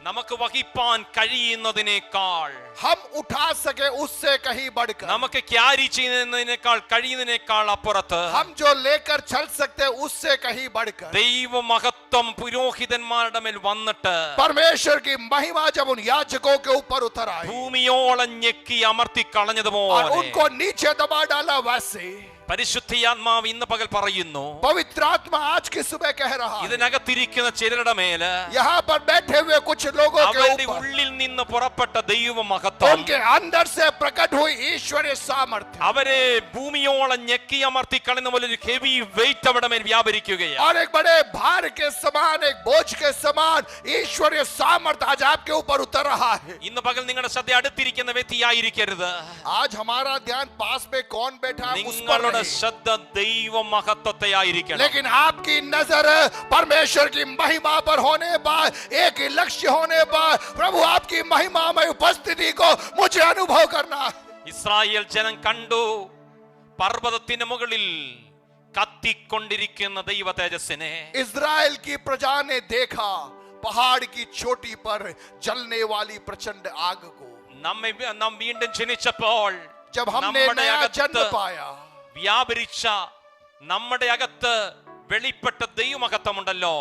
B: നമുക്ക് വഹിപ്പാൻ കഴിയുന്നതിനേക്കാൾ,
A: हम उठा सके उससे कहीं बढ़कर,
B: നമുക്ക് ക്യാരി ചെയ്യുന്നതിനേക്കാൾ കഴിയുന്നതിനേക്കാൾ അപ്പുറത്ത്
A: हम जो लेकर चल सकते उससे कहीं बढ़कर
B: ദൈവമഹത്വം പുരോഹിതന്മാരുടെ മേൽ വന്നിട്ട്
A: परमेश्वर की महिमा जब उन याजकों के ऊपर उतर आई
B: ഭൂമിയോളം ഞെക്കി അമർത്തി
A: और
B: കളഞ്ഞതുപോലെ
A: उनको नीचे दबा डाला, वैसे
B: പരിശുദ്ധിയാത്മാവ് ഇന്ന് പകൽ പറയുന്നു,
A: पवित्र आत्मा आज की सुबह कह रहा है,
B: ഇതിനകത്തിരിക്കുന്ന ചിലരുടെ മേല്
A: यहाँ पर बैठे हुए कुछ लोगों के
B: അവരുടെ
A: ऊपर
B: ഉള്ളിൽ നിന്ന് പുറപ്പെട്ട ദൈവമഹത്വം
A: उनके अंदर से प्रकट हुई ईश्वरीय सामर्थ्य
B: അവരെ ഭൂമിയോളം ഞെക്കി അമർത്തി കളയുന്ന പോലെ ഒരു ഹെവി വെയിറ്റ് അവിടെ മേൽ വ്യാപരിക്കുകയാണ്.
A: और एक बड़े भार के समान, एक बोझ के समान ईश्वरीय सामर्थ्य आज आपके ऊपर उतर रहा है.
B: ഇന്ന് പകൽ നിങ്ങളുടെ ശ്രദ്ധ അടുത്തിരിക്കുന്ന വ്യക്തിയായിരിക്കരുത്,
A: आज हमारा ध्यान पास में कौन बैठा है उस पर
B: നിങ്ങളുടെ
A: नहीं,
B: ശ്രദ്ധ ദൈവ മഹത്വത്തെ ആയിരിക്കണം.
A: लेकिन आपकी नजर परमेश्वर की महिमा पर होने पर, एक ही लक्ष्य होने पर, प्रभु आपकी महिमा में उपस्थिति को मुझे अनुभव करना है.
B: ഇസ്രായേൽ ജനം കണ്ടു പർവ്വതത്തിന് മുകളിൽ കത്തിക്കൊണ്ടിരിക്കുന്ന ദൈവ തേജസ്സിനെ.
A: इजराइल की प्रजा ने देखा पहाड़ की चोटी पर जलने वाली प्रचंड आग को.
B: നാം വീണ്ടും ജനിച്ചപ്പോൾ
A: जब हमने
B: നമ്മുടെ
A: नया
B: അകത്ത്
A: जन्म पाया,
B: വ്യാപരിച്ച നമ്മുടെ അകത്ത് വെളിപ്പെട്ട ദൈവമഹത്വമുണ്ടല്ലോ,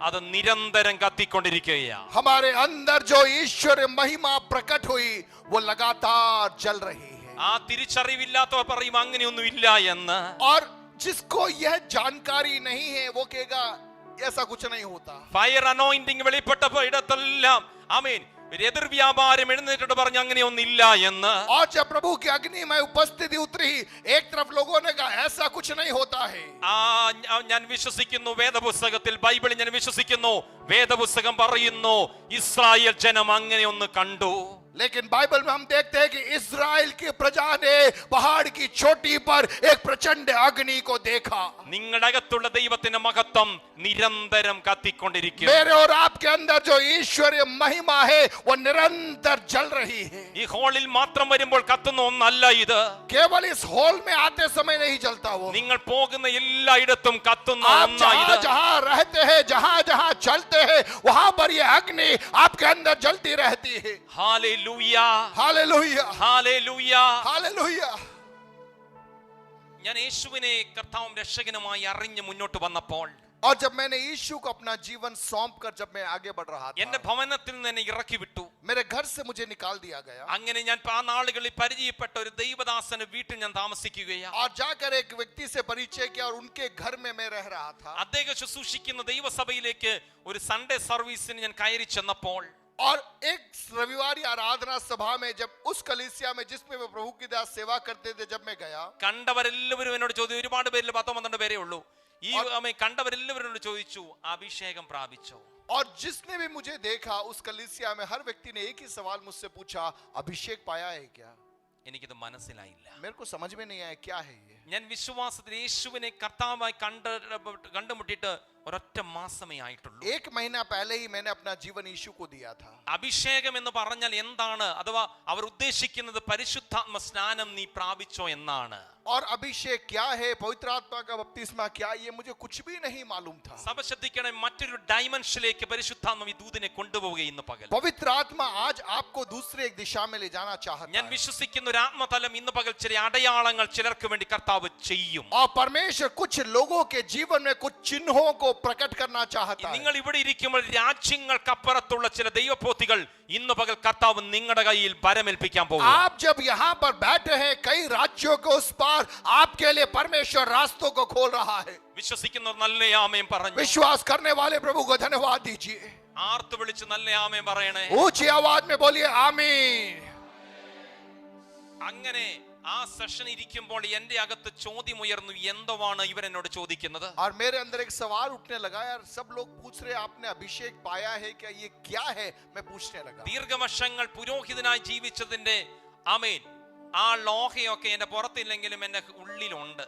B: അത് നിരന്തരം കത്തിക്കൊണ്ടിരിക്കുകയാണ്.
A: हमारे अंदर जो ईश्वर महिमा प्रकट हुई वो लगातार जल रही है.
B: ആ തിരിച്ചറിവില്ലാത്തവർ പറയും അങ്ങനെയൊന്നും ഇല്ല എന്ന്.
A: और जिसको यह जानकारी नहीं है वो कहेगा ऐसा कुछ नहीं होता.
B: ഫയർ അനോയിന്റിംഗ് വെളിപ്പെട്ടപ്പോ ഇടത്തെല്ലാം ആമേൻ എതിർ വ്യാപാരം എഴുന്നേറ്റിട്ട് പറഞ്ഞു അങ്ങനെയൊന്നില്ല എന്ന്.
A: और जब प्रभु की अग्नि में उपस्थिति उतरी, एक तरफ लोगों ने कहा ऐसा कुछ नहीं होता है.
B: ഞാൻ വിശ്വസിക്കുന്നു വേദപുസ്തകത്തിൽ, ബൈബിളിൽ ഞാൻ വിശ്വസിക്കുന്നു, വേദപുസ്തകം പറയുന്നു ഇസ്രായേൽ ജനം അങ്ങനെ ഒന്ന് കണ്ടു.
A: लेकिन बाइबल में हम देखते हैं कि इस्राएल की प्रजा ने पहाड़ की चोटी पर एक प्रचंड अग्नि को देखा.
B: നിങ്ങളുടെ അകത്തുള്ള ദൈവത്തിന്റെ മഹത്വം നിരന്തരം കത്തിക്കൊണ്ടിരിക്കും.
A: मेरे और आपके अंदर जो ईश्वरीय महिमा है वो निरंतर जल रही है.
B: ഈ ഹോളിൽ മാത്രം വരുമ്പോൾ കത്തുന്ന ഒന്നല്ല ഇത്.
A: केवल इस हॉल में आते समय नहीं जलता वो.
B: നിങ്ങൾ പോകുന്ന എല്ലായിടത്തും കത്തുന്ന
A: आप
B: ഒന്നാ ഇത്.
A: जहां जहां रहते हैं, जहां जहां चलते हैं, वहां पर ये अग्नि आपके अंदर जलती रहती है.
B: Hallelujah,
A: hallelujah,
B: hallelujah.
A: हालेलुया.
B: ഞാൻ യേശുവിനെ കർത്താവും രക്ഷകനുമായി അറിഞ്ഞ് മുന്നോട്ട് വന്നപ്പോൾ,
A: और जब मैंने यीशु को अपना जीवन सौंप कर जब मैं आगे बढ़ रहा
B: എന്റെ
A: था,
B: ഭവനത്തിൽ നിന്ന് എന്നെ ഇറക്കി വിട്ടു.
A: मेरे घर से मुझे निकाल दिया गया
B: അങ്ങനെ ഞാൻ ആ നാളുകളിൽ പരിചയപ്പെട്ട ഒരു ദൈവദാസന് വീട്ടിൽ ഞാൻ താമസിക്കുകയാണ്.
A: और जाकर एक व्यक्ति से परिचय किया और उनके घर में मैं रह रहा था.
B: അദ്ദേഹം ശുശ്രൂഷിക്കുന്ന ദൈവസഭയിലേക്ക് ഒരു സൺഡേ സർവീസിന് ഞാൻ കയറി ചെന്നപ്പോൾ,
A: और एक रविवारी आराधना सभा में जब उस कलीसिया में जिसमें मैं प्रभु की दास सेवा करते थे, जब मैं गया,
B: കണ്ടവരെല്ലാവരും എന്നോട് ചോദിച്ചു, ഒരുപാട് പേരിൽ 10-12 പേരേ ഉള്ളൂ, ഈ കണ്ടവരെല്ലാവരും ചോദിച്ചു, അഭിഷേകം പ്രാപിച്ചോ?
A: और जिसने भी मुझे देखा उस कलीसिया में हर व्यक्ति ने एक ही सवाल मुझसे पूछा, अभिषेक पाया है क्या?
B: എനിക്കിത് മനസ്സിലായില്ല.
A: मेरे को समझ में नहीं आया क्या है ये.
B: ഞാൻ വിശ്വാസത്തിൽ യേശുവിനെ കർത്താവായി കണ്ടുമുട്ടിയിട്ട് ഒരൊറ്റ മാസമേ ആയിട്ടുള്ളൂ.
A: 1 महीना पहले ही मैंने अपना जीवन यीशु को दिया था.
B: അഭിഷേകം എന്ന് പറഞ്ഞാൽ എന്താണ്? അഥവാ അവർ ഉദ്ദേശിക്കുന്നത് പരിശുദ്ധാത്മ സ്നാനം നീ പ്രാപിച്ചോ എന്നാണ്.
A: और अभिषेक क्या है, पवित्र आत्मा का बपतिस्मा क्या, ये मुझे कुछ भी नहीं मालूम था.
B: സഭ ശ്രദ്ധിക്കണേ, മറ്റൊരു ഡൈമെൻഷനിലേക്ക് പരിശുദ്ധാത്മ ഈ ദൂതനെ കൊണ്ടുപോവുക ഇന്ന് പകൽ.
A: पवित्र आत्मा आज आपको दूसरे एक दिशा में ले जाना चाहता
B: ഞാൻ
A: है.
B: വിശ്വസിക്കുന്ന ഒരു ആത്മതലം ഇന്ന് പകൽ ചില അടയാളങ്ങൾ ചിലർക്ക് വേണ്ടി കർത്താവ് ചെയ്യും.
A: और परमेश्वर कुछ लोगों के जीवन में कुछ चिन्हों को प्रकट करना चाहता है.
B: നിങ്ങൾ ഇവിടെ ഇരിക്കുമ്പോൾ രാജ്യങ്ങൾക്കപ്പുറത്തുള്ള ചില ദൈവപ്രവൃത്തികൾ ഇന്ന് പകൽ കർത്താവ് നിങ്ങളുടെ കയ്യിൽ പരമേൽപ്പിക്കാൻ പോകും.
A: आप जब यहाँ पर बैठे हैं, कई राज्यों के उस पार आपके लिए परमेश्वर रास्तों को खोल रहा है.
B: വിശ്വസിക്കുന്നവർ നല്ല ആമേൻ പറഞ്ഞു.
A: विश्वास करने वाले प्रभु को धन्यवाद दीजिए.
B: ആർത്ത് വിളിച്ച് നല്ല ആമേൻ പറയണേ.
A: ऊंची आवाज में बोलिए आमीन.
B: അങ്ങനെ ആ സെഷൻ ഇരിക്കുമ്പോൾ എന്റെ അകത്ത് ചോദ്യം ഉയർന്നു, എന്തുവാണ് ഇവരെന്നോട് ചോദിക്കുന്നത്?
A: और मेरे अंदर एक सवाल उठने लगा, यार सब लोग पूछ रहे आपने अभिषेक पाया है क्या, ये क्या है, मैं पूछने लगा.
B: ദീർഘവർഷങ്ങൾ പുരോഹിതനായി ജീവിച്ചതിന്റെ ആമേൻ ആ ലോഹയൊക്കെ എന്റെ പുറത്തില്ലെങ്കിലും എന്റെ ഉള്ളിലുണ്ട്.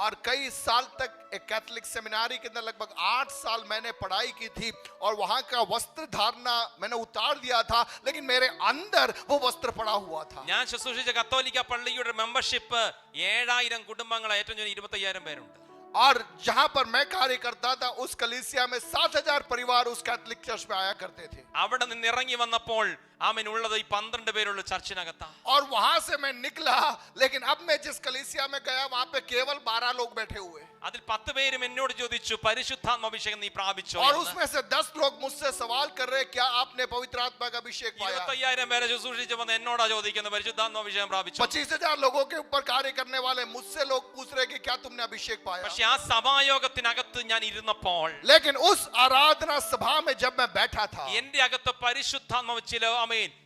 A: और कई साल तक एक कैथोलिक सेमिनारी के अंदर लगभग 8 साल मैंने पढ़ाई की थी और वहां का वस्त्र धारणा मैंने उतार दिया था, लेकिन मेरे अंदर वो वस्त्र पड़ा हुआ था.
B: ഞാൻ ശുശ്രൂഷിച്ച കത്തോലിക്ക പള്ളിയുടെ മെമ്പർഷിപ്പ് 7000 കുടുംബങ്ങൾ, ഏറ്റവും ചുരുങ്ങി 25,000 പേരുണ്ട്.
A: और जहां पर मैं कार्य करता था उस कलीसिया में 7,000 परिवार उस कैथोलिक चर्च में आया करते थे.
B: അവിടെ നിന്ന് ഇറങ്ങി വന്നപ്പോൾ ആമേൻ ഉള്ളത് ഈ 12 പേരുള്ള ചർച്ചിനകത്താ.
A: और वहां से मैं निकला, लेकिन अब मैं जिस कलीसिया में गया वहां पे केवल 12 लोग बैठे हुए.
B: അതിൽ 10 പേരും എന്നോട് ചോദിച്ചു, പരിശുദ്ധാത്മാഭിഷേകം നീ പ്രാപിച്ചോ?
A: और उसमें से 10 लोग मुझसे सवाल कर रहे, क्या आपने पवित्र आत्मा का अभिषेक पाया?
B: 25,000 പേരെ ശുശ്രൂഷിച്ച് വന്ന് എന്നോടാ ചോദിക്കുന്നത്, പരിശുദ്ധാത്മാഭിഷേകം പ്രാപിച്ചോ?
A: 25,000 लोगों के ऊपर कार्य करने वाले मुझसे लोग पूछ रहे कि क्या तुमने अभिषेक पाया?
B: പക്ഷെ ആ സഭായോഗത്തിനകത്ത് ഞാൻ ഇരുന്നപ്പോൾ,
A: लेकिन उस आराधना सभा में जब मैं बैठा था,
B: എന്റെ അകത്ത് പരിശുദ്ധാത്മാവ്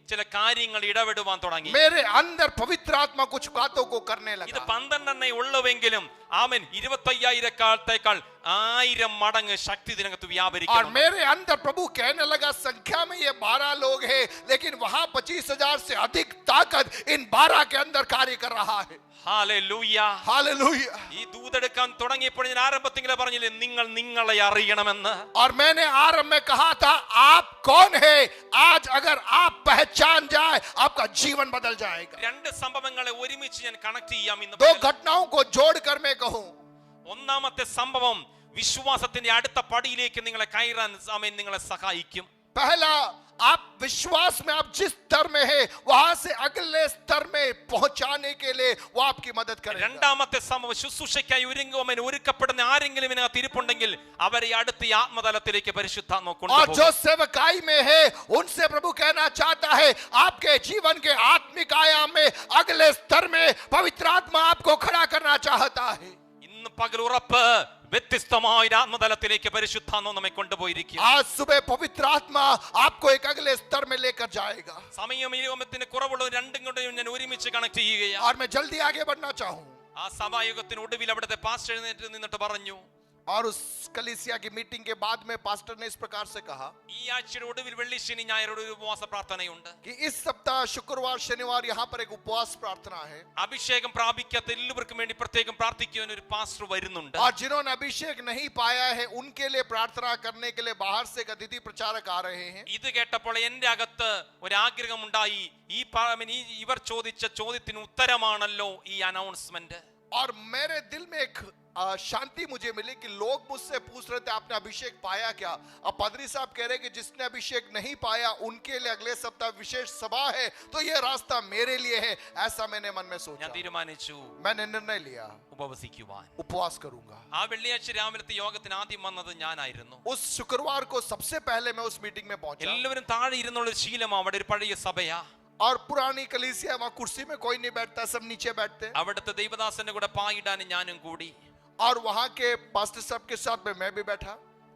B: ചില കാര്യങ്ങൾ ഇടപെടുവാൻ തുടങ്ങി.
A: मेरे अंदर पवित्र आत्मा कुछ बातों को करने
B: ഇത്
A: लगा.
B: 12 ഉള്ളവെങ്കിലും ആമേൻ 25,000 1000 മടങ്ങ് ശക്തി ഇതിനകത്ത്
A: और
B: വ്യാപരിക്കുന്നു.
A: मेरे अंदर प्रभु कहने लगा, संख्या में ये 12 लोग हैं, लेकिन वहां 25,000 से अधिक ताकत इन 12 के अंदर कार्य कर रहा है.
B: ഹല്ലേലൂയ.
A: हालेलुया.
B: ഈ ദൂതെടുക്കാൻ തുടങ്ങിയപ്പോൾ ഞാൻ ആരംഭത്തിൽ പറഞ്ഞില്ലേ, നിങ്ങൾ നിങ്ങളെ അറിയണമെന്ന്.
A: और मैंने आरंभ में कहा था, आप कौन है? आज अगर आप पहचान जाए, आपका जीवन बदल जाएगा.
B: 2 സംഭവങ്ങളെ ഒരുമിച്ച് ഞാൻ കണക്ട് ചെയ്യാം ഇന്ന്.
A: 2 घटनाओं को जोड़कर मैं कहूं.
B: ഒന്നാമത്തെ സംഭവം വിശ്വാസത്തിന്റെ അടുത്ത പടിയിലേക്ക് നിങ്ങളെ കയറാൻ ആമേൻ നിങ്ങളെ സഹായിക്കും.
A: पहला, आप विश्वास में आप जिस स्तर में है वहां से अगले स्तर में पहुंचाने के लिए वो आपकी मदद करेगा.
B: രണ്ടാമത്തെ സംഭവം, ശുശ്രൂഷയ്ക്കായി ഒരുക്കപ്പെടുന്ന ആരെങ്കിലും ഇതിനകത്ത് ഇരിപ്പുണ്ടെങ്കിൽ അവരെ അടുത്ത ആത്മതലത്തിലേക്ക് പരിശുദ്ധാത്മാവ്
A: और
B: കൊണ്ടുപോകും.
A: जो सेवकाई में है उनसे प्रभु कहना चाहता है, आपके जीवन के आत्मिक आयाम में अगले स्तर में पवित्र आत्मा आपको खड़ा करना चाहता है.
B: ഇന്ന് പകൽ ഉറപ്പ്, വ്യത്യസ്തമായ ആത്മതലത്തിലേക്ക് പരിശുദ്ധാത്മാവ് നമ്മെ കൊണ്ടുപോയിരിക്കും.
A: आज सुबह पवित्र आत्मा आपको एक अगले स्तर में लेकर जाएगा.
B: സമയത്തിന് കുറവുള്ള രണ്ടും കൂടെയും ഞാൻ ഒരുമിച്ച് കണക്ട് ചെയ്യുകയാണ്.
A: और मैं जल्दी आगे बढ़ना चाहूं.
B: ആ സഭായുഗത്തിന് ഒടുവിൽ അവിടുത്തെ പാസ്റ്റർ എഴുന്നേറ്റ് നിന്നിട്ട് പറഞ്ഞു,
A: और उस कलीसिया की मीटिंग के बाद में पास्टर ने इस प्रकार से कहा
B: ഈ ആഴ്ചയുടെ ഒടുവിൽ വെള്ളി ശനി ഞായർ ഒരു ഉപവാസ പ്രാർത്ഥനയുണ്ട്.
A: कि इस सप्ताह शुक्रवार शनिवार यहाँ पर एक उपवास प्रार्थना है.
B: അഭിഷേകം പ്രാപിക്കാത്ത എല്ലാവർക്കും വേണ്ടി പ്രത്യേകം പ്രാർത്ഥിക്കുവാൻ ഒരു പാസ്റ്റർ വരുന്നുണ്ട്.
A: और जिन्होंने अभिषेक नहीं पाया है उनके लिए प्रार्थना करने के लिए बाहर से एक अतिथि प्रचारक आ रहे हैं.
B: ഇത് കേട്ടപ്പോൾ എന്റെ അകത്ത് ഒരു ആഗ്രഹമുണ്ടായി, ഇവർ ചോദിച്ച ചോദ്യത്തിന് ഉത്തരമാണല്ലോ ഈ അനൗൺസ്മെന്റ്.
A: और मेरे दिल में एक शांति मुझे मिली कि लोग मुझसे पूछ रहे थे आपने अभिषेक पाया क्या। अब पादरी साहब कह रहे कि जिसने अभिषेक नहीं पाया उनके लिए अगले सप्ताह विशेष सभा है, तो ये रास्ता मेरे लिए है। ऐसा मैंने मन में
B: ഞാൻ
A: सोचा,
B: തീരുമാനിച്ചു
A: मैंने निर्णय लिया
B: ഉപവസിക്കുവാൻ.
A: उपवास करूंगा।
B: ആ വെള്ളിയാഴ്ച രാവിലത്തെ യോഗത്തിന് ആദ്യം വന്നത് ഞാനായിരുന്നു.
A: उस शुक्रवार को सबसे पहले मैं उस मीटिंग में पहुंचा
B: എല്ലാവരും താഴെ ഇരുന്നുള്ള ഒരു ശീലം, അവിടെ ഒരു പഴയ സഭയാ.
A: और पुरानी कलीसिया, वहां कुर्सी में कोई नहीं बैठता, सब नीचे बैठते।
B: അവിടുത്തെ ദൈവദാസന്റെ കൂടെ പായിടാൻ ഞാനും കൂടി.
A: और वहां के पास्टर साहब के साथ में मैं भी बैठा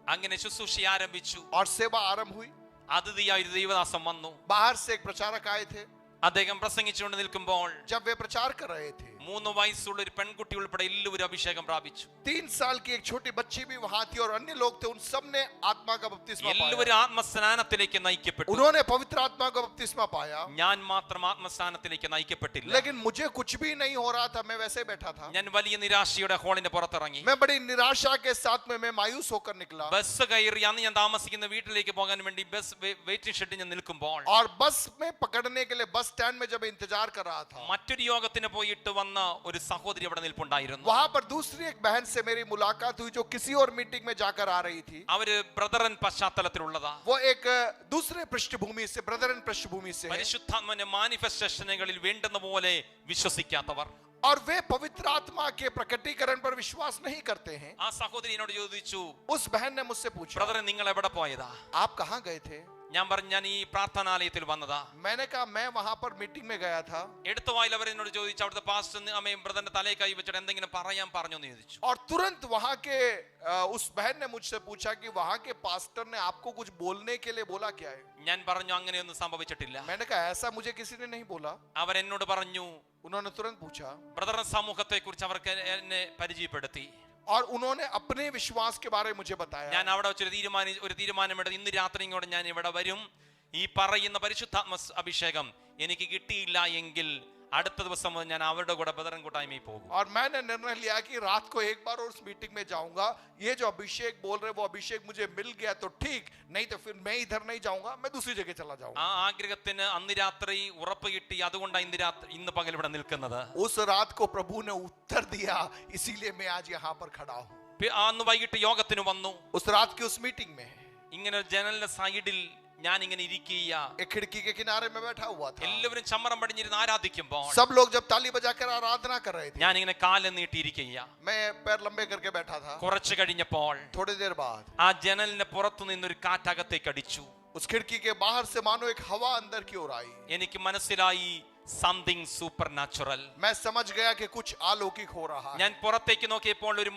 B: അങ്ങനെ ശുശ്രൂഷ ആരംഭിച്ചു.
A: और सेवा आरंभ हुई।
B: അതിഥിയായി ഒരു ദൈവദാസൻ വന്നു.
A: बाहर से एक प्रचारक आए थे।
B: അദ്ദേഹം പ്രസംഗിച്ചുകൊണ്ട് നിൽക്കുമ്പോൾ
A: जब वे प्रचार कर रहे थे
B: 3 വയസ്സുള്ള ഒരു പെൺകുട്ടി ഉൾപ്പെടെ എല്ലാവരും അഭിഷേകം പ്രാപിച്ചു.
A: 3 साल की एक छोटी बच्ची भी वहां थी और अन्य लोग थे, उन सब ने आत्मा का बपतिस्मा पाया।
B: എല്ലാവരും ആത്മസ്നാനത്തിലേക്ക് നയിക്കപ്പെട്ടു.
A: उन्होंने पवित्र आत्मा का बपतिस्मा पाया,
B: ഞാൻ മാത്രം ആത്മസ്നാനത്തിലേക്ക് നയിക്കപ്പെട്ടില്ല.
A: लेकिन मुझे कुछ भी नहीं हो रहा था, मैं वैसे ही बैठा था।
B: ഞാൻ വലിയ നിരാശയുടെ ഹോളിന്റെ പുറത്തിറങ്ങി.
A: मैं बड़ी निराशा के साथ में मैं मायूस होकर निकला
B: ബസ് കയറി അന്ന് ഞാൻ താമസിക്കുന്ന വീട്ടിലേക്ക് പോകാൻ വേണ്ടി ബസ് വെയിറ്റിംഗ് ഷെഡിൽ ഞാൻ നിൽക്കുമ്പോൾ
A: और बस में पकड़ने के लिए बस स्टैंड में जब इंतजार कर रहा था,
B: മറ്റൊരു യോഗത്തിന് പോയിട്ട് വന്ന ഒരു സഹോദരി അവിടെ നിൽപ്പുണ്ടായിരുന്നു.
A: वहां पर दूसरी एक बहन से मेरी मुलाकात हुई जो किसी और मीटिंग में जाकर आ रही थी।
B: അവര് ബ്രദറൻ പശ്ചാത്തലത്തിലുള്ളതാ.
A: वो एक दूसरे पृष्ठभूमि से, ब्रदरन पृष्ठभूमि से है।
B: പരിശുദ്ധാത്മാവിന്റെ മാനിഫെസ്റ്റേഷനുകളിൽ വേണ്ടുന്ന പോലെ വിശ്വസിക്കാത്തവർ.
A: और वे पवित्र आत्मा के प्रकटीकरण पर विश्वास नहीं करते हैं।
B: ആ സഹോദരി എന്നോട് ചോദിച്ചു,
A: उस बहन ने मुझसे पूछा,
B: ബ്രദറൻ നിങ്ങൾ എവിടെ പോയതാ?
A: आप कहां गए थे?
B: ഞാൻ പറഞ്ഞു, ഞാൻ ഈ പ്രാർത്ഥനാലയത്തിൽ വന്നതാ.
A: मैंने कहा मैं वहां पर मीटिंग में गया था।
B: എടുത്ത വായിൽ അവർ എന്നോട് ചോദിച്ചു, അവിടുത്തെ പാസ്റ്റർ അമ്മയും ബ്രദറിന്റെ തലയിൽ കൈ വെച്ചിട്ട് എന്തെങ്കിലും പറയാൻ പറഞ്ഞു എന്ന് ചോദിച്ചു.
A: और तुरंत वहां के उस बहन ने मुझसे पूछा कि वहां के पास्टर ने आपको कुछ बोलने के लिए बोला क्या है?
B: ഞാൻ പറഞ്ഞു, അങ്ങനെയൊന്നും സംഭവിച്ചിട്ടില്ല.
A: मैंने कहा ऐसा मुझे किसी ने नहीं बोला।
B: അവർ എന്നോട് പറഞ്ഞു,
A: उन्होंने तुरंत पूछा
B: ബ്രദറിന്റെ സമൂഹത്തെ കുറിച്ച് അവർക്ക് എന്നെ പരിചയപ്പെടുത്തി.
A: और उन्होंने अपने विश्वास के बारे में मुझे बताया।
B: ഞാൻ അവിടെ വെച്ചൊരു തീരുമാനമെടുത്ത് ഇന്ന് രാത്രി ഇങ്ങോട്ട് ഞാൻ ഇവിടെ വരും. ഈ പറയുന്ന പരിശുദ്ധാത്മ അഭിഷേകം എനിക്ക് കിട്ടിയില്ല എങ്കിൽ അടുത്ത ദിവസം മുതൽ ഞാൻ അവരുടെ കൂടെ ബദറൻ കൂട്ടായ്മയിൽ പോകും.
A: और मैंने निर्णय लिया कि रात को एक बार और उस मीटिंग में जाऊंगा। ये जो अभिषेक बोल रहे वो अभिषेक मुझे मिल गया तो ठीक, नहीं तो फिर मैं इधर नहीं जाऊंगा, मैं दूसरी जगह चला जाऊंगा।
B: ആ ആഗ്രഹത്തിന് അന്ന് രാത്രി ഉറപ്പ് കിട്ടി. അതുകൊണ്ടാണ് ഇന്ന് പകൽ ഇവിടെ നിൽക്കുന്നത്.
A: उस रात को प्रभु ने उत्तर दिया, इसीलिए मैं आज यहाँ पर खड़ा हूँ।
B: അന്ന് വൈകിട്ട് യോഗത്തിന് വന്നു.
A: उस रात की उस मीटिंग में
B: ഇങ്ങനെ ജനലിന്റെ സൈഡിൽ ഞാൻ ഇങ്ങനെ ഇരിക്കുക,
A: एक खिड़की के किनारे में बैठा हुआ था।
B: എല്ലാവരും ചമ്മറം പടിഞ്ഞിരുന്ന് ആരാധിക്കുമ്പോൾ
A: सब लोग जब ताली बजाकर आराधना कर रहे थे,
B: ഞാൻ ഇങ്ങനെ കാലം നീട്ടിയിരിക്കുക.
A: मैं पैर लंबे करके बैठा था।
B: കുറച്ച് കഴിഞ്ഞപ്പോൾ
A: थोड़ी देर बाद
B: ആ ജനലിന്റെ പുറത്തു നിന്നൊരു കാറ്റകത്തേക്ക് അടിച്ചു.
A: उस खिड़की के बाहर से मानो एक हवा अंदर की ओर आई।
B: എനിക്ക് മനസ്സിലായി സംതിങ് സൂപ്പർ നാച്ചുറൽ.
A: मैं समझ गया कि कुछ अलौकिक हो रहा है।
B: ഞാൻ പുറത്തേക്ക് നോക്കിയപ്പോൾ ഒരു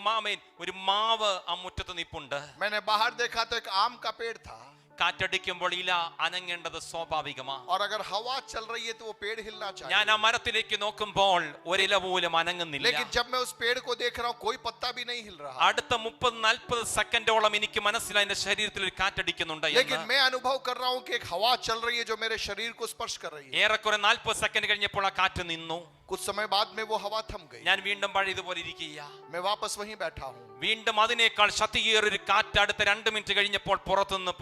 B: മാവ് ആ മുറ്റത്ത് നിൽപ്പുണ്ട്.
A: मैंने बाहर देखा तो एक आम का पेड़ था।
B: കാറ്റടിക്കുമ്പോൾ ഇല അനങ്ങേണ്ടത് സ്വാഭാവികമാണ്.
A: और अगर हवा चल रही है तो वो पेड़ हिलना चाहिए।
B: ഞാൻ ആ മരത്തിലേക്ക് നോക്കുമ്പോൾ ഒരില പോലും അനങ്ങുന്നില്ല.
A: लेकिन जब मैं उस पेड़ को देख रहा हूँ कोई पत्ता भी नहीं हिल रहा।
B: അടുത്ത 30-40 സെക്കൻഡോളം എനിക്ക് മനസ്സിലായി എന്റെ ശരീരത്തിൽ ഒരു കാറ്റടിക്കുന്നുണ്ട് എന്ന്.
A: लेकिन मैं अनुभव कर रहा हूँ कि एक हवा चल रही है जो मेरे शरीर को स्पर्श कर रही है।
B: ഏറെക്കുറെ 40 സെക്കൻഡ് കഴിഞ്ഞപ്പോൾ ആ കാറ്റ് നിന്നു.
A: कुछ समय बाद में वो हवा थम गई।
B: ഞാൻ വീണ്ടും പഴയതുപോലെ ഇരിക്കുക.
A: मैं वापस वहीं बैठा हूँ।
B: വീണ്ടും അതിനേക്കാൾ ശക്തിയേറിയ ഒരു കാറ്റ് അടുത്ത 2 മിനിറ്റ് കഴിഞ്ഞപ്പോൾ പുറത്തുനിന്ന്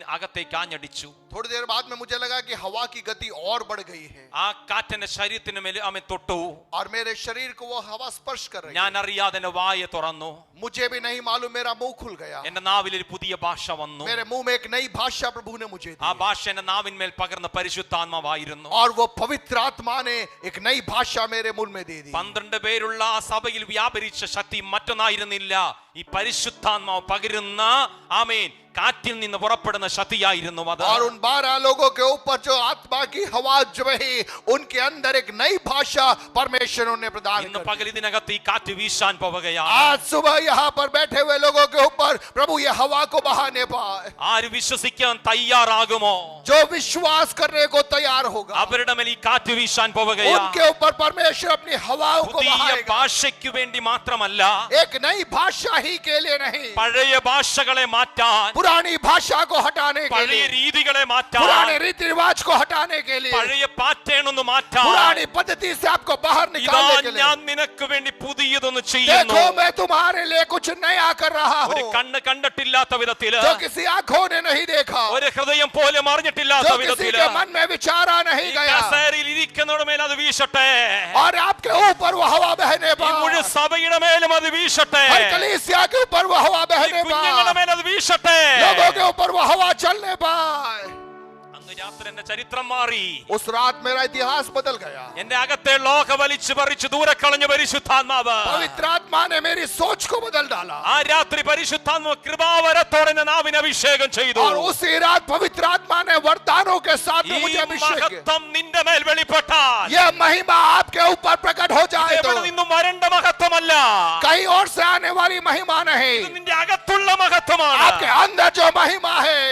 B: അകത്തേക്ക് ആഞ്ഞടിച്ചു.
A: थोड़ी देर बाद में मुझे लगा कि हवा की गति और बढ़ गई है
B: ആ കാറ്റിന്റെ ശരീരത്തിന് മേൽ തൊട്ടു.
A: और मेरे शरीर को वो हवा स्पर्श कर रही
B: ഞാൻ
A: है।
B: അറിയാതെ എന്റെ വായ തുറന്നു.
A: मुझे भी नहीं मालूम मेरा मुंह खुल गया।
B: എന്റെ നാവിൽ ഒരു പുതിയ ഭാഷ വന്നു.
A: मेरे मुंह में एक नई भाषा प्रभु ने मुझे
B: ആ
A: दी
B: ഭാഷ എന്റെ നാവിന്മേൽ പകർന്ന പരിശുദ്ധാത്മാവായിരുന്നു.
A: और वो पवित्र आत्मा ने एक नई भाषा मेरे मुंह में दे दी।
B: 12 പേരുള്ള ആ സഭയിൽ വ്യാപരിച്ച ശക്തി മറ്റൊന്നായിരുന്നില്ല, ഈ പരിശുദ്ധാത്മാവ് പകരുന്ന ആമേൻ കാറ്റിൽ നിന്ന് പുറപ്പെടുന്ന ശക്തിയായിരുന്നു അത്.
A: और उन 12 लोगों के ऊपर जो आत्मा की हवा जो है उनके अंदर एक नई भाषा परमेश्वर ने प्रदान
B: ഇന്ന്
A: कर
B: പകൽ ഇതിനകത്ത് ഈ കാറ്റ് വീശാൻ പോവുകയാണ്.
A: आज सुबह यहाँ पर बैठे हुए लोगों के ऊपर प्रभु ये हवा को बहाने पाए।
B: ആര് വിശ്വസിക്കാൻ തയ്യാറാകുമോ
A: जो विश्वास करने को तैयार होगा
B: അവരുടെ മേൽ ഈ കാറ്റ് വീശാൻ പോവുകയാണ്.
A: उनके ऊपर परमेश्वर अपनी हवाओं को
B: പുതിയ
A: बहाएगा।
B: ഭാഷയ്ക്ക് വേണ്ടി മാത്രമല്ല,
A: एक नई भाषा ही के लिए नहीं,
B: പഴയ ഭാഷകളെ മാറ്റാൻ,
A: पुरानी भाषा को हटाने के
B: പഴയ
A: लिए,
B: രീതികളെ മാറ്റാൻ,
A: पुराने रीति रिवाज को हटाने के लिए,
B: പഴയ പാറ്റേൺ ഒന്ന് മാറ്റാൻ,
A: पुरानी पद्धति से आपको बाहर
B: ഇതാ
A: निकालने के लिए।
B: ഞാൻ നിനക്ക് വേണ്ടി പുതിയതൊന്ന് ചെയ്യുന്നു.
A: देखो मैं तुम्हारे लिए कुछ नया कर रहा
B: ഒരു
A: हूँ
B: കണ്ണ് കണ്ടിട്ടില്ലാത്ത വിധത്തില്,
A: जो किसी आंखों ने नहीं देखा,
B: ഒരു ഹൃദയം പോലും അറിഞ്ഞിട്ടില്ലാത്ത
A: जो किसी
B: വിധത്തില്,
A: के मन में विचारा नहीं
B: ഈ
A: गया।
B: കസേരയിൽ ഇരിക്കുന്ന ആയിരിക്കുന്നവരുടെ മേൽ അത് വീശട്ടെ.
A: और आपके ऊपर वो हवा बहने
B: ഈ മുഴു
A: पाए,
B: സഭയുടെ മേലും അത് വീശട്ടെ.
A: हर कलीसिया के ऊपर वो हवा
B: ഈ
A: बहने
B: കുഞ്ഞുങ്ങളുടെ
A: पाए,
B: മേൽ അത് വീശട്ടെ.
A: लोगों के ऊपर वो हवा चलने पाए।
B: അന്ന് രാത്രി എന്റെ ചരിത്രം മാറി.
A: उस रात मेरा इतिहास बदल गया।
B: എന്റെ അകത്തെ ലോക വലിച്ചു പറിച്ചു ദൂരെ കളഞ്ഞ പരിശുദ്ധാത്മാവ്.
A: पवित्र आत्मा ने मेरी सोच को बदल डाला,
B: ആ രാത്രി പരിശുദ്ധാത്മാവ് കൃപാവരത്തോടെ എന്റെ നാവിനെ അഭിഷേകം ചെയ്തു.
A: और उसी रात पवित्र आत्मा ने वरदानों के साथ
B: ഈ
A: में मुझे अभिषेक किया।
B: മഹത്വം നിന്റെ മേൽ വെളിപ്പെട്ടാൽ
A: यह महिमा आपके ऊपर प्रकट हो जाए तो
B: എവിടെ നിന്നും വരേണ്ട മഹത്വമല്ല,
A: कहीं और से आने वाली महिमा नहीं,
B: ഇത് നിന്റെ അകത്തുള്ള മഹത്വമാണ്.
A: आपके अंदर जो महिमा है।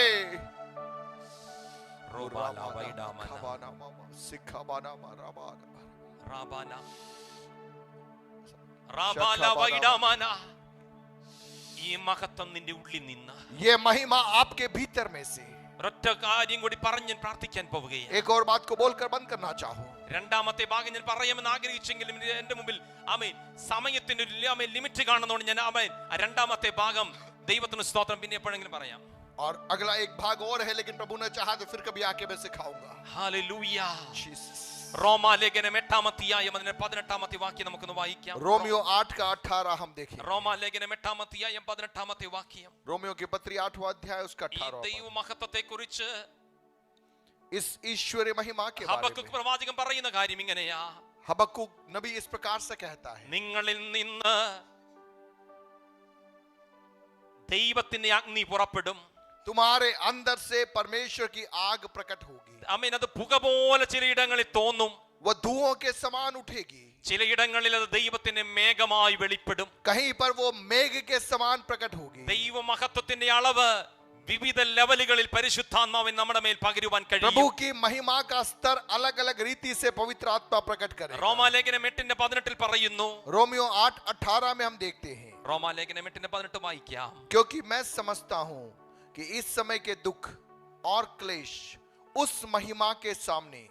B: ഈ മഹത്വം നിന്റെ ഉള്ളിൽ നിന്ന്
A: ये महिमा आपके भीतर में से।
B: ഒരൊറ്റ കാര്യം കൂടി പറഞ്ഞ് ഞാൻ പ്രാർത്ഥിക്കാൻ പോവുകയാണ്.
A: एक और बात को बोलकर बंद करना चाहूं।
B: രണ്ടാമത്തെ ഭാഗം ഞാൻ പറയാമെന്ന് ആഗ്രഹിച്ചെങ്കിലും എന്റെ മുമ്പിൽ ആമേൻ സമയത്തിന്റെ ഒരു ലിമിറ്റ് കാണുന്നതുകൊണ്ട് ഞാൻ ആമേൻ രണ്ടാമത്തെ ഭാഗം ദൈവത്തിന് സ്തോത്രം പിന്നെ എപ്പോഴെങ്കിലും പറയാം.
A: और अगला एक भाग और है, लेकिन प्रभु ने चाहा तो फिर कभी आके मैं सिखाऊंगा।
B: ഹല്ലേലൂയ.
A: जीसस।
B: റോമാലേഖനം 8-ാം അധ്യായം അതിന്റെ 18-ാമത്തെ വാക്യം നമുക്കൊന്ന് വായിക്കാം.
A: रोमियो 8 का 18 हम देखें।
B: റോമാലേഖനം 8-ാം അധ്യായം 18-ാമത്തെ വാക്യം.
A: रोमियो की पत्री 8वां अध्याय उसका
B: ഈ
A: 18वां
B: ദൈവ മഹത്വത്തെ കുറിച്ച്
A: इस ईश्वरीय महिमा के बारे
B: ഹബക്കൂക്ക്
A: में
B: പ്രവാചകൻ പറയുന്ന കാര്യം ഇങ്ങനെയാ.
A: हबक्कुक नबी इस प्रकार से कहता है,
B: നിങ്ങളിൽ നിന്ന് ദൈവത്തിന്റെ അഗ്നി പുറപ്പെടും.
A: तुम्हारे अंदर से परमेश्वर की आग प्रकट होगी।
B: ആമേൻ. അത് പുക പോലെ ചിലയിടങ്ങളിൽ തോന്നും,
A: वह धुओं के समान उठेगी,
B: ചിലയിടങ്ങളിൽ അത് ദൈവത്തിന്റെ മേഘമായി വെളിപ്പെടും.
A: कहीं पर वो मेघ के समान प्रकट होगी।
B: ദൈവ മഹത്വത്തിന്റെ അളവ് വിവിധ ലെവലുകളിൽ പരിശുദ്ധാത്മാവിൻ നമ്മുടെ മേൽ പകരുവാൻ
A: प्रभु
B: കഴിയും.
A: की महिमा का स्तर अलग अलग रीति से पवित्र आत्मा प्रकट करेगा।
B: റോമാലേഖനം 8-18 പറയുന്നു.
A: रोमियो 8:18 में हम देखते हैं,
B: റോമാലേഖനം 8-18 വായിക്കാം.
A: क्योंकि मैं समझता हूं कि इस समय के दुख और क्लेश उस महिमा के सामने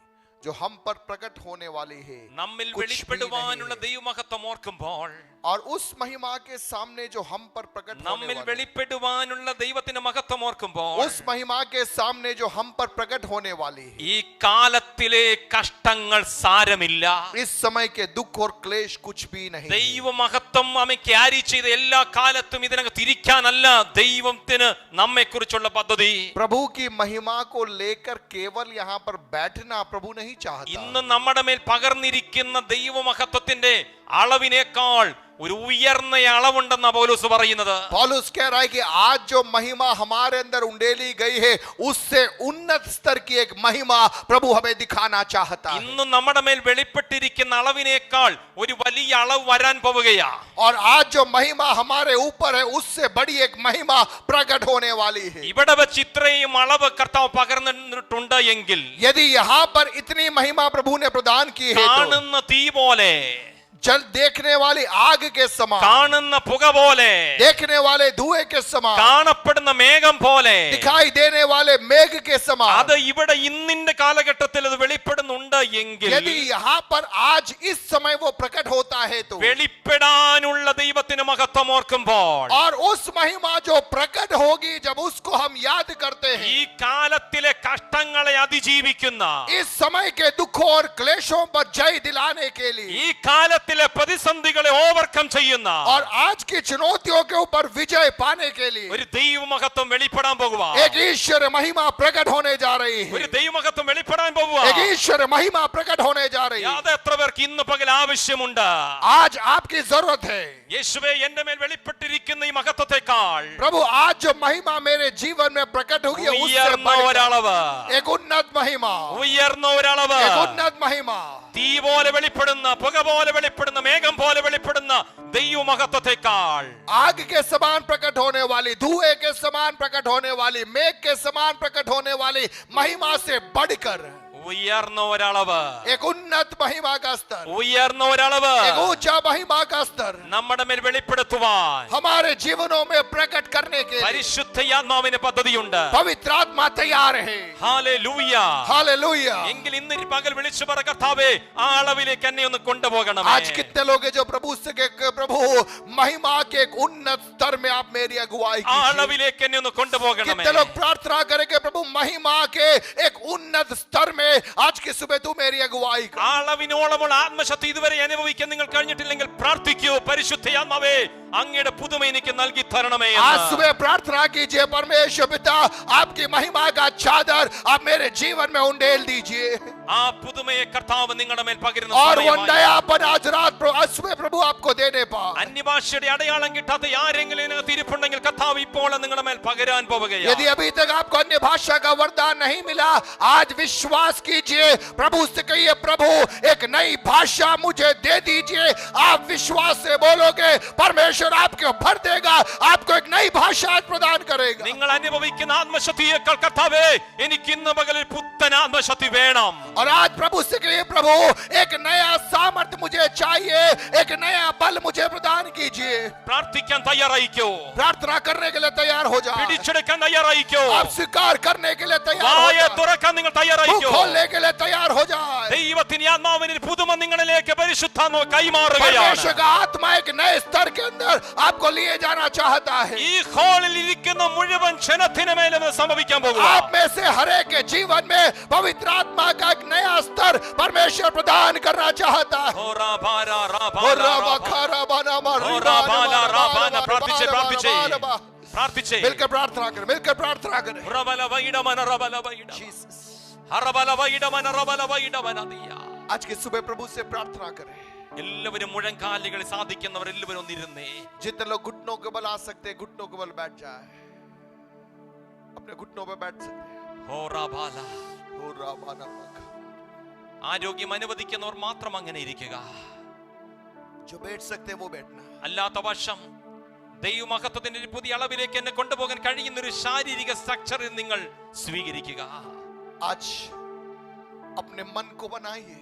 A: जो हम पर प्रकट होने वाली है
B: നമ്മിൽ
A: कुछ भी
B: വെളിപ്പെടുവാനുള്ള
A: नहीं है।
B: ദൈവമഹത്വം ഓർക്കുമ്പോൾ
A: और उस महिमा के सामने जो हम पर प्रकट होने
B: നമ്മിൽ
A: वाली है,
B: വെളിപ്പെടുവാനുള്ള ദൈവത്തിന്റെ മഹത്വം ഓർക്കുമ്പോൾ
A: उस महिमा के सामने जो हम पर प्रकट होने वाली है,
B: ഈ കാലത്തിലെ കഷ്ടങ്ങൾ സാരമില്ല.
A: इस समय के दुख और क्लेश कुछ भी नहीं है।
B: ദൈവമഹത്വം നമ്മെ ക്യാരി ചെയ്ത എല്ലാ കാലത്തും ഇതിനകത്ത് ഇരിക്കാനല്ല ദൈവത്തിന് നമ്മെ കുറിച്ചുള്ള പദ്ധതി.
A: प्रभु की महिमा को लेकर केवल यहाँ पर बैठना प्रभु नहीं चाहता।
B: ഇന്ന് നമ്മുടെ മേൽ പകർന്നിരിക്കുന്ന ദൈവമഹത്വത്തിന്റെ അളവിനേക്കാൾ ഒരു ഉയർന്ന അളവുണ്ടെന്ന പൗലോസ് പറയുന്നത്.
A: पौलुस कह रहा है कि आज जो महिमा हमारे अंदर उंडेली गई है, उससे उन्नत स्तर की एक महिमा प्रभु हमें दिखाना चाहता है।
B: ഇന്ന് നമ്മുടെ മേൽ വെളിപ്പെട്ടിരിക്കുന്ന അളവിനേക്കാൾ ഒരു വലിയ അളവ് വരാൻ പോവുകയാ.
A: और आज जो महिमा हमारे ऊपर है, उससे बड़ी एक महिमा प्रकट होने वाली है।
B: ഇവിടെ വെച്ച് ഇത്രയും അളവ് കർത്താവ് പകർന്നിട്ടുണ്ട് എങ്കിൽ
A: यदि यहाँ पर इतनी महिमा प्रभु ने प्रदान की है, तो
B: കാണുന്ന തീ പോലെ,
A: जल देखने वाली आग के समान,
B: കാണുന്ന പുക പോലെ,
A: देखने वाले धुएं के समान,
B: കാണപ്പെടുന്ന മേഘം പോലെ,
A: दिखाई देने वाले मेघ के समान,
B: അത് ഇവിടെ ഇന്നിന്റെ കാലഘട്ടത്തിൽ അത് വെളിപ്പെടുന്നുണ്ട് എങ്കിൽ
A: यदि यहाँ पर आज इस समय वो प्रकट होता है, तो
B: വെളിപ്പെടാനുള്ള ദൈവത്തിന്റെ മഹത്വം ഓർക്കുമ്പോൾ
A: और उस महिमा जो प्रकट होगी जब उसको हम याद करते
B: ഈ
A: हैं,
B: കാലത്തിലെ കഷ്ടങ്ങളെ അതിജീവിക്കുന്ന,
A: इस समय के दुखों और क्लेशों पर जय दिलाने के लिए
B: ഈ കാലത്തിലെ പ്രതിസന്ധികളെ ഓവർകം ചെയ്യുന്ന
A: और आज की चुनौतियों के ऊपर विजय पाने के लिए
B: ഒരു ദൈവമഹത്വം വെളിപ്പെടാൻ പോകുക.
A: एक ईश्वर महिमा प्रकट होने जा रही है।
B: ഒരു ദൈവമഹത്വം വെളിപ്പെടാൻ പോകുക.
A: एक ईश्वर महिमा प्रकट होने जा रही है।
B: യാത് എത്ര പേർക്ക് ഇന്ന് പകൽ ആവശ്യമുണ്ട്?
A: आज आपकी जरूरत है,
B: യേശുവേ, എന്റെ മേൽ വെളിപ്പെട്ടിരിക്കുന്ന ഈ മഹത്വത്തെക്കാൾ
A: प्रभु आज जो महिमा मेरे जीवन में प्रकट होगी उससे
B: ഉയർന്ന
A: बढ़कर
B: ഒരളവ്,
A: एक उन्नत महिमा,
B: ഉയർന്ന ഒരളവ്,
A: एक उन्नत महिमा,
B: തീ പോലെ വെളിപ്പെടുന്ന, പുക പോലെ വെളിപ്പെടുന്ന, മേഘം പോലെ വെളിപ്പെടുന്ന ദൈവമഹത്വത്തെക്കാൾ
A: आग के समान प्रकट होने वाली, धुएं के समान प्रकट होने वाली, मेघ के समान प्रकट होने वाली महिमा से बढ़कर
B: ഉയർന്ന ഒരളവ്,
A: एक उन्नत महिमा का स्तर,
B: ഉയർന്ന ഒരളവ്
A: एक ऊंचा महिमा का स्तर
B: നമ്മുടെ മേൽ വെളിപ്പെടുത്തുവാൻ
A: हमारे जीवनों में प्रकट करने के लिए
B: പരിശുദ്ധാത്മാവിന് പദ്ധതിയുണ്ട്.
A: पवित्र आत्मा तैयार है।
B: ഹല്ലേലൂയ.
A: हालेलुया।
B: എങ്കിൽ ഇന്ന് ഈ പകൽ വിളിച്ചു പറ, കർത്താവേ, ആ അളവിലേക്ക് എന്നെ ഒന്ന് കൊണ്ടുപോകണമേ.
A: आज कितने लोग हैं जो प्रभु से प्रभु महिमा के एक उन्नत स्तर में आप मेरी अगुवाई
B: ആ
A: कीजिए।
B: അളവിലേക്ക് എന്നെ ഒന്ന് കൊണ്ടുപോകണമേ.
A: कितने लोग प्रार्थना करेंगे, प्रभु महिमा के एक उन्नत स्तर में आज की सुबह तू मेरी अगुवाई कर।
B: അളവിനോളമുള്ള ആത്മശക്തി ഇതുവരെ അനുഭവിക്കാൻ നിങ്ങൾ കഴിഞ്ഞിട്ടില്ലെങ്കിൽ പ്രാർത്ഥിക്കൂ, പരിശുദ്ധാത്മാവേ അങ്ങയുടെ പുതുമ എനിക്ക് നൽകി തരണമേ എന്ന്.
A: आज सुबह प्रार्थना कीजिए, परमेश्वर पिता आपकी महिमा का चादर आप मेरे जीवन में उंडेल दीजिए
B: ആ പുതുമയെ കർത്താവ് നിങ്ങളുടെ മേൽ പകരുന്ന
A: और वो
B: സമയമായി.
A: नयापन आज रात आज सुबह प्रभु आपको देने पाए।
B: അന്യഭാഷയുടെ അടയാളം കിട്ടാത്ത ആരെങ്കിലും ഇതിനകത്ത് ഇരിപ്പുണ്ടെങ്കിൽ കർത്താവ് ഇപ്പോൾ നിങ്ങളുടെ മേൽ പകരാൻ പോവുകയാണ്.
A: यदि अभी तक आपको अन्य भाषा का वरदान नहीं मिला, आज विश्वास कीजिए, प्रभु से कहिए प्रभु एक नई भाषा मुझे दे दीजिए। आप विश्वास से बोलोगे, परमेश्वर आपको भर देगा, आपको एक नई भाषा प्रदान करेगा।
B: നിങ്ങൾ അനുഭവിക്കുന്ന ആത്മശക്തിയേക്കാൾ കർത്താവേ എനിക്ക് ഇന്ന് പകലിൽ പുത്തൻ ആത്മശക്തി വേണം.
A: और आज प्रभु से कहिए प्रभु एक नया सामर्थ्य मुझे चाहिए, एक नया बल मुझे प्रदान कीजिए।
B: പ്രാർത്ഥിക്കാൻ തയ്യാറായിക്കോ,
A: प्रार्थना करने के लिए तैयार हो जाओ,
B: പിടിച്ചെടുക്കാൻ തയ്യാറായിക്കോ,
A: आप स्वीकार करने के लिए तैयार हो
B: വായ
A: जाओ,
B: തുറക്കാൻ നിങ്ങൾ
A: मुंह
B: തയ്യാറായിക്കോ.
A: खोलने के लिए तैयार हो जाए।
B: ദൈവത്തിന്റെ ആത്മാവിന്റെ പുതുമ നിങ്ങളിലേക്ക് പരിശുദ്ധാത്മാവ് കൈമാറുകയാണ്.
A: परमेश्वर का आत्मा एक नए स्तर के अंदर आपको लिए जाना चाहता है।
B: ഈ ഹാളിൽ ഇരിക്കുന്ന മുഴുവൻ ജനത്തിന് മേലും ഇത് സംഭവിക്കാൻ പോകുന്നു.
A: आप में से हर एक के जीवन में पवित्र आत्मा का एक नया स्तर परमेश्वर प्रदान करना चाहता है।
B: പ്രാർത്ഥിച്ചേ
A: मिलकर प्रार्थना करें, मिलकर प्रार्थना करें। आज की सुबह प्रभु से प्रार्थना करें।
B: എല്ലാവരും മുഴങ്കാലുകളിൽ സാധിക്കുന്നവർ എല്ലാവരും ഒന്നിരുന്നേ.
A: जितने लोग घुटनों के बल आ सकते हैं, घुटनों के बल बैठ जाए, अपने घुटनों पे बैठ सकते हैं।
B: ആരോഗ്യം അനുവദിക്കുന്നവർ മാത്രം അങ്ങനെ ഇരിക്കുക.
A: जो बैठ सकते हैं वो बैठना।
B: അല്ലാത്ത പക്ഷം ദൈവമഹത്വത്തിന്റെ ഒരു പുതിയ അളവിലേക്ക് എന്നെ കൊണ്ടുപോകാൻ കഴിയുന്ന ഒരു ശാരീരിക സ്ട്രക്ചറിൽ നിങ്ങൾ സ്വീകരിക്കുക.
A: आज अपने मन को बनाइए,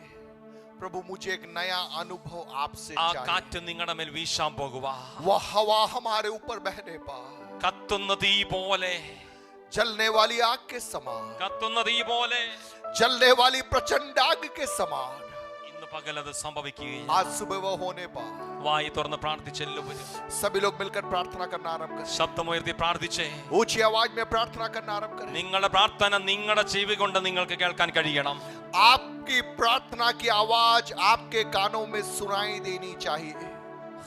A: प्रभु मुझे एक नया अनुभव आपसे
B: ആ
A: चाहिए।
B: കാറ്റ് നിങ്ങളുടെ മേൽ വീശാൻ പോകുക.
A: वह हवा हमारे ऊपर बहने पाए,
B: കത്തുന്ന തീ പോലെ,
A: जलने वाली आग के समान,
B: കത്തുന്ന തീ പോലെ
A: जलने वाली प्रचंड आग के समान
B: ഇന്ന് പകലത് സംഭവിക്കുകയും.
A: आज सुबह वो होने पाए।
B: വായി തുറന്ന് പ്രാർത്ഥിച്ചെല്ലുവരും
A: सभी लोग मिलकर प्रार्थना करना आरंभ करें।
B: ശബ്ദമുയർത്തി പ്രാർത്ഥിച്ചേ.
A: ऊंची आवाज में प्रार्थना करना आरंभ करें।
B: നിങ്ങളുടെ പ്രാർത്ഥന നിങ്ങളുടെ ചെവി കൊണ്ട് നിങ്ങൾക്ക് കേൾക്കാൻ കഴിയണം.
A: आपकी प्रार्थना की आवाज आपके कानों में सुनाई देनी चाहिए।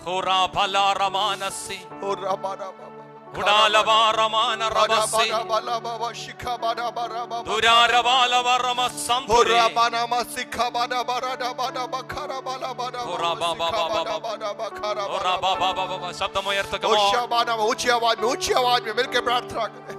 B: ഹോറാ ഭലാ റമാനസി
A: ओ रबारा बाबा
B: ഉഡാലവാ റമാന റബസി
A: बाबा शिखा बाबा बाबा
B: ദുരാരവാലവ റമസംതുരി
A: होरा बाना मासिखा बाना बारा बाना बखरा बाला बाना
B: होरा बाबा बाबा
A: बाना बखरा
B: ഹോറാ ബാബാ ബാബാ ശബ്ദമുയർത്തുക.
A: ओशा बाना ऊंची आवाज में मिलकर प्रार्थना करें।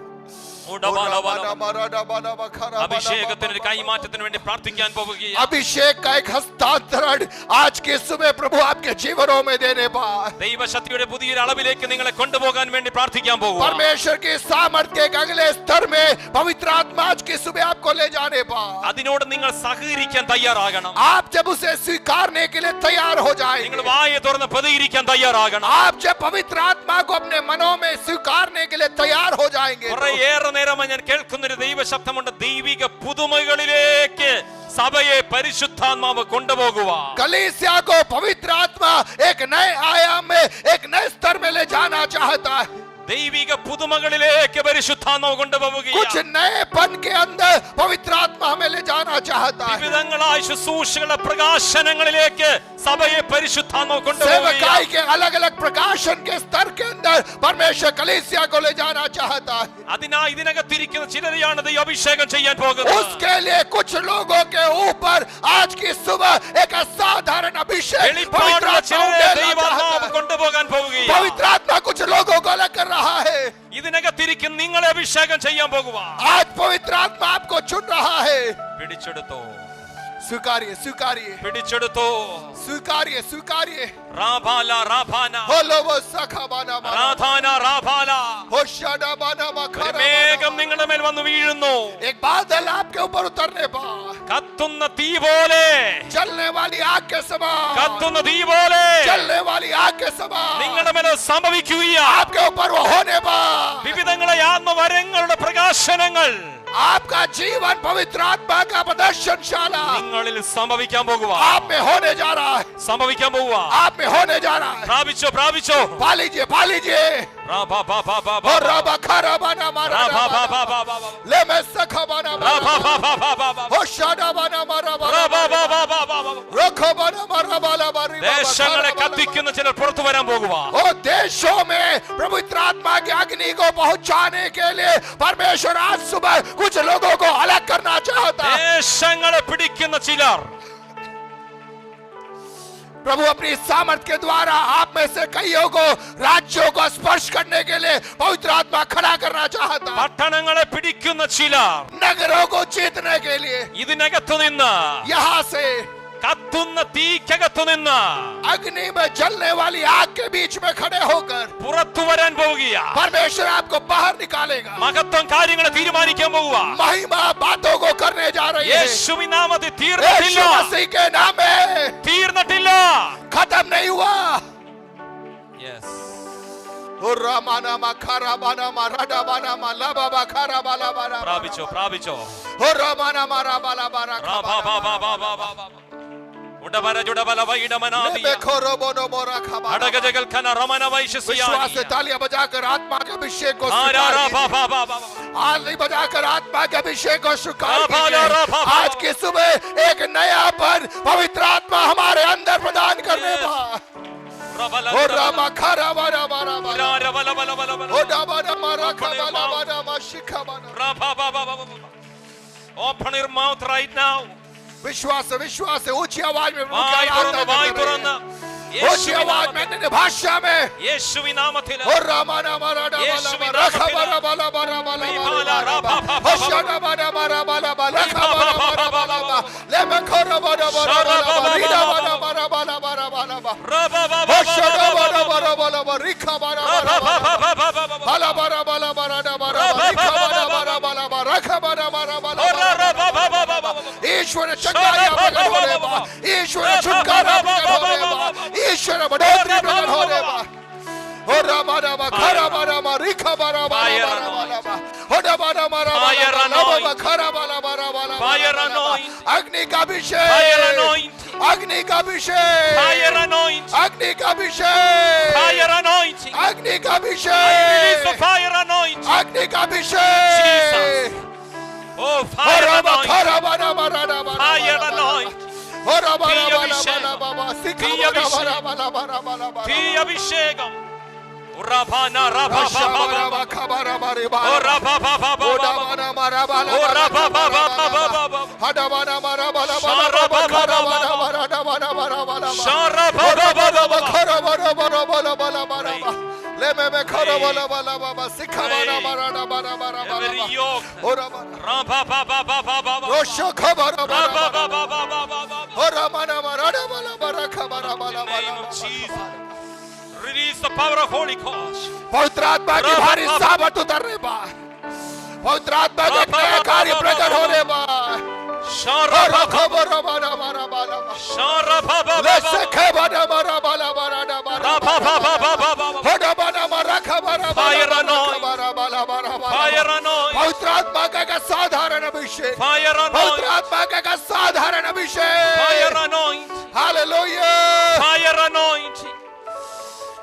B: അഭിഷേകത്തിന് ഒരു കൈമാറ്റത്തിന് വേണ്ടി പ്രാർത്ഥിക്കാൻ പോവുകയാണ്.
A: अभिषेक का एक हस्तांतरण आज के सुबह प्रभु आपके जीवनों में देने पाए।
B: ദൈവശക്തിയുടെ പുതിയൊരു അളവിലേക്ക് നിങ്ങളെ കൊണ്ടുപോകാൻ വേണ്ടി പ്രാർത്ഥിക്കാൻ പോകുക.
A: परमेश्वर की सामर्थ्य के एक अगले स्तर में पवित्र आत्मा आज की सुबह आपको ले जाने पाए।
B: അതിനോട് നിങ്ങൾ സഹകരിക്കാൻ തയ്യാറാകണം.
A: आप जब उसे स्वीकारने के लिए तैयार हो
B: നിങ്ങൾ
A: जाएंगे,
B: വായ തുറന്ന് പ്രതികരിക്കാൻ തയ്യാറാകണം.
A: आप जब पवित्र आत्मा को अपने मनों में स्वीकारने के लिए तैयार हो जाएंगे,
B: കുറേയേറെ നേരമായി ഞാൻ കേൾക്കുന്ന ഒരു ദൈവശബ്ദമുണ്ട്. ദൈവിക പുതുമകളിലേക്ക് സഭയെ പരിശുദ്ധാത്മാവ് കൊണ്ടുപോകുക.
A: कलीसिया को पवित्र आत्मा एक नए आयाम में, एक नए स्तर में ले जाना चाहता है।
B: ദൈവിക പുതുമകളിലേക്ക് പരിശുദ്ധാത്മാവ് കൊണ്ടുപോവുകയാണ്.
A: कुछ नएपन के अंदर पवित्र आत्मा हमें ले जाना चाहता है।
B: വിവിധങ്ങളായ ശുശ്രൂഷകളുടെ പ്രകാശനങ്ങളിലേക്ക് സഭയെ പരിശുദ്ധാത്മാവ് കൊണ്ടുപോവുകയാണ്.
A: सेवकाई के अलग अलग प्रकाशन के स्तर के अंदर परमेश्वर कलीसिया को ले जाना चाहता है।
B: അതിനായി ഇതിനകത്തിരിക്കുന്ന ചിലരെയാണ് ദൈവം അഭിഷേകം ചെയ്യാൻ പോകുന്നത്.
A: उसके लिए कुछ लोगों के ऊपर आज की सुबह एक असाधारण अभिषेक पवित्र
B: വെളിപ്പാടുള്ള
A: आत्मा
B: ചിലരെ
A: उड़ेलना
B: ദൈവാത്മാവ്
A: चाहता है।
B: കൊണ്ടുപോകാൻ പോവുകയാണ്.
A: पवित्र आत्मा कुछ लोगों को अलग कर रहा है।
B: ഇതിനകത്തിരിക്കുന്ന നിങ്ങളെ അഭിഷേകം ചെയ്യാൻ പോകുക.
A: आज पवित्र आत्मा आपको चुन रहा है।
B: പിടിച്ചെടുത്തോ,
A: स्वीकारिए, स्वीकारिए,
B: പിടിച്ചെടുത്തോ.
A: स्वीकारिए, स्वीकारिए।
B: റാഭാല റാഭാന
A: होलो वो सखाबाना बाना,
B: റാധാന റാഭാല.
A: होशाना बाना
B: ഒരു
A: बखरा
B: മേഘം
A: बाना।
B: നിങ്ങളുടെ മേൽ വന്നു വീഴുന്നു.
A: एक बादल आपके ऊपर उतरने पा,
B: കത്തുന്ന തീ പോലെ,
A: चलने वाली आग के समान,
B: കത്തുന്ന തീ പോലെ
A: चलने वाली आग के समान
B: നിങ്ങളുടെ മേൽ സംഭവിക്കുകയാണ്.
A: आपके ऊपर वो होने पा।
B: വിവിധങ്ങളെ ആത്മവരങ്ങളുടെ പ്രകാശനങ്ങൾ
A: आपका जीवन पवित्र आत्मा का प्रदर्शनशाला
B: നിങ്ങളിൽ സംഭവിക്കാൻ പോകുക,
A: आप में होने जा रहा है,
B: സംഭവിക്കാൻ പോകുക.
A: आप में होने जा रहा है.
B: പ്രാപിച്ചോ, പ്രാപിച്ചോ.
A: पा लीजिए, पा लीजिए.
B: റാബാ ബാ ബാ ബാ ബാ.
A: और रबा खरा बना मारा
B: റാബാ ബാ ബാ ബാ ബാ ബാ.
A: ले मैं सखा बना
B: റാബാ ബാ ബാ ബാ ബാ ബാ.
A: हो शादा बना मारा
B: റാബാ ബാ ബാ ബാ ബാ ബാ.
A: रखो बना मारा बाला बारी
B: ദേശങ്ങളെ കത്തിക്കുന്ന ചിലർ പുറത്തു വരാൻ പോകുക.
A: ओ देशों में पवित्र आत्मा की अग्नि को पहुंचाने के लिए परमेश्वर आज सुबह कुछ लोगों को अलग करना चाहता है.
B: ദേശങ്ങളെ പിടിക്കുന്ന ചിലർ
A: प्रभु अपनी सामर्थ के द्वारा आप में से कईयों को राज्यों को स्पर्श करने के लिए पवित्र आत्मा खड़ा करना चाहता है.
B: പട്ടണങ്ങളെ പിടിക്കുന്ന ചിലർ
A: नगरों को जीतने के लिए
B: ഇതിനകത്തു നിന്ന്,
A: यहाँ से
B: കത്തുന്ന തീക്കകത്തു നിന്ന്
A: अग्नि में जलने वाली आग के बीच में खड़े होकर
B: പുറത്തു വരാൻ പോവുകയാ.
A: परमेश्वर आपको बाहर निकालेगा.
B: മഹത്വം കാര്യങ്ങളെ തീരുമാനിക്കാൻ പോവുക.
A: महिमा बातों को करने जा रही है.
B: യേശുവിൻ നാമത്തിൽ
A: यीशु
B: തീർന്നിട്ടില്ല,
A: मसीह के नाम में
B: തീർന്നിട്ടില്ല.
A: खत्म नहीं हुआ.
B: Yes.
A: रामाना मखारा बाना माराडा बाना माला बाबा खारा बाला बारा
B: പ്രാപിച്ചോ, പ്രാപിച്ചോ.
A: रामाना मारा बाला बारा
B: റാബാ ബാ ബാ ബാ ബാ ബാ ബാ. ഉടബര ജുഡബല വൈഡമനാദി.
A: खोरो बोनो बोरा खबा.
B: അടഗജഗൽ ഖന റമന വൈശസിയാനി.
A: विश्वास से तालियां बजाकर आत्मा के अभिषेक को
B: ആരാ
A: स्वीकार
B: റാബാ
A: कीजिए.
B: ബാ ബാ बाबा.
A: आली बजाकर आत्मा के अभिषेक को स्वीकार
B: राभा,
A: कीजिए.
B: राभा,
A: आज की सुबह एक नयापन पवित्र आत्मा हमारे अंदर प्रदान करने पा.
B: റബല
A: ओ रामा खारा बारा बारा बारा.
B: റബല ബല बल बल.
A: ओ डाबारा मारा खबाला बारा माशिखा बारा.
B: റാബാ ബാ ബാ ബാ. Open your mouth right now.
A: विश्वास विश्वास से ऊंची आवाज में
B: വായ് തുറന്ന്, വായ് തുറന്ന്.
A: ऊंची आवाज में अन्य भाषा में
B: യേശുവിൻ നാമത്തിൽ.
A: और रामाना मारा डाबाला
B: യേശുവിൻ
A: बारा
B: നാമത്തിൽ.
A: खबाला बाला बारा बाला
B: വിഭാല റാബാ ബാ ബാ.
A: होशाना बारा बारा बाला बाला खबाला बारा बाला बाला ले मैं खोरा बारा बारा बाला रीडा बारा बारा बाला बारा बाला
B: റാബാ ബാ ബാ
A: होशाना बारा बारा बाला बाला रिखा बारा बारा
B: ബാ.
A: बाला बारा बाला बारा बारा रिखा बारा बारा बाला बारा रखा बारा बारा बाला
B: റാബാ ബാ ബാ ബാ ബാ.
A: ईश्वर चंगाई प्रकट होने बा. ईश्वर छुटकारा प्रकट होने बा. ईश्वर बढ़ोतरी प्रकट होने बा. हो रामाना मा खरा बारा मा रिखा बारा बारा बारा बा. हो डबारा मारा बारा बारा खरा बारा बारा बारा.
B: Fire anointing.
A: अग्नि का अभिषेक.
B: Fire anointing.
A: अग्नि का अभिषेक.
B: Fire anointing.
A: अग्नि का अभिषेक.
B: Fire anointing.
A: अग्नि का
B: I release the
A: Abhishek.
B: fire anointing.
A: अग्नि का अभिषेक.
B: Jesus. Oh, fire
A: खरा
B: anointing.
A: बारा बारा बारा.
B: Fire anointing.
A: होरा बारा
B: തീ
A: बाला
B: അഭിഷേകം.
A: बाला बाबा सिखा
B: തീ
A: बारा
B: അഭിഷേകം.
A: बारा बाला बारा बाला बारा.
B: തീ അഭിഷേകം. ഉറബാന റാബാ
A: रशा
B: ബാ
A: बारा
B: ബാ.
A: बाखा बारा बारे
B: ഓ
A: बारा.
B: റാബാ ബാ ബാ ബാ
A: ओडा
B: ബാ.
A: बारा मारा बाला
B: ഓ
A: बारा
B: റാബാ ബാ ബാ
A: बारा
B: ബാ
A: बारा.
B: ബാ.
A: हडा बारा मारा बाला
B: शारा
A: बाला
B: बाबा
A: खरा
B: बाबा.
A: बारा बारा डा बारा बारा बारा बारा.
B: ഷാറാ ബാ
A: ओडा
B: ബാ ബാ
A: बारा
B: ബാ.
A: खरा बारा बारा बाला बाला बारा बारा. ले मैं खरा बाला बाला बाबा सिखा बारा बारा डा बारा बारा बारा.
B: Every yoke.
A: ओरा बारा
B: റാബാ ബാ ബാ ബാ ബാ ബാ.
A: रोशो खबरा बारा
B: റാബാ
A: बारा.
B: ബാ ബാ ബാ ബാ ബാ.
A: ओरा माना मारा डा बाला बारा खबरा बाला
B: In the name
A: Bala.
B: of Jesus. Release the power of Holy Ghost.
A: पवित्र आत्मा की भारी सामर्थ उतरने पा. पवित्र आत्मा के नया कार्य प्रकट होने पा.
B: Shara
A: और
B: ba ba.
A: खबर मारा मारा बाला बा.
B: Shara ba ba
A: ले
B: ba
A: से
B: ba.
A: खबरा मारा बाला बारा डा बारा.
B: Ra ba ba ba ba ba ba.
A: होड़ा बाना मारा खबरा
B: Fire
A: बाला
B: anointing.
A: बारा बाला बारा बाला.
B: Fire anointing.
A: पवित्र आत्मा का साधारण अभिषेक.
B: Fire
A: पवित्र
B: anointing.
A: आत्मा का साधारण अभिषेक.
B: Fire anointing.
A: Hallelujah.
B: Fire anointing.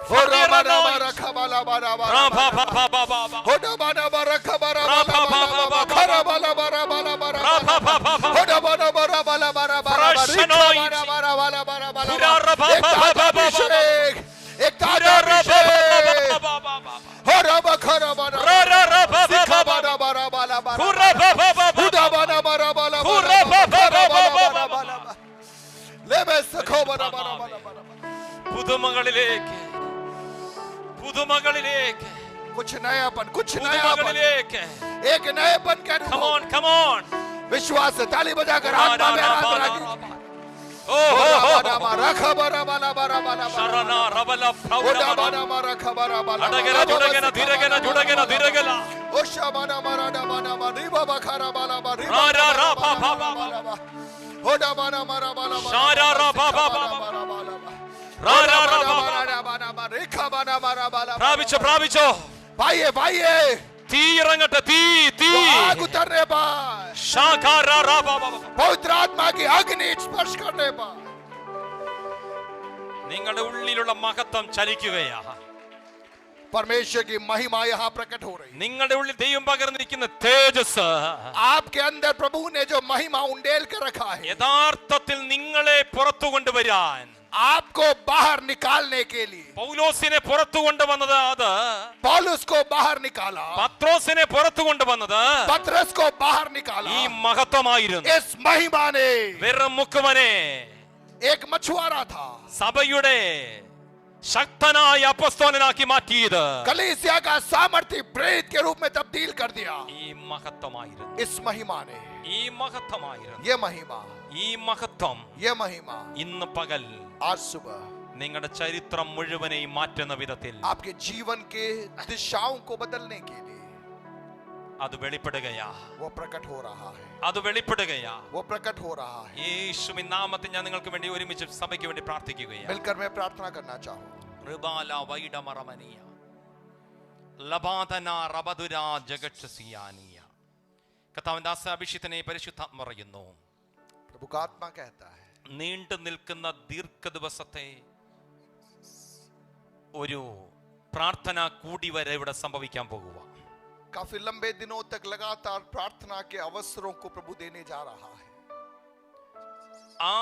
A: और
B: Fire
A: मारा
B: anointing.
A: मारा खबरा बारा
B: Ra
A: बारा.
B: ba ba ba ba ba ba.
A: होड़ा बाना मारा खबरा
B: Ra
A: बाला
B: ba ba
A: बाला
B: ba
A: बाला.
B: ba.
A: खरा बाला बारा बाला बारा.
B: Ra ba ba ba ba.
A: होड़ा बाना मारा बाला बारा बारा.
B: Fresh
A: रिक्का
B: anointing.
A: बारा बारा बाला बारा बाला.
B: Pura ra ba
A: एक
B: ba ba
A: ताजा
B: ba ba ba.
A: अभिषेक. एक ताजा
B: Ra ba ba ba
A: अभिषेक.
B: ba ba ba ba.
A: होड़ा बखरा बारा.
B: Ra ra ra ba ba
A: सिखा
B: ba ba.
A: बारा बारा बाला बारा.
B: Pura ba ba ba ba.
A: Hooda बाना मारा बाला बारा.
B: Pura ba ba ba ba ba
A: बारा
B: ba.
A: बाला. ले मैं सखो बारा बारा बारा बारा.
B: പുതുമകളിലേക്ക് പുതുമകളിലേക്ക്
A: कुछ नयापन कुछ नयापन.
B: പുതുമകളിലേക്ക്.
A: एक नएपन का
B: Come
A: अनुभव.
B: on, come on.
A: विश्वास से ताली बजाकर
B: Ra
A: आत्मा
B: ra
A: में
B: ra ba
A: आराधना
B: la
A: कीजिए.
B: ra ba. Oh ho ho ho.
A: रखबरा बाला बारा बाला.
B: Sharana rabala
A: ओडा
B: praudama.
A: बाना मारा खबरा बाला.
B: Adagena judagena dhiragena judagena dhiragela.
A: ओशा बाना मारा डा बाना मारी बाबा खरा बाला बारी.
B: Ra ra ra ba ba ba ba.
A: ओडा बाना मारा बाला बाला.
B: Shara ra ba ba ba ba. Ra ra ra ba ba.
A: बाना बाना मारी खा बाना मारा बाला.
B: പ്രാപിച്ചോ പ്രാപിച്ചോ.
A: भाइये भाइये
B: തീ തീ ഇറങ്ങട്ടെ, തീ തീ.
A: आग उतरने पर, पवित्र आत्मा की अग्नि स्पर्श करने पर
B: നിങ്ങളുടെ ഉള്ളിലുള്ള മഹത്വം ചലിക്കുകയാ.
A: परमेश्वर की महिमा यहाँ प्रकट हो रही है.
B: നിങ്ങളുടെ ഉള്ളിൽ ദൈവം പകർന്നിരിക്കുന്ന തേജസ്,
A: आपके अंदर प्रभु ने जो महिमा उंडेल कर रखा है,
B: യഥാർത്ഥത്തിൽ നിങ്ങളെ പുറത്തു കൊണ്ടുവരാൻ,
A: आपको बाहर निकालने के लिए
B: പൗലോസിനെ പുറത്തു കൊണ്ടുവന്നത് അത്,
A: पौलुस को बाहर निकाला,
B: പത്രോസിനെ പുറത്തു കൊണ്ടുവന്നത്
A: पतरस को बाहर निकाला.
B: ഈ മഹത്വമായിരുന്നു.
A: इस महिमा ने
B: വെറും മുക്കുവനെ
A: एक मछुआरा था,
B: സഭയുടെ ശക്തനായ അപ്പോസ്തലനാക്കി മാറ്റിയത്
A: कलीसिया का सामर्थ्य प्रेरित के रूप में तब्दील कर दिया.
B: ഈ മഹത്വമായിരുന്നു.
A: इस महिमा ने,
B: ഈ മഹത്വമായിരുന്നു.
A: ये महिमा,
B: ഈ മഹത്വം
A: ये महिमा
B: ഇന്ന് പകൽ
A: आज सुबह
B: നിങ്ങളുടെ ചരിത്രം മുഴുവനെയും മാറ്റുന്ന വിധത്തിൽ
A: आपके जीवन के दिशाओं को बदलने के लिए
B: അത് വെളിപ്പെടുകയാ.
A: वो प्रकट हो रहा है,
B: അത് വെളിപ്പെടുകയാ.
A: वो प्रकट हो रहा है.
B: യേശുവിൻ നാമത്തിൽ ഞാൻ നിങ്ങൾക്ക് വേണ്ടി ഒരുമിച്ച് സഭയ്ക്ക് വേണ്ടി പ്രാർത്ഥിക്കുകയാണ്.
A: मिलकर मैं प्रार्थना करना चाहूँ.
B: ഋബാല വൈഡമറമനിയ ലബാദന റബദുരാ ജഗത്സിയാനിയ. കർത്താവിന്റെ ദാസ അഭിഷിക്തനെ പരിശുദ്ധാത്മ പറയുന്നു.
A: प्रभु का आत्मा कहता है,
B: നീണ്ടു നിൽക്കുന്ന ദീർഘ ദിവസത്തെ ഒരു പ്രാർത്ഥന കൂടിവരെ ഇവിടെ സംഭവിക്കാൻ പോകുക.
A: काफी लंबे दिनों तक लगातार प्रार्थना के अवसरों को प्रभु देने जा रहा है.
B: ആ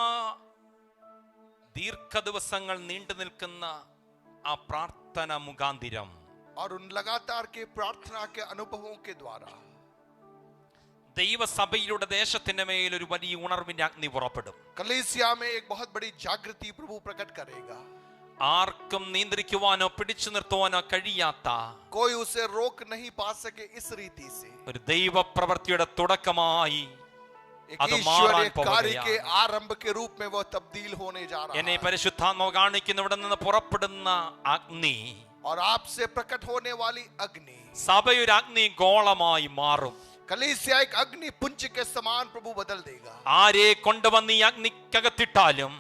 B: ദീർഘ ദിവസങ്ങൾ നീണ്ടു നിൽക്കുന്ന ആ പ്രാർത്ഥന മുഖാന്തിരം
A: और उन लगातार के प्रार्थना के अनुभवों के द्वारा
B: ദൈവസഭയിലൂടെ ദേശത്തിന്റെ മേൽ ഒരു വലിയ ഉണർവിന്റെ അഗ്നി പുറപ്പെടും.
A: कलीसिया में एक बहुत बड़ी जागृति प्रभु प्रकट करेगा.
B: ആർക്കും നിയന്ത്രിക്കുവാനോ പിടിച്ചു നിർത്തുവാനോ കഴിയാത്ത
A: कोई उसे रोक नहीं पा सके. इस रीति से
B: ഒരു ദൈവ പ്രവൃത്തിയുടെ തുടക്കമായി
A: एक
B: അത്
A: ईश्वरीय
B: മാറാൻ
A: कार्य के
B: പോകുകയാണ്.
A: आरंभ के रूप में वह तब्दील होने जा रहा
B: എന്നെ
A: है.
B: പരിശുദ്ധാത്മാവ് കാണിക്കുന്ന ഇവിടെ നിന്ന് പുറപ്പെടുന്ന അഗ്നി
A: और आपसे प्रकट होने वाली अग्नि
B: സഭയൊരു അഗ്നി ഗോളമായി മാറും.
A: कलीसिया एक अग्नि पुंज के समान प्रभु बदल देगा.
B: ആരെ കൊണ്ടുവന്ന് ഈ അഗ്നിക്കകത്തിട്ടാലും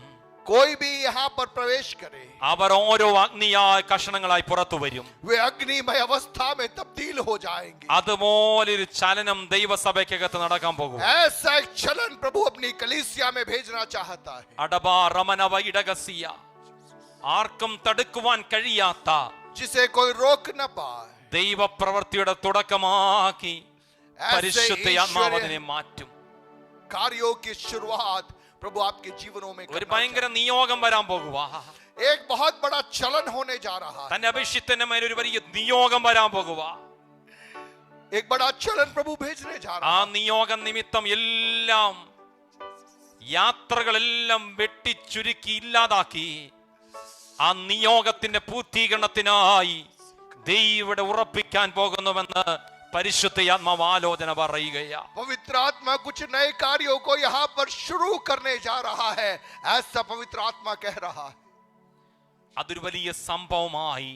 A: कोई भी यहाँ पर प्रवेश करे,
B: അവർ ഓരോ അഗ്നിയായ കഷണങ്ങളായി പുറത്തു വരും.
A: वे अग्निमय अवस्था में तब्दील हो जाएंगे.
B: അതുപോലൊരു ചലനം ദൈവസഭയ്ക്കകത്ത് നടക്കാൻ പോകും.
A: ऐसा एक चलन प्रभु अपनी कलीसिया में भेजना चाहता है.
B: അടബാ റമന വൈഡഗസിയ. ആർക്കും തടുക്കുവാൻ കഴിയാത്ത
A: जिसे कोई रोक न पाए.
B: ദൈവപ്രവൃത്തിയുടെ തുടക്കമാക്കി പരിശുദ്ധ ആത്മാവിനെ മാറ്റും.
A: कार्यों की शुरुआत प्रभु आपके जीवनों में
B: ഒരു ഭയങ്കര നിയോഗം വരാൻ പോകുക.
A: एक बहुत बड़ा चलन होने जा रहा है.
B: തന്റെ അഭിഷിക്തന്റെ മേൽ ഒരു വലിയ നിയോഗം വരാൻ പോകുക.
A: एक बड़ा चलन प्रभु भेजने जा रहा
B: ആ
A: है.
B: നിയോഗ നിമിത്തം എല്ലാം യാത്രകളെല്ലാം വെട്ടിച്ചുരുക്കി ഇല്ലാതാക്കി ആ നിയോഗത്തിന്റെ പൂർത്തീകരണത്തിനായി ദൈവം ഉറപ്പിക്കാൻ പോകുന്നുവെന്ന് പരിശുദ്ധ ആത്മാവ് ആലോചന പറയുകയാ.
A: पवित्र आत्मा कुछ नए कार्यों को यहाँ पर शुरू करने जा रहा है, ऐसा पवित्र आत्मा कह रहा है.
B: അതൊരു വലിയ സംഭവമായി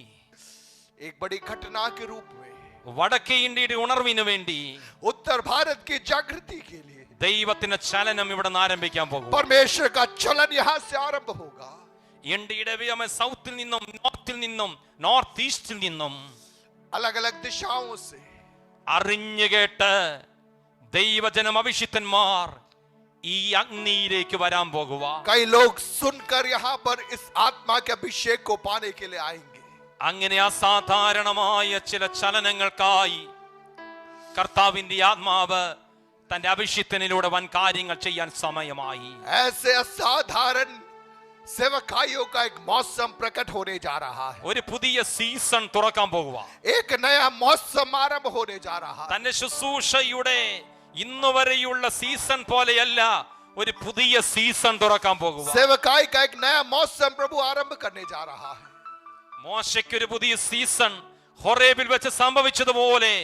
A: एक बड़ी घटना के रूप में
B: വടക്കേ ഇന്ത്യയുടെ ഉണർവിന് വേണ്ടി
A: उत्तर भारत की जागृति के लिए
B: ദൈവത്തിന്റെ ചലനം ഇവിടെ നിന്ന് ആരംഭിക്കാൻ പോകും.
A: परमेश्वर का चलन यहाँ से आरंभ होगा.
B: ഇന്ത്യയുടെ സൗത്തിൽ നിന്നും നോർത്തിൽ നിന്നും നോർത്ത് ഈസ്റ്റിൽ നിന്നും
A: अलग अलग दिशाओं से
B: അറിഞ്ഞുകേട്ട് ദൈവജനം അഭിഷിക്തന്മാർ ഈ അഗ്നിയിലേക്ക് വരാൻ പോകുക.
A: कई लोग सुनकर यहाँ पर इस आत्मा के अभिषेक को पाने के लिए आएंगे.
B: അങ്ങനെ അസാധാരണമായ ചില ചലനങ്ങൾക്കായി കർത്താവിന്റെ ആത്മാവ് തന്റെ അഭിഷിക്തനിലൂടെ വൻ കാര്യങ്ങൾ ചെയ്യാൻ സമയമായി.
A: ऐसे असाधारण सेवकाइयों का एक मौसम प्रकट होने जा रहा है.
B: ഒരു പുതിയ സീസൺ തുറക്കാൻ പോകുക.
A: एक नया मौसम आरंभ होने जा रहा है.
B: തന്റെ ശുശ്രൂഷയുടെ ഇന്നുവരെയുള്ള സീസൺ പോലെയല്ല, ഒരു പുതിയ സീസൺ തുറക്കാൻ പോകുക.
A: सेवकाई का एक नया मौसम प्रभु आरंभ करने जा रहा है.
B: മോശയ്ക്ക് ഒരു പുതിയ സീസൺ ഹോറേബിൽ വെച്ച് സംഭവിച്ചതുപോലെ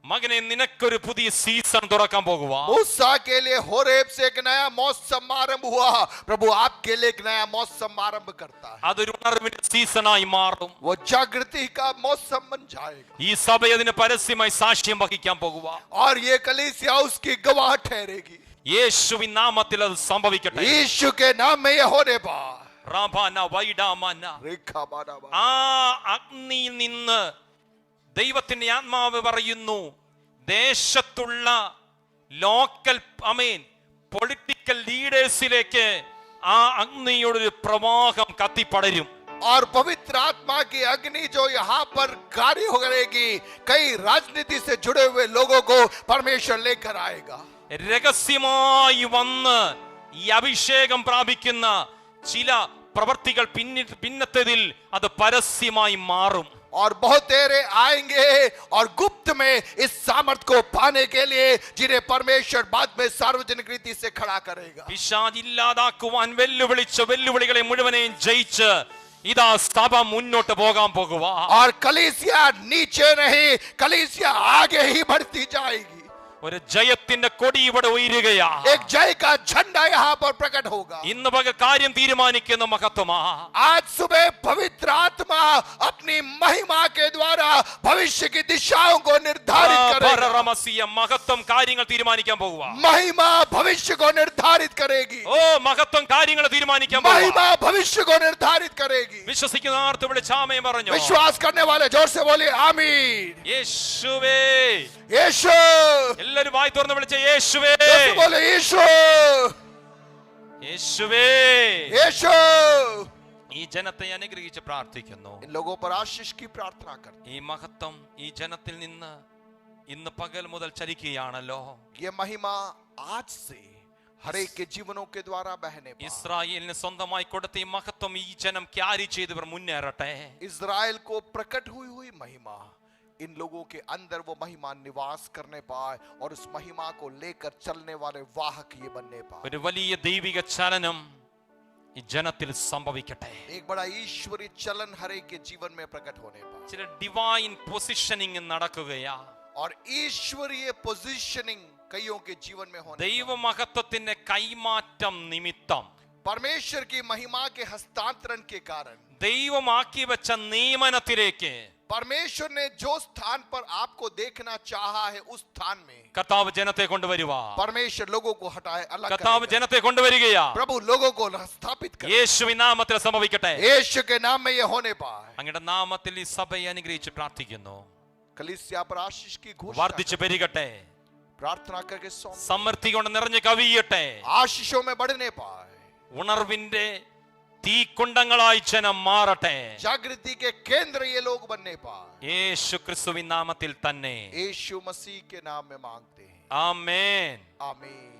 B: മകനെ നിനക്കൊരു പുതിയ സീസൺ തുറക്കാൻ പോകുക.
A: मूसा के लिए होरेब से एक नया मौसम आरंभ हुआ, प्रभु आपके लिए एक नया मौसम आरंभ करता है.
B: അതൊരു ഉണർവിന്റെ സീസണായി മാറും.
A: वो जागृति का मौसम बन जाएगा.
B: ഈ സഭ അതിന് പരസ്യമായി സാക്ഷ്യം വഹിക്കാൻ പോകുക.
A: और ये कलीसिया उसकी गवाह ठहरेगी.
B: യേശുവിൻ നാമത്തിൽ അത് സംഭവിക്കട്ടെ.
A: यीशु के नाम में ये होने पाए.
B: റാഭാന വൈഡാമാന.
A: रेखा बाना बाना.
B: ആ അഗ്നിയിൽ നിന്ന് ദൈവത്തിന്റെ ആത്മാവ് പറയുന്നു, ദേശത്തുള്ള ലോക്കൽ പൊളിറ്റിക്കൽ ലീഡേഴ്സിലേക്ക് ആ അഗ്നിയുടെ പ്രവാഹം കത്തിപ്പടരും.
A: और पवित्र आत्मा की अग्नि जो यहाँ पर कार्य करेगी, कई राजनीति से जुड़े हुए लोगों को परमेश्वर लेकर आएगा.
B: രഹസ്യമായി വന്ന് ഈ അഭിഷേകം പ്രാപിക്കുന്ന ചില പ്രവർത്തികൾ പിന്നത്തേതിൽ അത് പരസ്യമായി മാറും.
A: और बहुत तेरे आएंगे और गुप्त में इस सामर्थ को पाने के लिए जिन्हें परमेश्वर बाद में सार्वजनिक रीति से खड़ा करेगा.
B: പിശാച് ഇല്ലാതാക്കുവാൻ വെല്ലുവിളിച്ച വെല്ലുവിളികളെ മുഴുവനെയും ജയിച്ച് ഇതാ സഭ മുന്നോട്ട് പോകാൻ പോകുക.
A: और कलीसिया नीचे नहीं, कलीसिया आगे ही बढ़ती जाएगी.
B: ഒരു ജയത്തിന്റെ കൊടി ഇവിടെ ഉയരുകയാ.
A: एक जय का झंडा यहाँ पर प्रकट होगा.
B: ഇന്ന് പകൽ കാര്യം തീരുമാനിക്കുന്ന മഹത്വമാ.
A: आज सुबह पवित्र आत्मा अपनी महिमा के द्वारा भविष्य की दिशाओं को निर्धारित करेगा.
B: മഹത്വം കാര്യങ്ങൾ തീരുമാനിക്കാൻ പോകുക.
A: महिमा भविष्य को निर्धारित करेगी.
B: ഓ മഹത്വം കാര്യങ്ങൾ തീരുമാനിക്കാൻ പോകുക.
A: महिमा भविष्य को निर्धारित करेगी.
B: വിശ്വസിക്കുന്ന ആർത്ത് വിളിച്ച് ആമേൻ പറഞ്ഞു.
A: विश्वास करने वाले जोर से बोलिए आमीन.
B: യേശുവേ.
A: यीशु.
B: എല്ലാവരും വായി തുറന്ന് വിളിച്ച യേശുവേ.
A: बोले यीशु.
B: യേശുവേ.
A: यीशु.
B: ഈ ജനത്തെ അനുഗ്രഹിച്ച് പ്രാർത്ഥിക്കുന്നു.
A: इन लोगों पर आशीष की प्रार्थना कर.
B: ഈ മഹത്വം ഈ ജനത്തിൽ നിന്ന് ഇന്ന് പകൽ മുതൽ ചലിക്കുകയാണല്ലോ.
A: ये महिमा आज से हर एक के जीवनों के द्वारा बहने पाए.
B: ഇസ്രായേലിന് സ്വന്തമായി കൊടുത്ത ഈ മഹത്വം ഈ ജനം ക്യാരി ചെയ്തവർ മുന്നേറട്ടെ.
A: इज़राइल को प्रकट हुई महिमा इन लोगों के अंदर वो महिमा निवास करने पाए और उस महिमा को लेकर चलने वाले वाहक ये बनने पाए.
B: ഒരു വലിയ ദൈവിക ചലനം ഈ ജനത്തിൽ സംഭവിക്കട്ടെ.
A: एक बड़ा ईश्वरीय चलन हर एक के जीवन में प्रकट होने पाए.
B: ചില ഡിവൈൻ പൊസിഷനിങ് നടക്കുകയാ.
A: और ईश्वरीय पोजीशनिंग कईयों के जीवन में होने.
B: ദൈവ മഹത്വത്തിന്റെ കൈമാറ്റം നിമിത്തം,
A: परमेश्वर की महिमा के हस्तांतरण के कारण,
B: ദൈവമാക്കി വെച്ച നിയമനത്തിലേക്ക്
A: परमेश्वर ने जो स्थान पर आपको देखना चाहा है उस स्थान में
B: കർത്താവ് ജനത്തെ കൊണ്ടുവരുക.
A: परमेश्वर लोगों को हटाए अलग
B: കർത്താവ്
A: करेगा.
B: ജനത്തെ കൊണ്ടുവരികയാ.
A: प्रभु लोगों को स्थापित करे.
B: യേശുവിൻ നാമത്തിൽ സംഭവിക്കട്ടെ.
A: यीशु के नाम में ये होने पाए.
B: അങ്ങയുടെ നാമത്തിൽ ഈ സഭയെ അനുഗ്രഹിച്ച് പ്രാർത്ഥിക്കുന്നു.
A: कलीसिया पर आशीष की घोषणा
B: വർദ്ധിച്ചു പെരുകട്ടെ.
A: प्रार्थना करके सौंप.
B: സമൃദ്ധി കൊണ്ട് നിറഞ്ഞു കവിയട്ടെ.
A: आशीषों में बढ़ने पाए.
B: ഉണർവിന്റെ തീക്കുണ്ടങ്ങളായി ജനം മാറട്ടെ.
A: जागृति के केंद्र ये लोग बनने पाए.
B: യേശു ക്രിസ്തുവിൻ നാമത്തിൽ തന്നെ.
A: यीशु मसीह के नाम में मांगते हैं.
B: ആമേൻ.
A: आमीन.